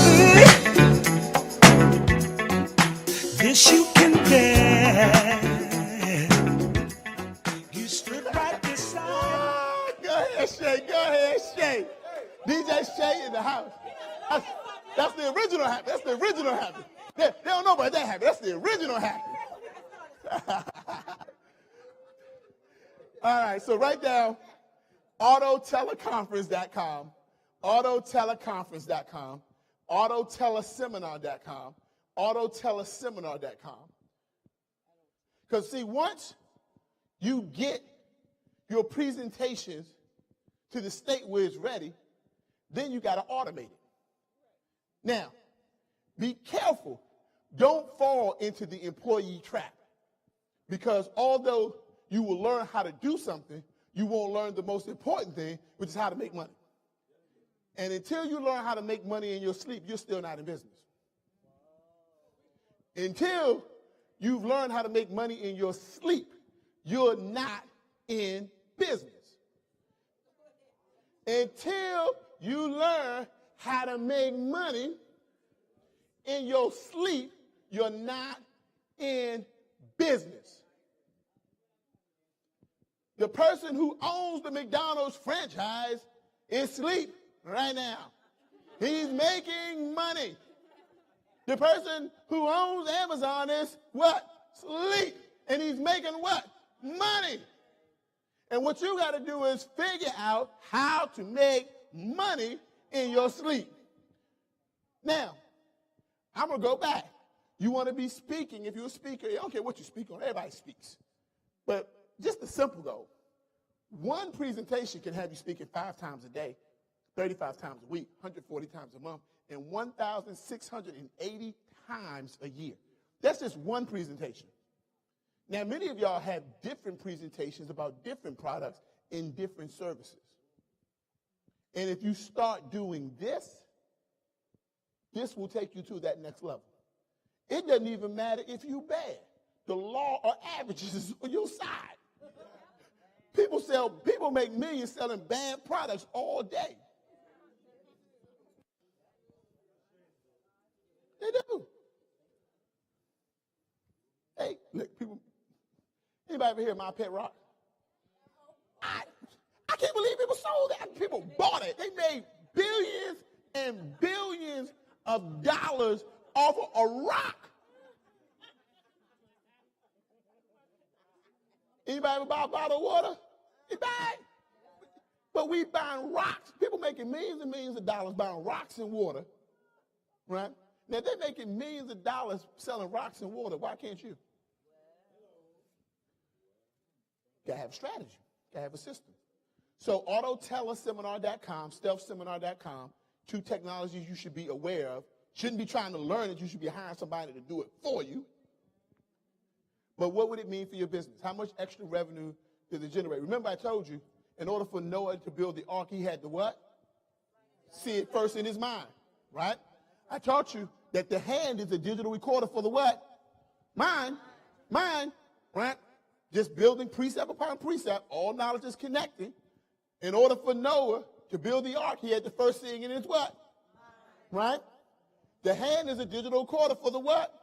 This you can bear. You stood right beside. Oh, go ahead, Shay. Go ahead, Shay. DJ Shay in the house. That's the original hack. That's the original hack. They don't know about that hack. That's the original hack. All right, so write down autoteleconference.com, autoteleconference.com, autoteleseminar.com, autoteleseminar.com. Because, see, once you get your presentations to the state where it's ready, then you got to automate it. Now, be careful. Don't fall into the employee trap. Because although you will learn how to do something, you won't learn the most important thing, which is how to make money. And until you learn how to make money in your sleep, you're still not in business. Until you've learned how to make money in your sleep, you're not in business. Until you learn how to make money in your sleep, you're not in business. The person who owns the McDonald's franchise is asleep right now. He's making money. The person who owns Amazon is what? Sleep. And he's making what? Money. And what you got to do is figure out how to make money in your sleep. Now, I'm going to go back. You want to be speaking. If you're a speaker, I don't care what you speak on. Everybody speaks. But just a simple goal. One presentation can have you speaking 5 times a day, 35 times a week, 140 times a month, and 1,680 times a year. That's just one presentation. Now, many of y'all have different presentations about different products in different services. And if you start doing this, this will take you to that next level. It doesn't even matter if you're bad. The law of averages is on your side. People make millions selling bad products all day. They do. Hey, look, people. Anybody ever hear My Pet Rock? can't believe people sold that. People bought it. They made billions and billions of dollars off of a rock. Anybody ever buy a bottle of water? You buy it. But we buying rocks. People making millions and millions of dollars buying rocks and water. Right? Now, they're making millions of dollars selling rocks and water. Why can't you? Got to have a strategy. Got to have a system. So autoteleseminar.com, stealthseminar.com, 2 technologies you should be aware of. Shouldn't be trying to learn it. You should be hiring somebody to do it for you. But what would it mean for your business? How much extra revenue does it generate? Remember I told you, in order for Noah to build the ark, he had to what? See it first in his mind, right? I taught you that the hand is a digital recorder for the what? Mind, right? Just building precept upon precept, all knowledge is connecting. In order for Noah to build the ark, he had to first see it in his what? Right? The hand is a digital recorder for the what?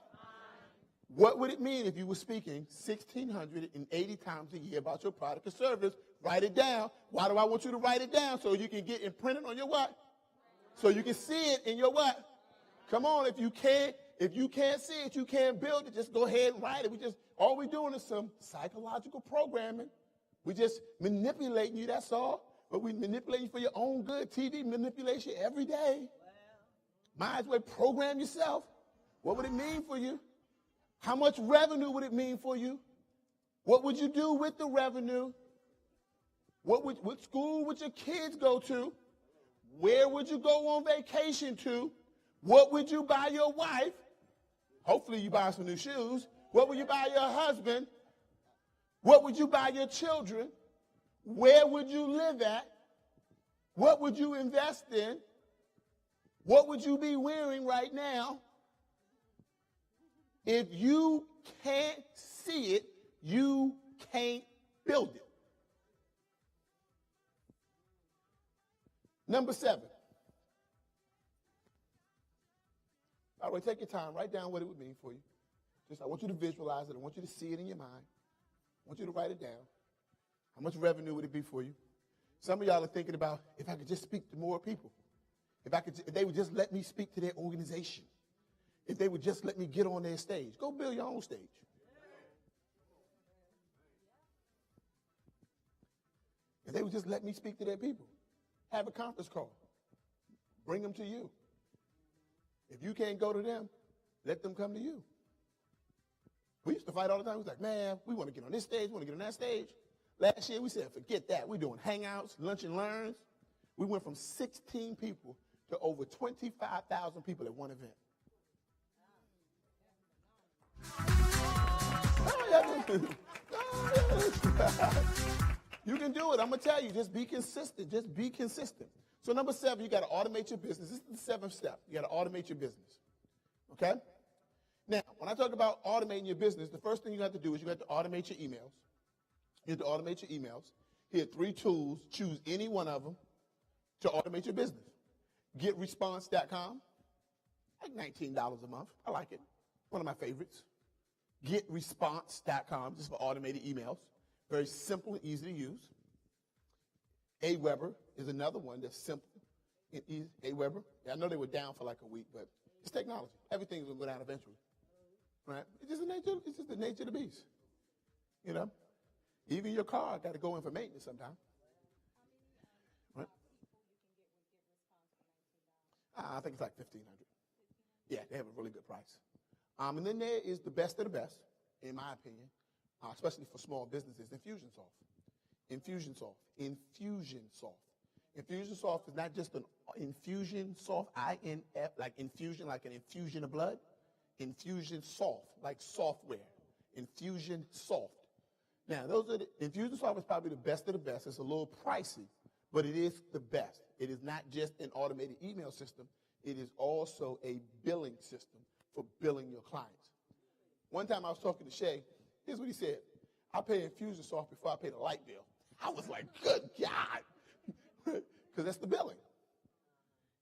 What would it mean if you were speaking 1,680 times a year about your product or service? Write it down. Why do I want you to write it down? So you can get it printed on your what? So you can see it in your what? Come on, if you can't see it, you can't build it. Just go ahead and write it. All we're doing is some psychological programming. We just manipulating you, that's all. But we manipulate you for your own good. TV manipulation every day. Might as well program yourself. What would it mean for you? How much revenue would it mean for you? What would you do with the revenue? What school would your kids go to? Where would you go on vacation to? What would you buy your wife? Hopefully you buy some new shoes. What would you buy your husband? What would you buy your children? Where would you live at? What would you invest in? What would you be wearing right now? If you can't see it, you can't build it. Number 7. By the way, take your time. Write down what it would mean for you. I want you to visualize it. I want you to see it in your mind. I want you to write it down. How much revenue would it be for you? Some of y'all are thinking about, if I could just speak to more people. If they would just let me speak to their organization. If they would just let me get on their stage. Go build your own stage. If they would just let me speak to their people. Have a conference call. Bring them to you. If you can't go to them, let them come to you. We used to fight all the time. We was like, man, we want to get on this stage, we want to get on that stage. Last year we said, forget that. We're doing hangouts, lunch and learns. We went from 16 people to over 25,000 people at one event. You can do it. I'm going to tell you, just be consistent. Just be consistent. So number 7, you got to automate your business. This is the 7th step. You got to automate your business. Okay? Now, when I talk about automating your business, the first thing you have to do is you have to automate your emails. You have to automate your emails. Here are 3 tools. Choose any one of them to automate your business. GetResponse.com, like $19 a month. I like it. One of my favorites. GetResponse.com, just for automated emails. Very simple and easy to use. Aweber is another one that's simple and easy. Aweber. Yeah, I know they were down for like a week, but it's technology. Everything's going to go down eventually. Right? It's just the nature of the beast. You know? Even your car got to go in for maintenance sometime. Right? I think it's like $1,500. Yeah, they have a really good price. And then there is the best of the best, in my opinion, especially for small businesses, Infusionsoft. Infusionsoft is not just an Infusionsoft, I-N-F, like infusion, like an infusion of blood. Infusionsoft, like software. Infusionsoft. Now, Infusionsoft is probably the best of the best. It's a little pricey, but it is the best. It is not just an automated email system. It is also a billing system for billing your clients. One time I was talking to Shay. Here's what he said. I pay Infusionsoft before I pay the light bill. I was like, good God. Because that's the billing.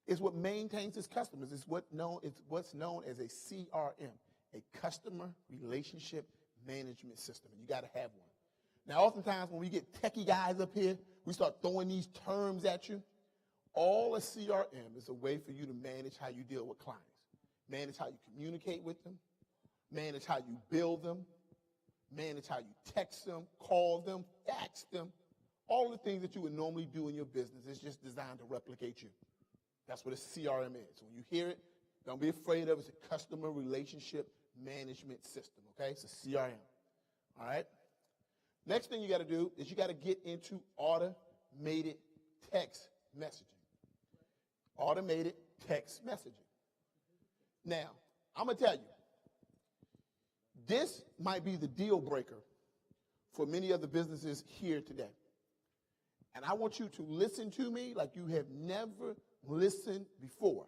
It's what maintains its customers. It's what's known as a CRM, a customer relationship management system. And you got to have one. Now, oftentimes when we get techie guys up here, we start throwing these terms at you. All a CRM is a way for you to manage how you deal with clients, manage how you communicate with them, manage how you bill them, manage how you text them, call them, fax them. All the things that you would normally do in your business is just designed to replicate you. That's what a CRM is. When you hear it, don't be afraid of it. It's a customer relationship management system, okay? It's a CRM, all right? Next thing you got to do is you got to get into automated text messaging. Automated text messaging. Now, I'm going to tell you, this might be the deal breaker for many of the businesses here today. And I want you to listen to me like you have never listened before,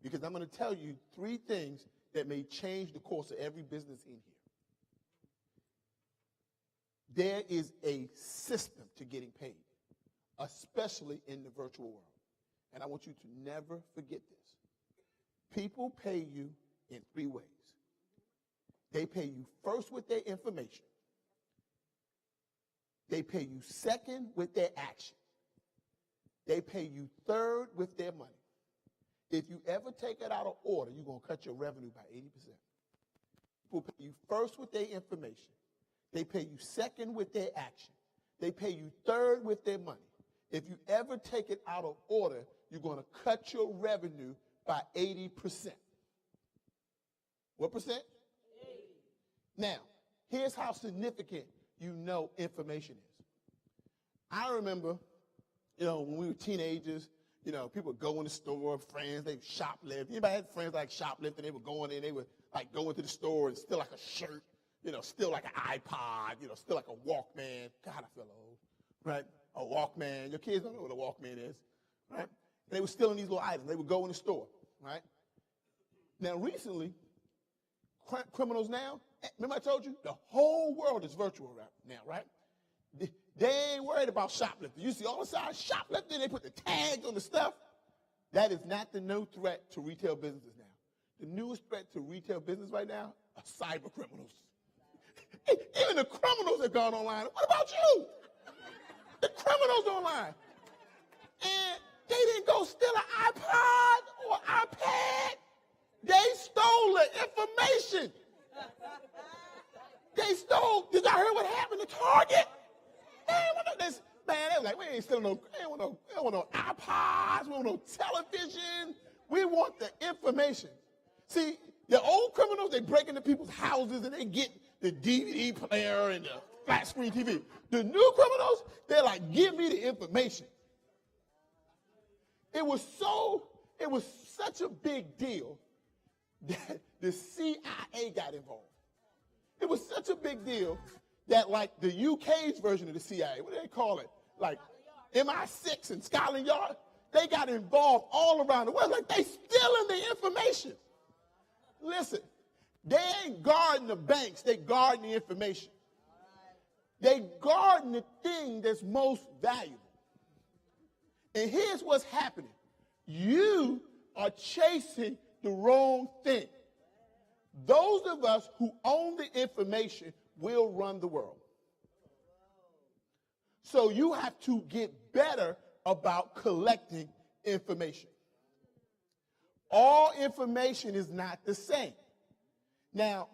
because I'm going to tell you 3 things that may change the course of every business in here. There is a system to getting paid, especially in the virtual world. And I want you to never forget this. People pay you in 3 ways. They pay you first with their information. They pay you second with their action. They pay you third with their money. If you ever take it out of order, you're going to cut your revenue by 80%. People pay you first with their information. They pay you second with their action. They pay you third with their money. If you ever take it out of order, you're going to cut your revenue by 80%. What percent? 80. Now, here's how significant you know information is. I remember, when we were teenagers, people would go in the store, friends, they would shoplift. Anybody had friends like shoplifting? They would go in there, they would like go into the store and steal like a shirt, still like an iPod, still like a Walkman. God, I feel old, right? A Walkman. Your kids don't know what a Walkman is, right? And they were stealing these little items. They would go in the store, right? Now, recently, criminals now, remember I told you, the whole world is virtual right now, right? They ain't worried about shoplifting. You see all the sides shoplifting, they put the tags on the stuff. That is not the new threat to retail businesses now. The newest threat to retail business right now are cyber criminals. Even the criminals have gone online. What about you? The criminals online. And they didn't go steal an iPod or iPad. They stole the information. They stole, did y'all hear what happened to Target? They was like, we ain't stealing we don't want no iPods, we don't want no television. We want the information. See, the old criminals, they break into people's houses and they get the DVD player and the flat screen TV. The new criminals, they're like, give me the information. It was such a big deal that the CIA got involved. It was such a big deal that like the UK's version of the CIA, what do they call it? Like MI6 and Scotland Yard, they got involved all around the world. Like they stealing the information. Listen, they ain't guarding the banks, they guarding the information. They guarding the thing that's most valuable. And here's what's happening. You are chasing the wrong thing. Those of us who own the information will run the world. So you have to get better about collecting information. All information is not the same. Now,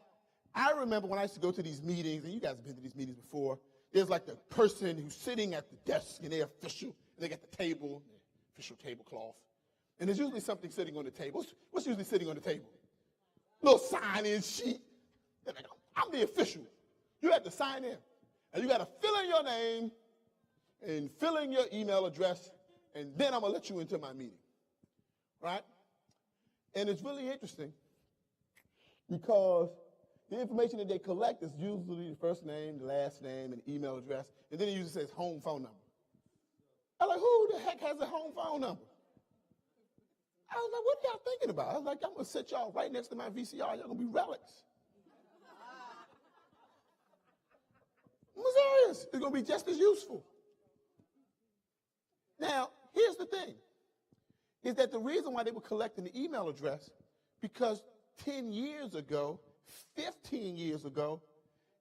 I remember when I used to go to these meetings, and you guys have been to these meetings before, there's like the person who's sitting at the desk, and they're official, and they got the table, the official tablecloth, and there's usually something sitting on the table. What's usually sitting on the table? Little sign-in sheet. They're like, I'm the official. You have to sign in. And you got to fill in your name and fill in your email address, and then I'm going to let you into my meeting. Right? And it's really interesting because the information that they collect is usually the first name, the last name, and email address, and then it usually says home phone number. I'm like, who the heck has a home phone number? I was like, what are y'all thinking about? I was like, I'm going to sit y'all right next to my VCR. Y'all going to be relics. I'm serious. It's going to be just as useful. Now, here's the thing, is that the reason why they were collecting the email address, because 10 years ago, 15 years ago,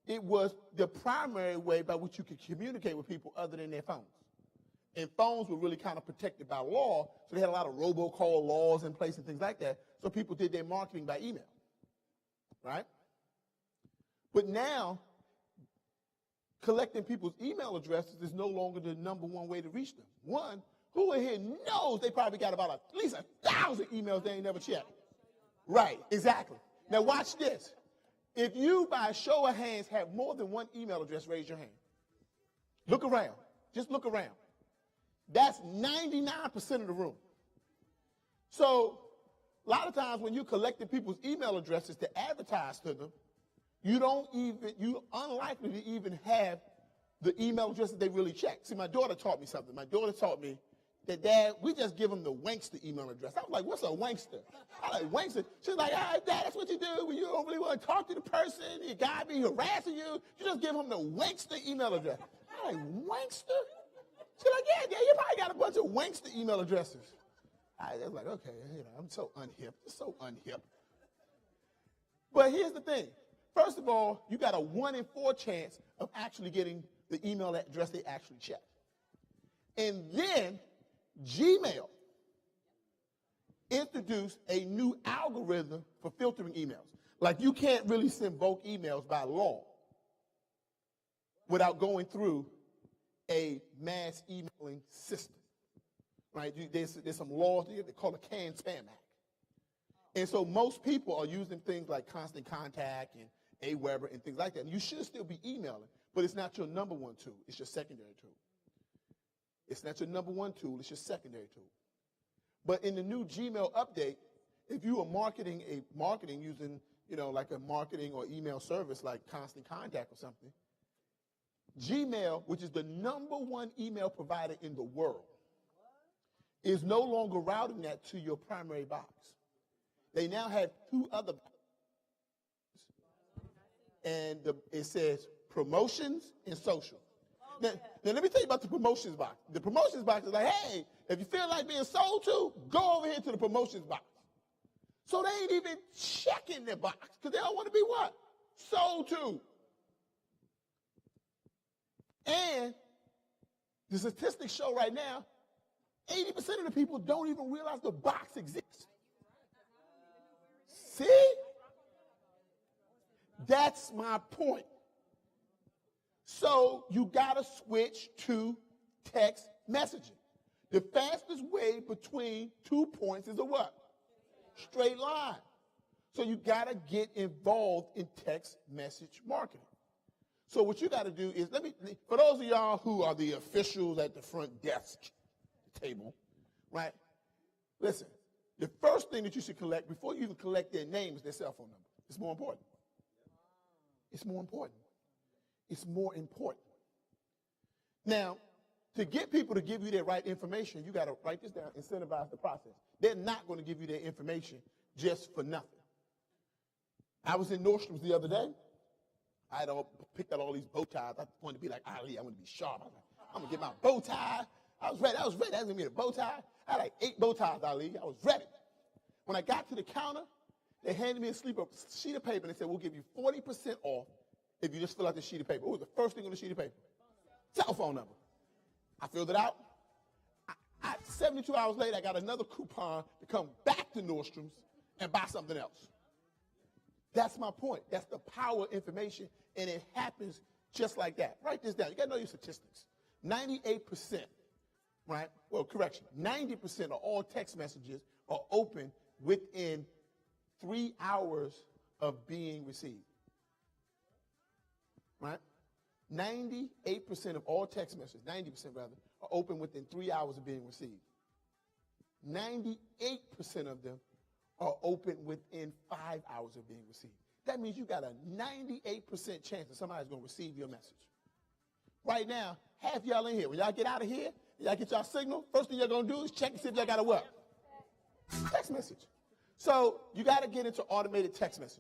it was the primary way by which you could communicate with people other than their phones. And phones were really kind of protected by law, so they had a lot of robocall laws in place and things like that. So people did their marketing by email, right? But now, collecting people's email addresses is no longer the number one way to reach them. One, who in here knows they probably got about at least 1,000 emails they ain't never checked? Right, exactly. Now watch this. If you, by a show of hands, have more than one email address, raise your hand. Look around. Just look around. That's 99% of the room. So a lot of times when you're collecting people's email addresses to advertise to them, you're unlikely to even have the email address that they really check. See, my daughter taught me something. My daughter taught me that, Dad, we just give them the wankster email address. I was like, what's a wankster? I like, wankster. She's like, Dad, that's what you do when you don't really want to talk to the person, the guy be harassing you. You just give him the wankster email address. I'm like, wankster? She's like, yeah, you probably got a bunch of wankster email addresses. I was like, okay, I'm so unhip. It's so unhip. But here's the thing. First of all, you got a 1 in 4 chance of actually getting the email address they actually check. And then Gmail introduced a new algorithm for filtering emails. Like you can't really send bulk emails by law without going through a mass emailing system. Right? There's some laws there they call the Canned Spam Act. And so most people are using things like Constant Contact and Aweber and things like that. And you should still be emailing, but it's not your number one tool. It's your secondary tool. It's not your number one tool. It's your secondary tool. But in the new Gmail update, if you are marketing using, like a marketing or email service like Constant Contact or something, Gmail, which is the number one email provider in the world, is no longer routing that to your primary box. They now have 2 other boxes. And it says promotions and social. Now, let me tell you about the promotions box. The promotions box is like, hey, if you feel like being sold to, go over here to the promotions box. So they ain't even checking their box because they don't want to be what? Sold to. And the statistics show right now, 80% of the people don't even realize the box exists. See? That's my point. So you got to switch to text messaging. The fastest way between 2 points is a what? Straight line. So you got to get involved in text message marketing. So what you got to do is, for those of y'all who are the officials at the front desk table, right? Listen, the first thing that you should collect before you even collect their name is their cell phone number. It's more important. It's more important. It's more important. Now, to get people to give you their right information, you got to write this down, incentivize the process. They're not going to give you their information just for nothing. I was in Nordstrom's the other day. I had picked out all these bow ties. I wanted to be like Ali. I wanted to be sharp. I was like, I'm going to get my bow tie. I was ready. I was going to get a bow tie. I had like 8 bow ties, Ali. I was ready. When I got to the counter, they handed me a sheet of paper and they said, we'll give you 40% off if you just fill out this sheet of paper. What was the first thing on the sheet of paper? Cell phone number. I filled it out. 72 hours later, I got another coupon to come back to Nordstrom's and buy something else. That's my point. That's the power of information, and it happens just like that. Write this down. You got to know your statistics. 98%, right? Well, correction. 90% of all text messages are open within 3 hours of being received. Right? 98% of all text messages, 90% rather, are open within 3 hours of being received. 98% of them are open within 5 hours of being received. That means you got a 98% chance that somebody's going to receive your message. Right now, half y'all in here, when y'all get out of here, y'all get y'all signal, first thing y'all going to do is check and see if y'all got a what? Text message. So you got to get into automated text messaging.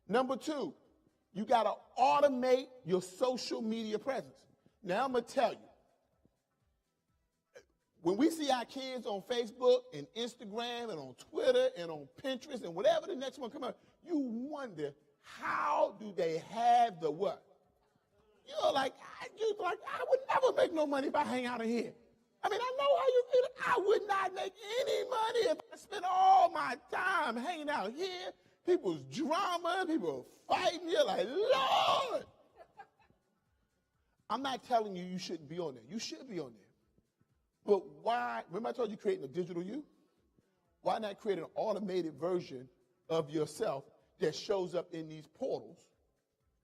Number 2, you got to automate your social media presence. Now, I'm going to tell you, when we see our kids on Facebook and Instagram and on Twitter and on Pinterest and whatever the next one come out, you wonder, how do they have the what? I would never make no money if I hang out in here. I mean, I know how you feel. I would not make any money if I spent all my time hanging out here. People's drama, people fighting. You're like, Lord. I'm not telling you you shouldn't be on there. You should be on there. But why? Remember I told you creating a digital you? Why not create an automated version of yourself that shows up in these portals?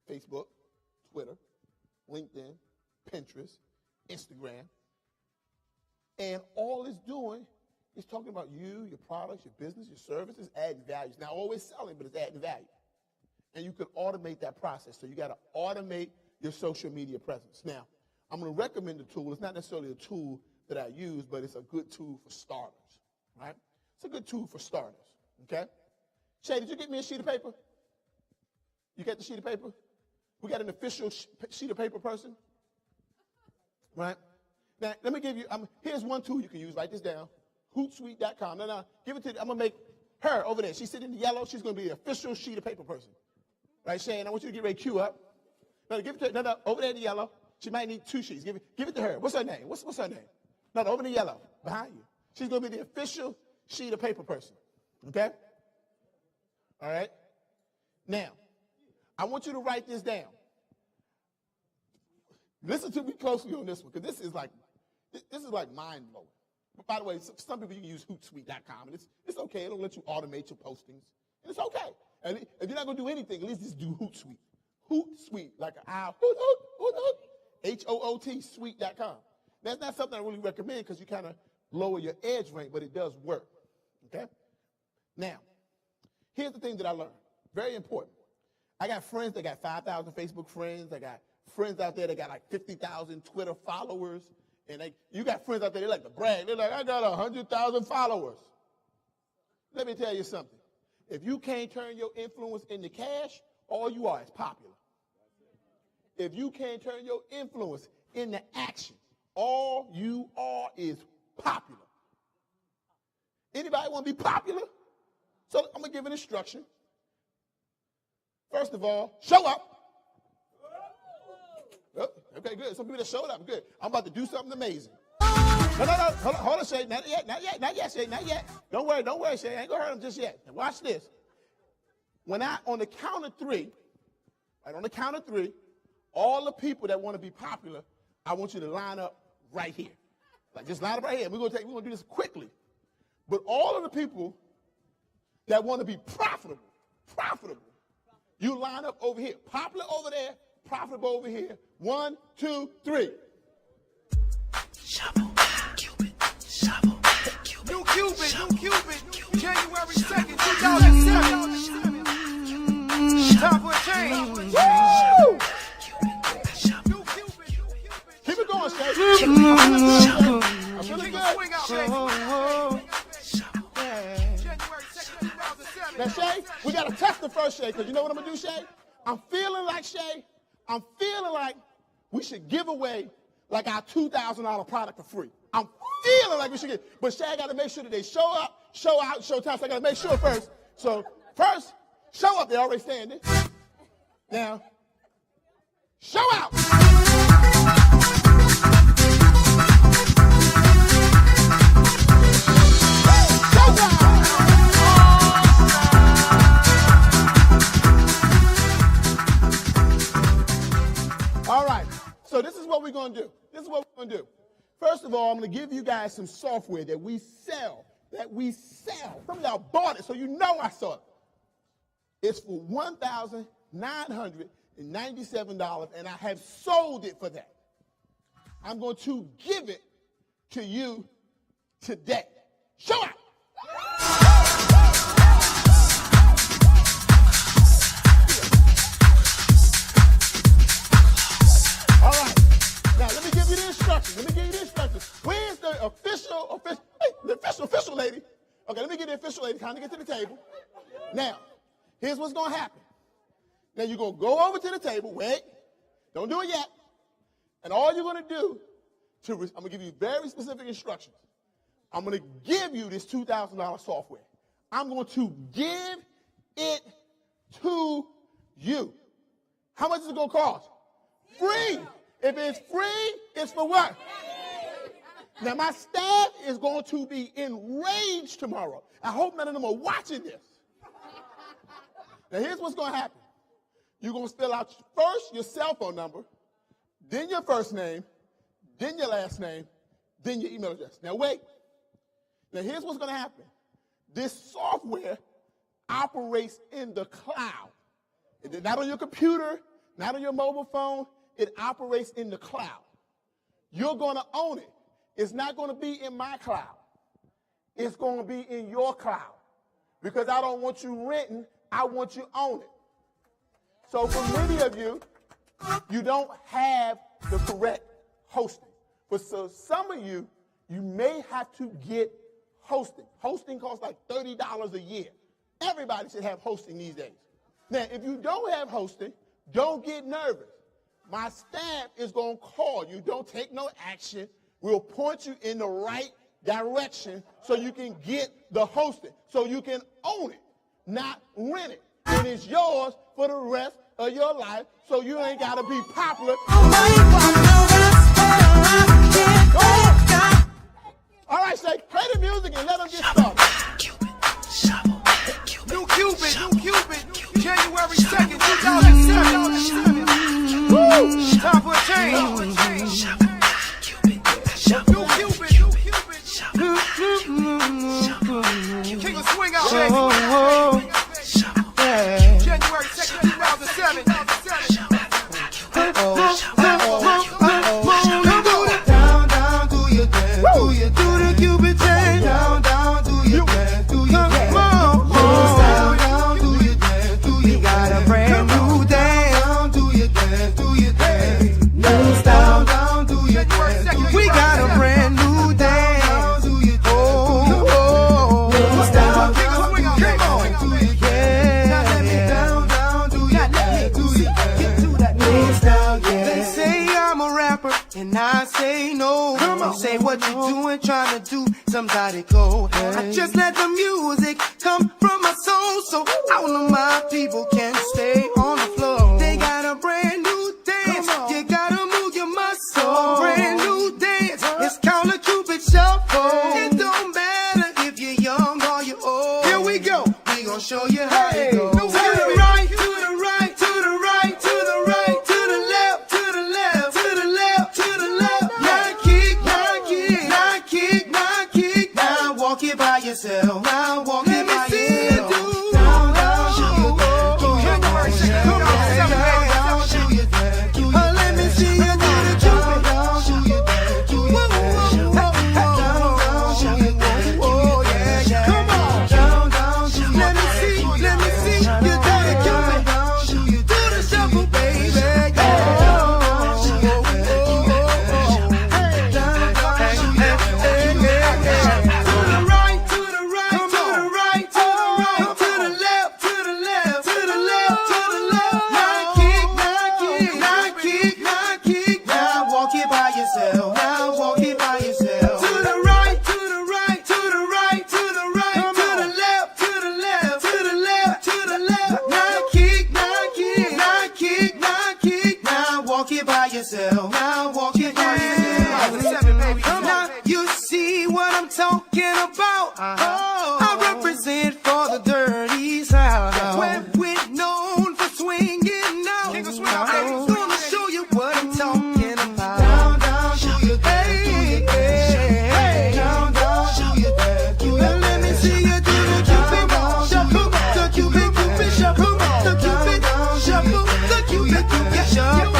Facebook, Twitter, LinkedIn, Pinterest, Instagram. And all it's doing is talking about you, your products, your business, your services, adding value. It's not always selling, but it's adding value. And you can automate that process. So you got to automate your social media presence. Now, I'm going to recommend a tool. It's not necessarily a tool that I use, but it's a good tool for starters, right? It's a good tool for starters, okay? Shay, did you get me a sheet of paper? You got the sheet of paper? We got an official sheet of paper person, right? Now, let me give you, here's one tool you can use. Write this down, hootsuite.com. Now, give it to, I'm going to make her over there. She's sitting in the yellow. She's going to be the official sheet of paper person. Right, Shane? I want you to get ready to queue up. No, give it to her. No, over there in the yellow. She might need 2 sheets. Give it to her. What's her name? What's her name? No, over in the yellow, behind you. She's going to be the official sheet of paper person. Okay? All right? Now, I want you to write this down. Listen to me closely on this one, because this is like mind-blowing. But by the way, some people, you can use hootsuite.com, and it's okay. It'll let you automate your postings, and it's okay. And if you're not going to do anything, at least just do Hootsuite. Hootsuite, like an owl, hoot, hoot, hoot, hoot, Hoot, suite.com. That's not something I really recommend because you kind of lower your edge rank, but it does work, okay? Now, here's the thing that I learned. Very important. I got friends that got 5,000 Facebook friends. I got friends out there that got like 50,000 Twitter followers. And you got friends out there, they like to brag. They're like, I got 100,000 followers. Let me tell you something. If you can't turn your influence into cash, all you are is popular. If you can't turn your influence into action, all you are is popular. Anybody want to be popular? So I'm going to give an instruction. First of all, show up. Oh, okay, good. Some people that showed up, good. I'm about to do something amazing. No. Hold on, Shay. Not yet, Shay. Not yet. Don't worry, Shay. I ain't going to hurt him just yet. Now watch this. On the count of 3, right, on the count of 3, all the people that want to be popular, I want you to line up right here. Like, just line up right here. We're going to do this quickly. But all of the people that want to be profitable, you line up over here. Popular over there, profitable over here. 1, 2, 3. Shovel, Cupid, shovel, Cupid. New Cupid, January 2nd, 2007. Time for a change. Woo! Keep it going, Shay. I'm feeling good. Now, Shay, we got to test the first, Shay, because you know what I'm going to do, Shay? I'm feeling like we should give away like our $2,000 product for free. I'm feeling like we should get, but Shay, I got to make sure that they show up, show out, show time, so I got to make sure first. So first, show up, they're already standing. Now, show out. All right, so this is what we're going to do. First of all, I'm going to give you guys some software that we sell. Some of y'all bought it, so you know I saw it. It's for $1,997, and I have sold it for that. I'm going to give it to you today. Show up. All right. Now, let me give you the instructions. Where's the official lady? Okay, let me get the official lady. Time to get to the table. Now, here's what's going to happen. Now, you're going to go over to the table. Wait. Don't do it yet. And all you're going to do, I'm going to give you very specific instructions. I'm going to give you this $2,000 software. I'm going to give it to you. How much is it going to cost? Free. If it's free, it's for what? Now, my staff is going to be enraged tomorrow. I hope none of them are watching this. Now, here's what's going to happen. You're going to fill out first your cell phone number, then your first name, then your last name, then your email address. Now, wait. Now, here's what's going to happen. This software operates in the cloud. Not on your computer, not on your mobile phone. It operates in the cloud. You're going to own it. It's not going to be in my cloud. It's going to be in your cloud. Because I don't want you renting. I want you owning. So for many of you, you don't have the correct hosting. But so some of you, you may have to get hosting. Hosting costs like $30 a year. Everybody should have hosting these days. Now, if you don't have hosting, don't get nervous. My staff is going to call you. Don't take no action. We'll point you in the right direction so you can get the hosting, so you can own it, not rent it. And it's yours for the rest of your life, so you ain't got to be popular. All right, Shay, play the music and let them get started. New Cupid, January 2nd, 2007. Woo! Time for a change. New Cupid. King of Swing Out, baby. January 2nd, 2007. Down, down, do your dance. Do the Cupid dance. Down, down, do your dance. Do your dance. Down, down, do your dance. Do your got a brand new dance. Down, do your dance. Do your dance. Down, down, do your dance. We got a brand new dance. And I say no. Come on. Say what you doing, trying to do. Somebody go. I just let the music come from my soul, so all of my people can stay on the floor. They got a brand new dance. You gotta move your muscle. Brand new dance. It's called a Cupid Shuffle. It don't matter if you're young or you're old. Here we go. We gon' show you how it goes. To the right, to the right, to the right, to the right, to the left, to the left, to the left, to the left. Now kick, now kick, now kick, now kick. Now walk it by yourself. Now walk it by yourself. Down, down, do your dance. Do your dance. Down, down, do your dance. Do your dance. Let me see you do the Cupid. Down, do your dance. Do your dance. Down, down, do your dance. Oh yeah, yeah. Come on. Down, down, do your dance. Let me see you do the Cupid. You do the shuffle, baby. Now walk it by yourself. Now you see what I'm talking about. I represent for the dirty South. We're known for swinging out. I'm gonna show you what I'm talking about. Down, down, do your dance. Down, down, do your dance. Let me see you do the Cupid shuffle. The Cupid shuffle. The Cupid shuffle. The Cupid shuffle.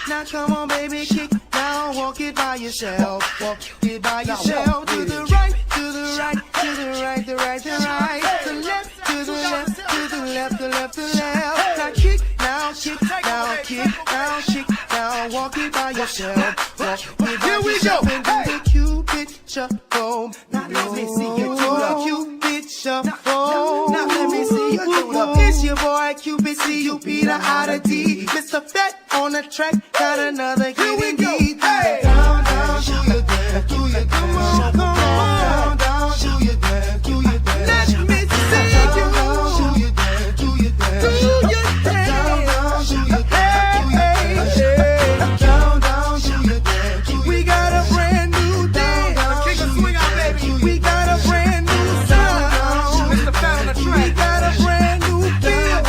Now come on, baby, kick. Now walk it by yourself. Walk it by yourself. To the right, to the right, to the right, the right, the right. To the left, to the left, to the left, the left, the left. Now kick, now kick, now kick, now kick. Now walk it by yourself. Walk it by yourself. Here we go. And do the Cupid shuffle. Now let me see you do the Cupid shuffle. Now let me see you do the. It's your boy Cupid. See you U-P to I to D. Mr. Fat on the track, got another hit. Here we go. Hey. Down, down, do your dance, do your dance. Come on. Down, down, do your dance, do your dance. Let me see you. Do your dance, do your dance. Do your Down, down, dance. do your dance, do your dance. Hey. Down, down, do your dance, do your We got a brand new dance. Kick a swing out, baby. We got a brand new sound. Mr. Fat on the track. We got a brand new feel.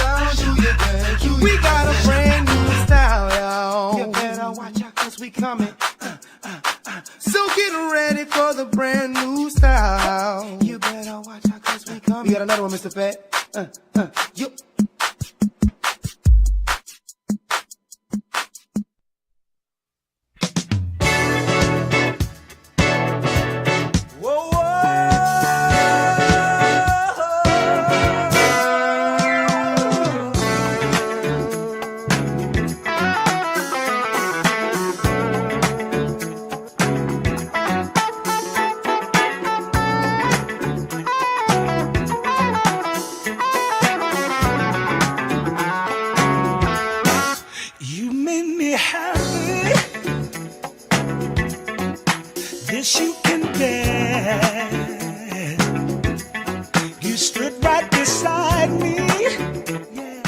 We got a brand new style, y'all. You better watch out 'cause we coming. So get ready for the brand new style. You better watch out 'cause we coming. We got another one, Mr. Fat. You. You made me happy. This you can get. You stood right beside me. Yeah.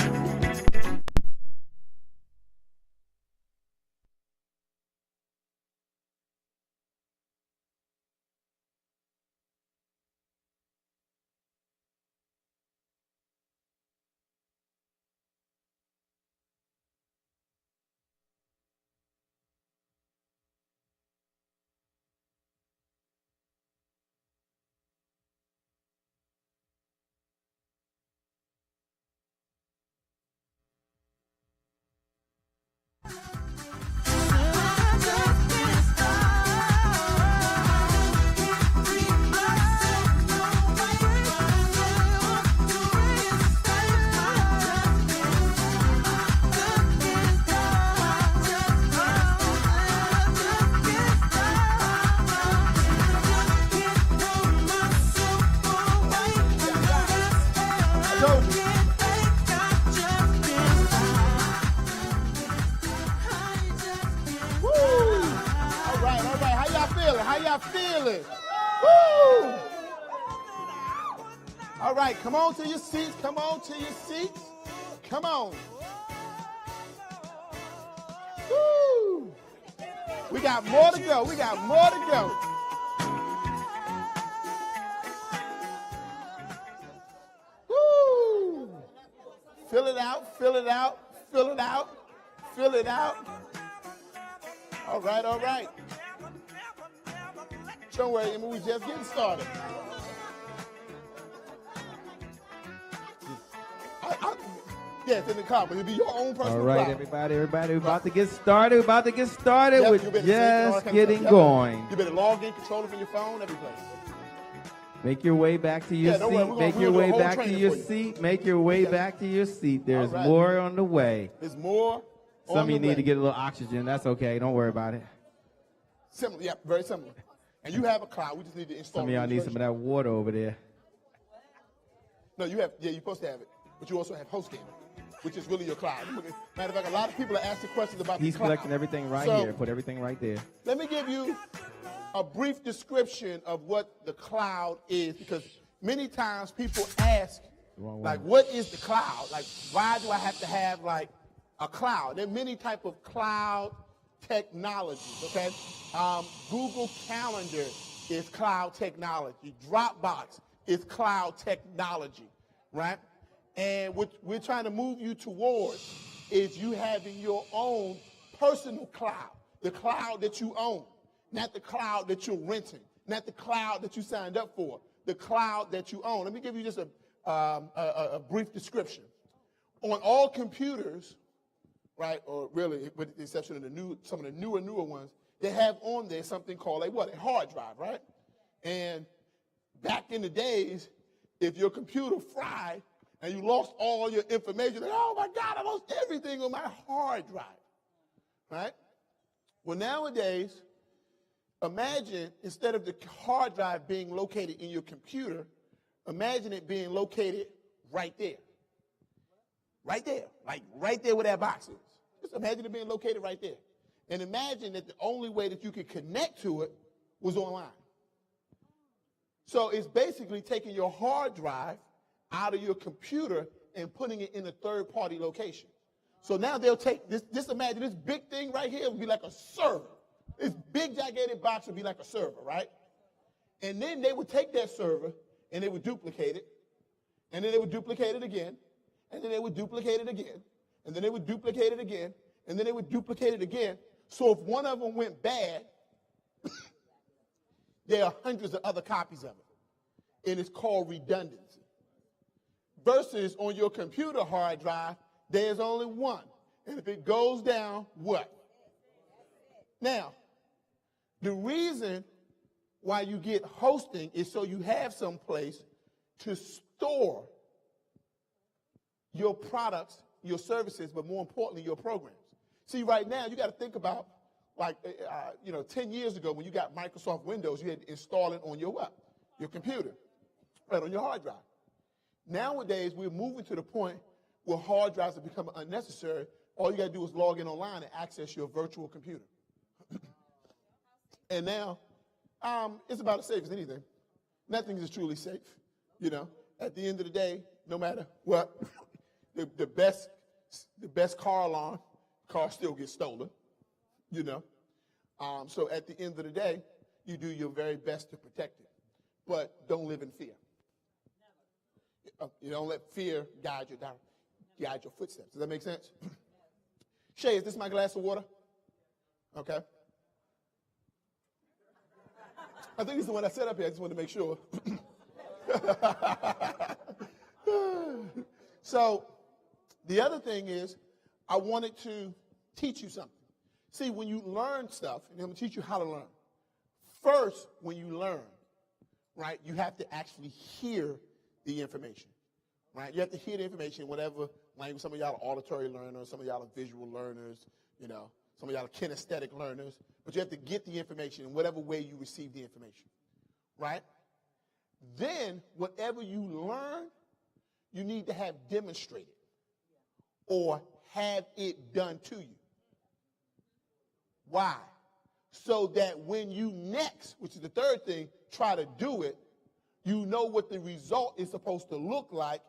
Woo! All right. How y'all feeling? How y'all feeling? Woo! All right, come on to your seats. Come on to your seats. Come on. Woo! We got more to go. We got more to go. Woo! Fill it out, fill it out, fill it out, fill it out. All right, all right. Don't worry, Emma, we just getting started. Yes, in the car, but it'll be your own personal All right, cloud. everybody, we're about to get started. We're about to get started Yep, with you better sync and all that just kind of getting stuff. Yep. going. You better log in, control it from your phone, every place. Make your way back to your Yeah, don't worry, seat. we're Make gonna your do a way whole back to training your for you. seat. Make your way Okay. back to your seat. There's All right. more on the way. There's more. Some on of you the need way. to get a little oxygen. That's okay. Don't worry about it. Similar, yeah, very similar. And you have a cloud. We just need to install. Some of y'all the need some of that water over there. No, you have. Yeah, you're supposed to have it, but you also have HostGator, which is really your cloud. Matter of fact, a lot of people are asking questions about He's the cloud. collecting everything right So, here. Put everything right there. Let me give you a brief description of what the cloud is, because many times people ask, Wrong like, one. what is the cloud? Like, why do I have to have, like, a cloud? There are many type of cloud technologies, okay? Google Calendar is cloud technology. Dropbox is cloud technology, right? And what we're trying to move you towards is you having your own personal cloud, the cloud that you own, not the cloud that you're renting, not the cloud that you signed up for, the cloud that you own. Let me give you just a brief description. On all computers, right, or really with the exception of some of the newer ones, they have on there something called a hard drive, right? And back in the days, if your computer fried and you lost all your information, like, oh my God, I lost everything on my hard drive, right? Well, nowadays, imagine instead of the hard drive being located in your computer, imagine it being located right there. Right there, like right there where that box is. Just imagine it being located right there. And imagine that the only way that you could connect to it was online. So it's basically taking your hard drive out of your computer and putting it in a third-party location. So now they'll take this, just imagine this big thing right here would be like a server. This big, gigantic box would be like a server, right? And then they would take that server and they would duplicate it, and then they would duplicate it again, and then they would duplicate it again, and then they would duplicate it again, and then they would duplicate it again. So if one of them went bad, there are hundreds of other copies of it. And it's called redundancy. Versus on your computer hard drive, there's only one. And if it goes down, what? Now, the reason why you get hosting is so you have some place to store your products, your services, but more importantly, your programs. See, right now, you got to think about, like, 10 years ago when you got Microsoft Windows, you had to install it on your what? Your computer, right, on your hard drive. Nowadays, we're moving to the point where hard drives have become unnecessary. All you got to do is log in online and access your virtual computer. And now, it's about as safe as anything. Nothing is truly safe, you know. At the end of the day, no matter what, the best car alarm, car still gets stolen, you know. So at the end of the day, you do your very best to protect it. But don't live in fear. You don't let fear guide your footsteps. Does that make sense? Shay, is this my glass of water? Okay. I think this is the one I set up here. I just wanted to make sure. So the other thing is I wanted to teach you something. See, when you learn stuff, and I'm going to teach you how to learn. First, when you learn, right, you have to actually hear the information, right? You have to hear the information, whatever language. Some of y'all are auditory learners. Some of y'all are visual learners, you know. Some of y'all are kinesthetic learners. But you have to get the information in whatever way you receive the information, right? Then, whatever you learn, you need to have demonstrated or have it done to you. Why? So that when you next, which is the third thing, try to do it, you know what the result is supposed to look like,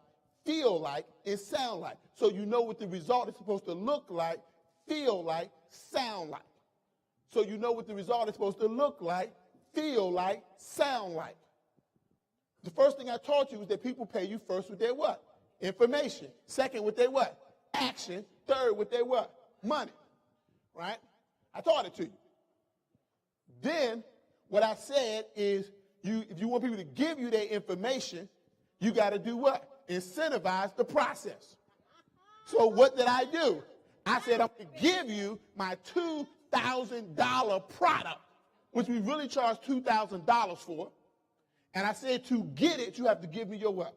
feel like, and sound like. So you know what the result is supposed to look like, feel like, sound like. So you know what the result is supposed to look like, feel like, sound like. The first thing I taught you is that people pay you first with their what? Information. Second with their what? Action. Third with their what? Money. Right? I taught it to you. Then what I said is if you want people to give you their information, you got to do what? Incentivize the process. So what did I do? I said I'm going to give you my $2,000 product, which we really charge $2,000 for. And I said to get it, you have to give me your what?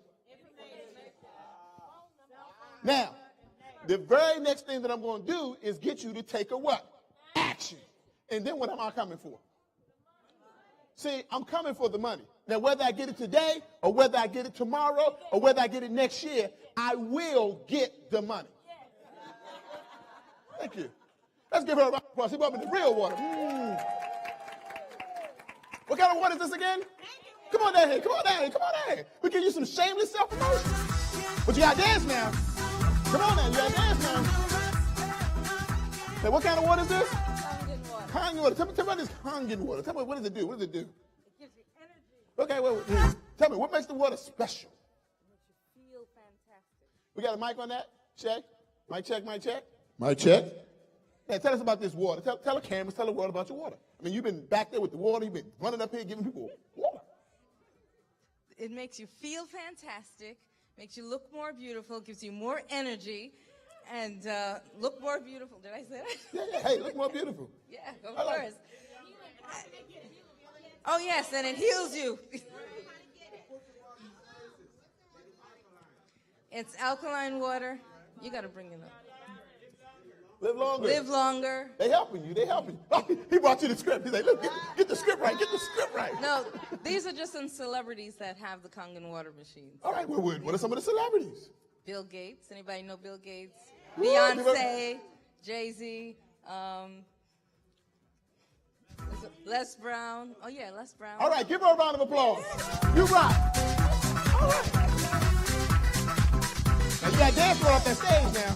Now, the very next thing that I'm going to do is get you to take a what? Action. And then what am I coming for? See, I'm coming for the money. Now, whether I get it today or whether I get it tomorrow or whether I get it next year, I will get the money. Thank you. Let's give her a round of applause. She brought me the real water. What kind of water is this again? Come on down here. Come on down here. Come on down here. We give you some shameless self-promotion. But you got to dance now. Come on now. You got to dance now. Now, what kind of water is this? Kangen water. Kangen water. Tell me about this Kangen water. Tell me, what does it do? What does it do? It gives you energy. Okay, wait. Tell me, what makes the water special? It makes you feel fantastic. We got a mic on that? Check. Mic check, mic check. Mic check. Hey, tell us about this water. Tell the cameras, tell the world about your water. I mean, you've been back there with the water. You've been running up here giving people water. It makes you feel fantastic, makes you look more beautiful, gives you more energy, and look more beautiful. Did I say that? Yeah. Hey, look more beautiful. Yeah, of course. Oh, yes, and it heals you. It's alkaline water. You got to bring it up. Live longer. Live longer. They helping you. Oh, he brought you the script. He's like, look, get the script right. Get the script right. No, these are just some celebrities that have the Kangen water machines. All right, what are some of the celebrities? Bill Gates. Anybody know Bill Gates? Woo, Beyonce, Jay-Z, Les Brown. Oh, yeah, Les Brown. All right, give her a round of applause. You rock. All right. Now, you got to dance right off that stage now.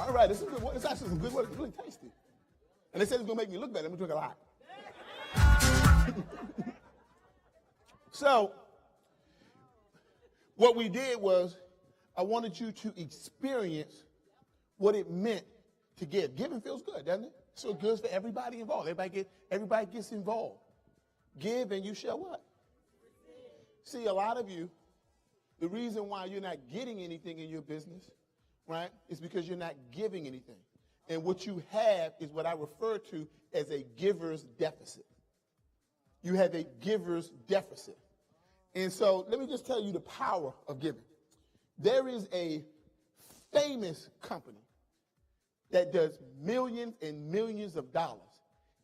All right, this is good. It's actually some good work. It's really tasty. And they said it's going to make me look better. I'm going to drink a lot. So, what we did was, I wanted you to experience what it meant to give. Giving feels good, doesn't it? So it good for everybody involved. Everybody gets involved. Give and you shall what? See, a lot of you, the reason why you're not getting anything in your business, right, is because you're not giving anything. And what you have is what I refer to as a giver's deficit. You have a giver's deficit. And so let me just tell you the power of giving. There is a famous company that does millions and millions of dollars.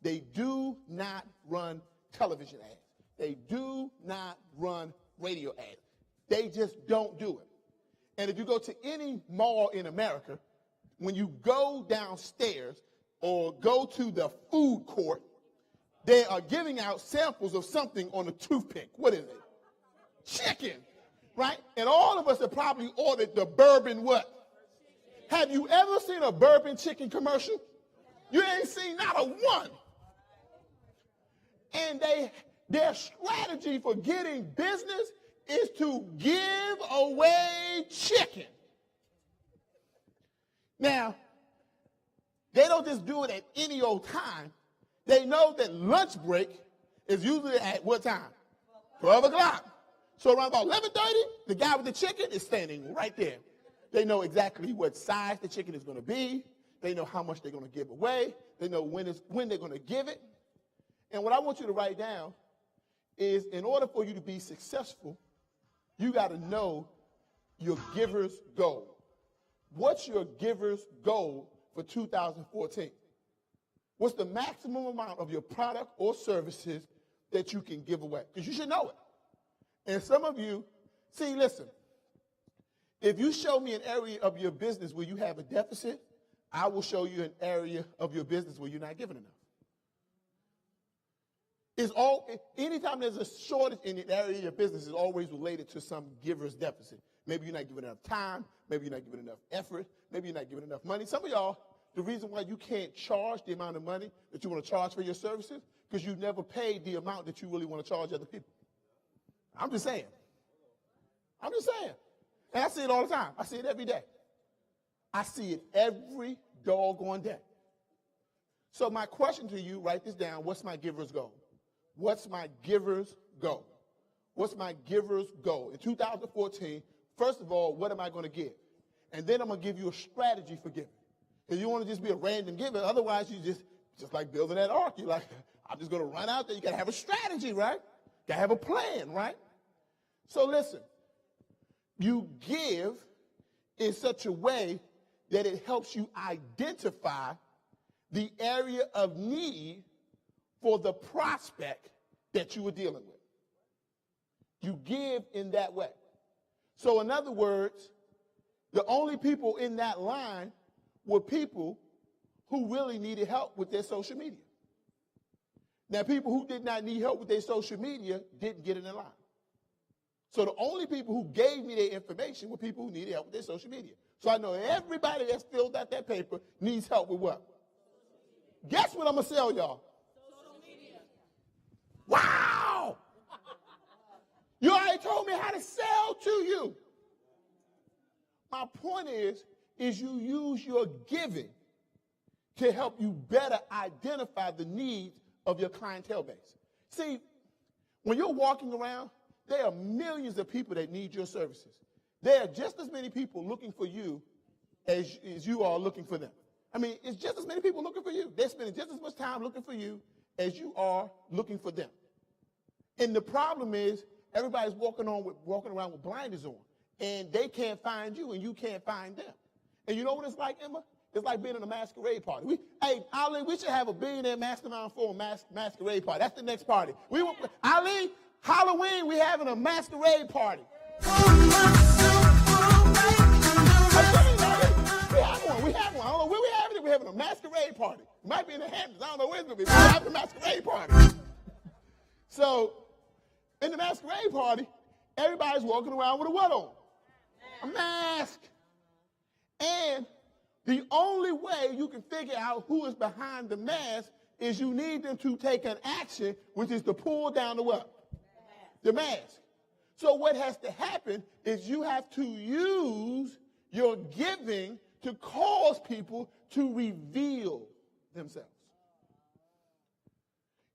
They do not run television ads. They do not run radio ads. They just don't do it. And if you go to any mall in America, when you go downstairs or go to the food court, they are giving out samples of something on a toothpick. What is it? Chicken, right? And all of us have probably ordered the bourbon what? Have you ever seen a bourbon chicken commercial? You ain't seen not a one. And their strategy for getting business is to give away chicken. Now, they don't just do it at any old time. They know that lunch break is usually at what time? 12 o'clock. So around about 11:30, the guy with the chicken is standing right there. They know exactly what size the chicken is going to be. They know how much they're going to give away. They know when they're going to give it. And what I want you to write down is, in order for you to be successful, you got to know your giver's goal. What's your giver's goal for 2014? What's the maximum amount of your product or services that you can give away? Because you should know it. And some of you, see, listen, if you show me an area of your business where you have a deficit, I will show you an area of your business where you're not giving enough. Anytime there's a shortage in an area of your business, it's always related to some giver's deficit. Maybe you're not giving enough time. Maybe you're not giving enough effort. Maybe you're not giving enough money. Some of y'all, the reason why you can't charge the amount of money that you want to charge for your services, because you've never paid the amount that you really want to charge other people. I'm just saying. I'm just saying. And I see it all the time. I see it every day. I see it every doggone day. So my question to you, write this down. What's my giver's goal? What's my giver's goal? What's my giver's goal? In 2014, first of all, what am I going to give? And then I'm going to give you a strategy for giving. Because you want to just be a random giver. Otherwise, you just like building that ark. You're like, I'm just going to run out there. You got to have a strategy, right? Got to have a plan, right? So listen, you give in such a way that it helps you identify the area of need for the prospect that you were dealing with. You give in that way. So in other words, the only people in that line were people who really needed help with their social media. Now, people who did not need help with their social media didn't get in the line. So the only people who gave me their information were people who needed help with their social media. So I know everybody that's filled out that paper needs help with what? Guess what I'm going to sell y'all? Social media. Wow! You already told me how to sell to you. My point is you use your giving to help you better identify the needs of your clientele base. See, when you're walking around, there are millions of people that need your services. There are just as many people looking for you as you are looking for them. I mean, it's just as many people looking for you. They're spending just as much time looking for you as you are looking for them. And the problem is everybody's walking around with blinders on, and they can't find you, and you can't find them. And you know what it's like, Emma? It's like being in a masquerade party. Ali, we should have a billionaire mastermind for a masquerade party. That's the next party. Ali, Halloween, we having a masquerade party. We have one. I don't know where we having it. We're having a masquerade party. It might be in the Hamptons. I don't know where it's going to be. We're having a masquerade party. So, in the masquerade party, everybody's walking around with a what on? A mask. And the only way you can figure out who is behind the mask is you need them to take an action, which is to pull down the what? The mask. So what has to happen is you have to use your giving to cause people to reveal themselves.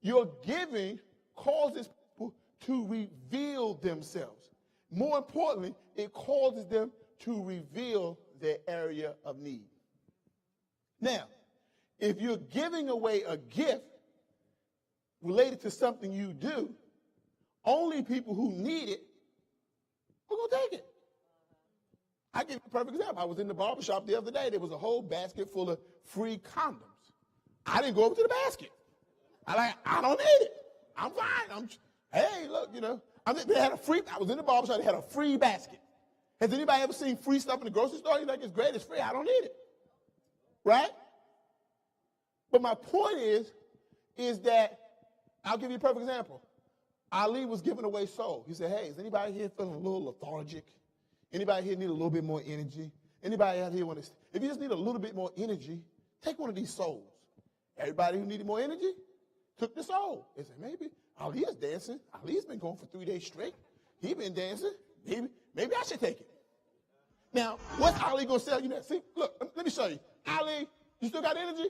Your giving causes people to reveal themselves. More importantly, it causes them to reveal their area of need. Now, if you're giving away a gift related to something you do, only people who need it are going to take it. I give you a perfect example. I was in the barbershop the other day. There was a whole basket full of free condoms. I didn't go over to the basket. I don't need it. I'm fine. Hey, look, they had a free, I was in the barbershop. They had a free basket. Has anybody ever seen free stuff in the grocery store? You're like, it's great, it's free. I don't need it. Right? But my point is that, I'll give you a perfect example. Ali was giving away soul. He said, hey, is anybody here feeling a little lethargic? Anybody here need a little bit more energy? Anybody out here if you just need a little bit more energy, take one of these souls. Everybody who needed more energy took the soul. They said, maybe Ali is dancing. Ali's been going for 3 days straight. He been dancing. Maybe I should take it. Now, what's Ali going to sell you next? See, look, let me show you. Ali, you still got energy?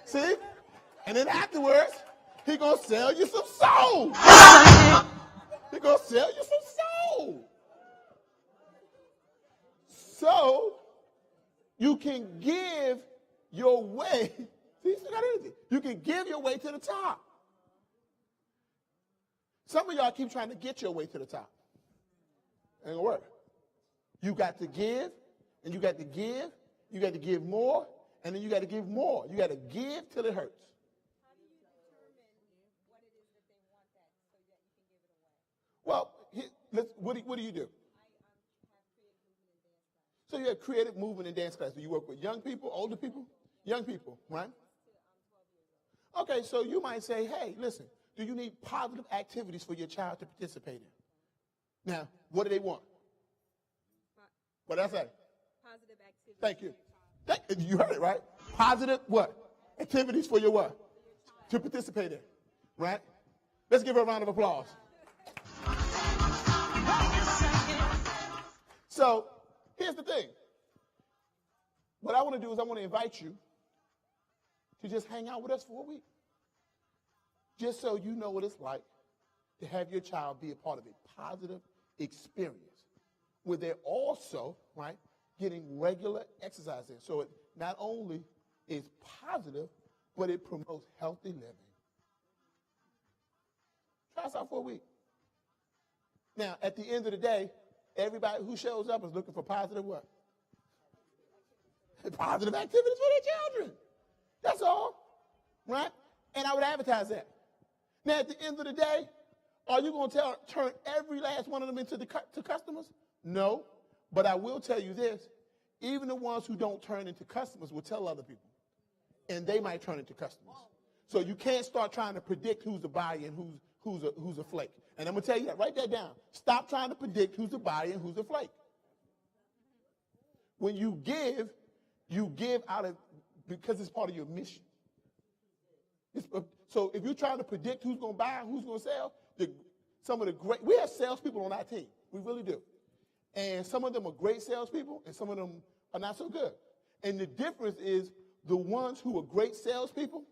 See? And then afterwards, he going to sell you some soul. He going to sell you some soul. So, you can give your way. See, you still got energy. You can give your way to the top. Some of y'all keep trying to get your way to the top. Ain't gonna work. You got to give, and you got to give, you got to give more, and then you got to give more. You got to give till it hurts. How do you determine what it is that they want that so that you can give it away? Well, what do you do? So you have creative movement and dance class. Do you work with young people, older people? Young people, right? Okay, so you might say, hey, listen, do you need positive activities for your child to participate in? Now, what do they want? What did I say? Positive activities. Thank you. You heard it, right? Positive what? Activities for your what? To participate in, right? Let's give her a round of applause. So, here's the thing. What I want to do is I want to invite you to just hang out with us for a week. Just so you know what it's like to have your child be a part of a positive experience where they're also, right, getting regular exercise in. So it not only is positive, but it promotes healthy living. Try us out for a week. Now, at the end of the day, everybody who shows up is looking for positive what? Positive activities for their children. That's all, right? And I would advertise that. Now, at the end of the day, are you going to turn every last one of them into to customers? No, but I will tell you this. Even the ones who don't turn into customers will tell other people, and they might turn into customers. So you can't start trying to predict who's a buyer and who's a flake. And I'm going to tell you that. Write that down. Stop trying to predict who's a buyer and who's a flake. When you give out of because it's part of your mission. So if you're trying to predict who's going to buy and who's going to sell, we have salespeople on our team. We really do. And some of them are great salespeople, and some of them are not so good. And the difference is the ones who are great salespeople,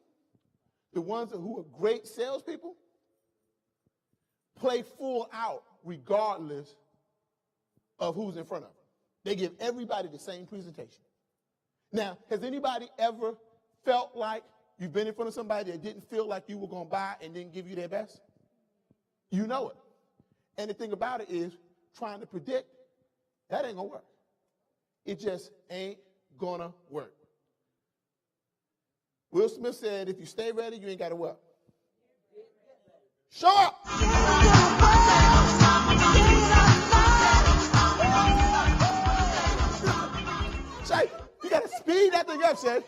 play full out regardless of who's in front of them. They give everybody the same presentation. Now, has anybody ever felt like you've been in front of somebody that didn't feel like you were going to buy and didn't give you their best? You know it. And the thing about it is, trying to predict, that ain't going to work. It just ain't gonna work. Will Smith said, if you stay ready, you ain't got to what? Show up. Shay, you got to speed that thing up, Shay.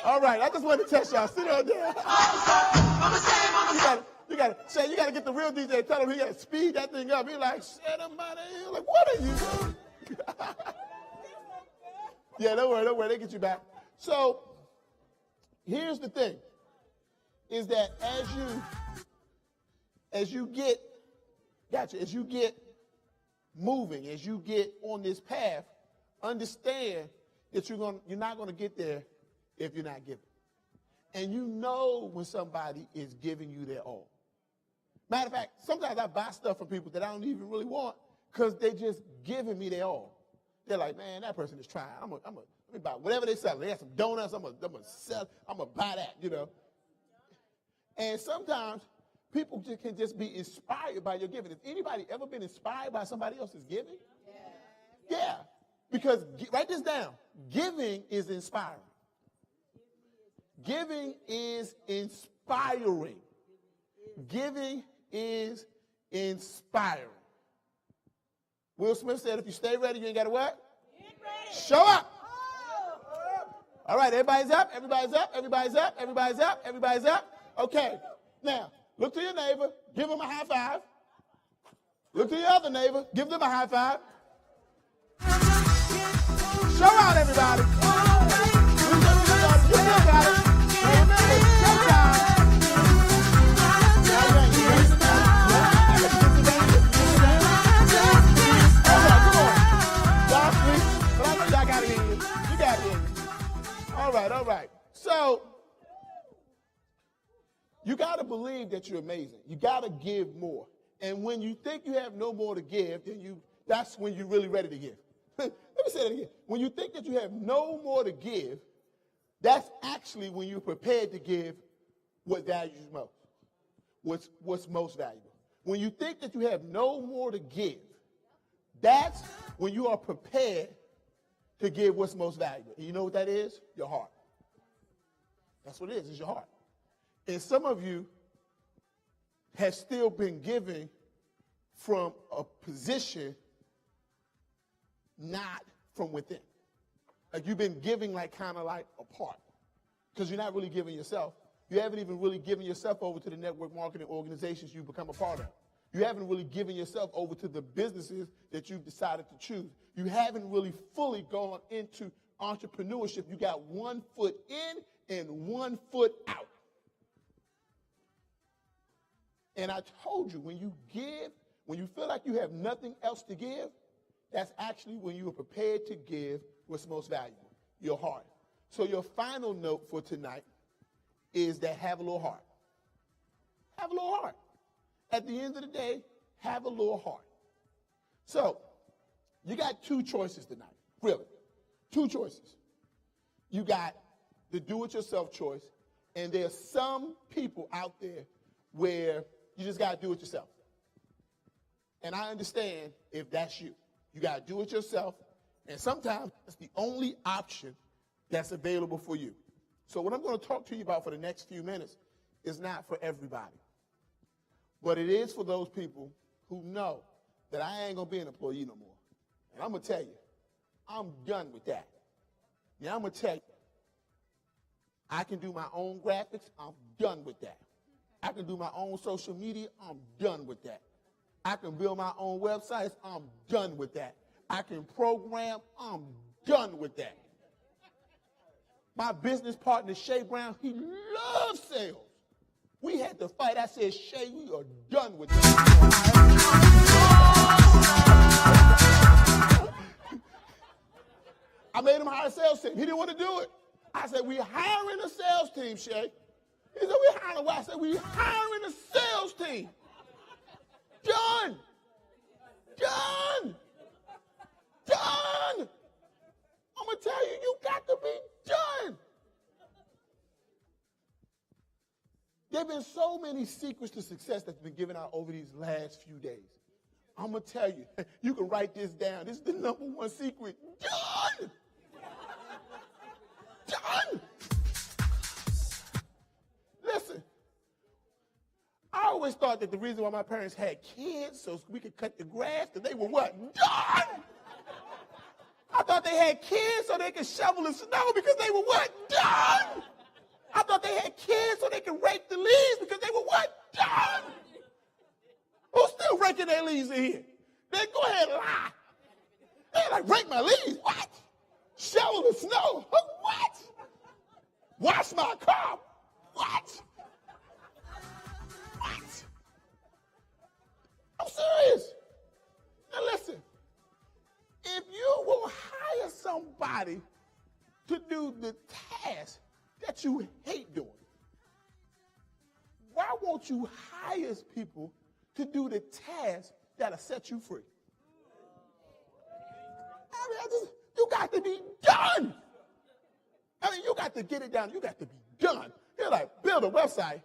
All right, I just wanted to test y'all. Sit on there. You got to get the real DJ. Tell him he got to speed that thing up. He like, shit, I'm out of here. Like, what are you doing? Yeah, don't worry. They get you back. So, here's the thing, is that as you get moving, as you get on this path, understand that you're not going to get there if you're not giving. And you know when somebody is giving you their all. Matter of fact, sometimes I buy stuff from people that I don't even really want because they just giving me their all. They're like, man, that person is trying. I'm gonna buy whatever they sell. They have some donuts. I'm gonna sell. I'm gonna buy that. You know. And sometimes people can just be inspired by your giving. Has anybody ever been inspired by somebody else's giving? Yeah. Because write this down. Giving is inspiring. Giving is inspiring. Giving is inspiring. Will Smith said, if you stay ready, you ain't got to what? Show up. All right, everybody's up. Okay. Now, look to your neighbor. Give them a high five. Look to your other neighbor. Give them a high five. Show out, everybody. You still got it. Remember, showtime. All right. So, you got to believe that you're amazing. You got to give more. And when you think you have no more to give, then that's when you're really ready to give. Let me say that again. When you think that you have no more to give, that's actually when you're prepared to give what values most. What's most valuable. When you think that you have no more to give, that's when you are prepared to give what's most valuable. And you know what that is? Your heart. That's what it is. It's your heart. And some of you have still been giving from a position not from within. Like you've been giving kind of apart because you're not really giving yourself. You haven't even really given yourself over to the network marketing organizations you've become a part of. You haven't really given yourself over to the businesses that you've decided to choose. You haven't really fully gone into entrepreneurship. You got 1 foot in and 1 foot out. And I told you, when you give, when you feel like you have nothing else to give, that's actually when you are prepared to give what's most valuable, your heart. So your final note for tonight is that have a little heart. Have a little heart. At the end of the day, have a little heart. So you got 2 choices tonight, really. 2 choices. You got the do-it-yourself choice, and there's some people out there where you just got to do it yourself. And I understand if that's you. You got to do it yourself, and sometimes it's the only option that's available for you. So what I'm going to talk to you about for the next few minutes is not for everybody. But it is for those people who know that I ain't going to be an employee no more. And I'm going to tell you, I'm done with that. Yeah, I'm going to tell you, I can do my own graphics. I'm done with that. I can do my own social media. I'm done with that. I can build my own websites. I'm done with that. I can program. I'm done with that. My business partner, Shay Brown, he loves sales. We had to fight. I said, Shay, we are done with that. I made him hire a sales team. He didn't want to do it. I said, we're hiring a sales team, Shay. He said, we're hiring what? I said, we're hiring a sales team. Done. I'm going to tell you, you got to be done. There have been so many secrets to success that's been given out over these last few days. I'm going to tell you, you can write this down. This is the #1 secret. Done! Done! Listen, I always thought that the reason why my parents had kids so we could cut the grass, because they were what? Done! I thought they had kids so they could shovel the snow because they were what? Done! I thought they had kids so they could rake the leaves because they were what? Done! Who's still raking their leaves in here? Then go ahead and lie. They're like, rake my leaves? What? Shovel the snow? What? Wash my car? What? What? I'm serious. Now listen, if you will hire somebody to do the task that you hate doing, why won't you hire people to do the task that'll set you free? I mean, you got to be done. I mean, you got to get it down. You got to be done. You're like, build a website.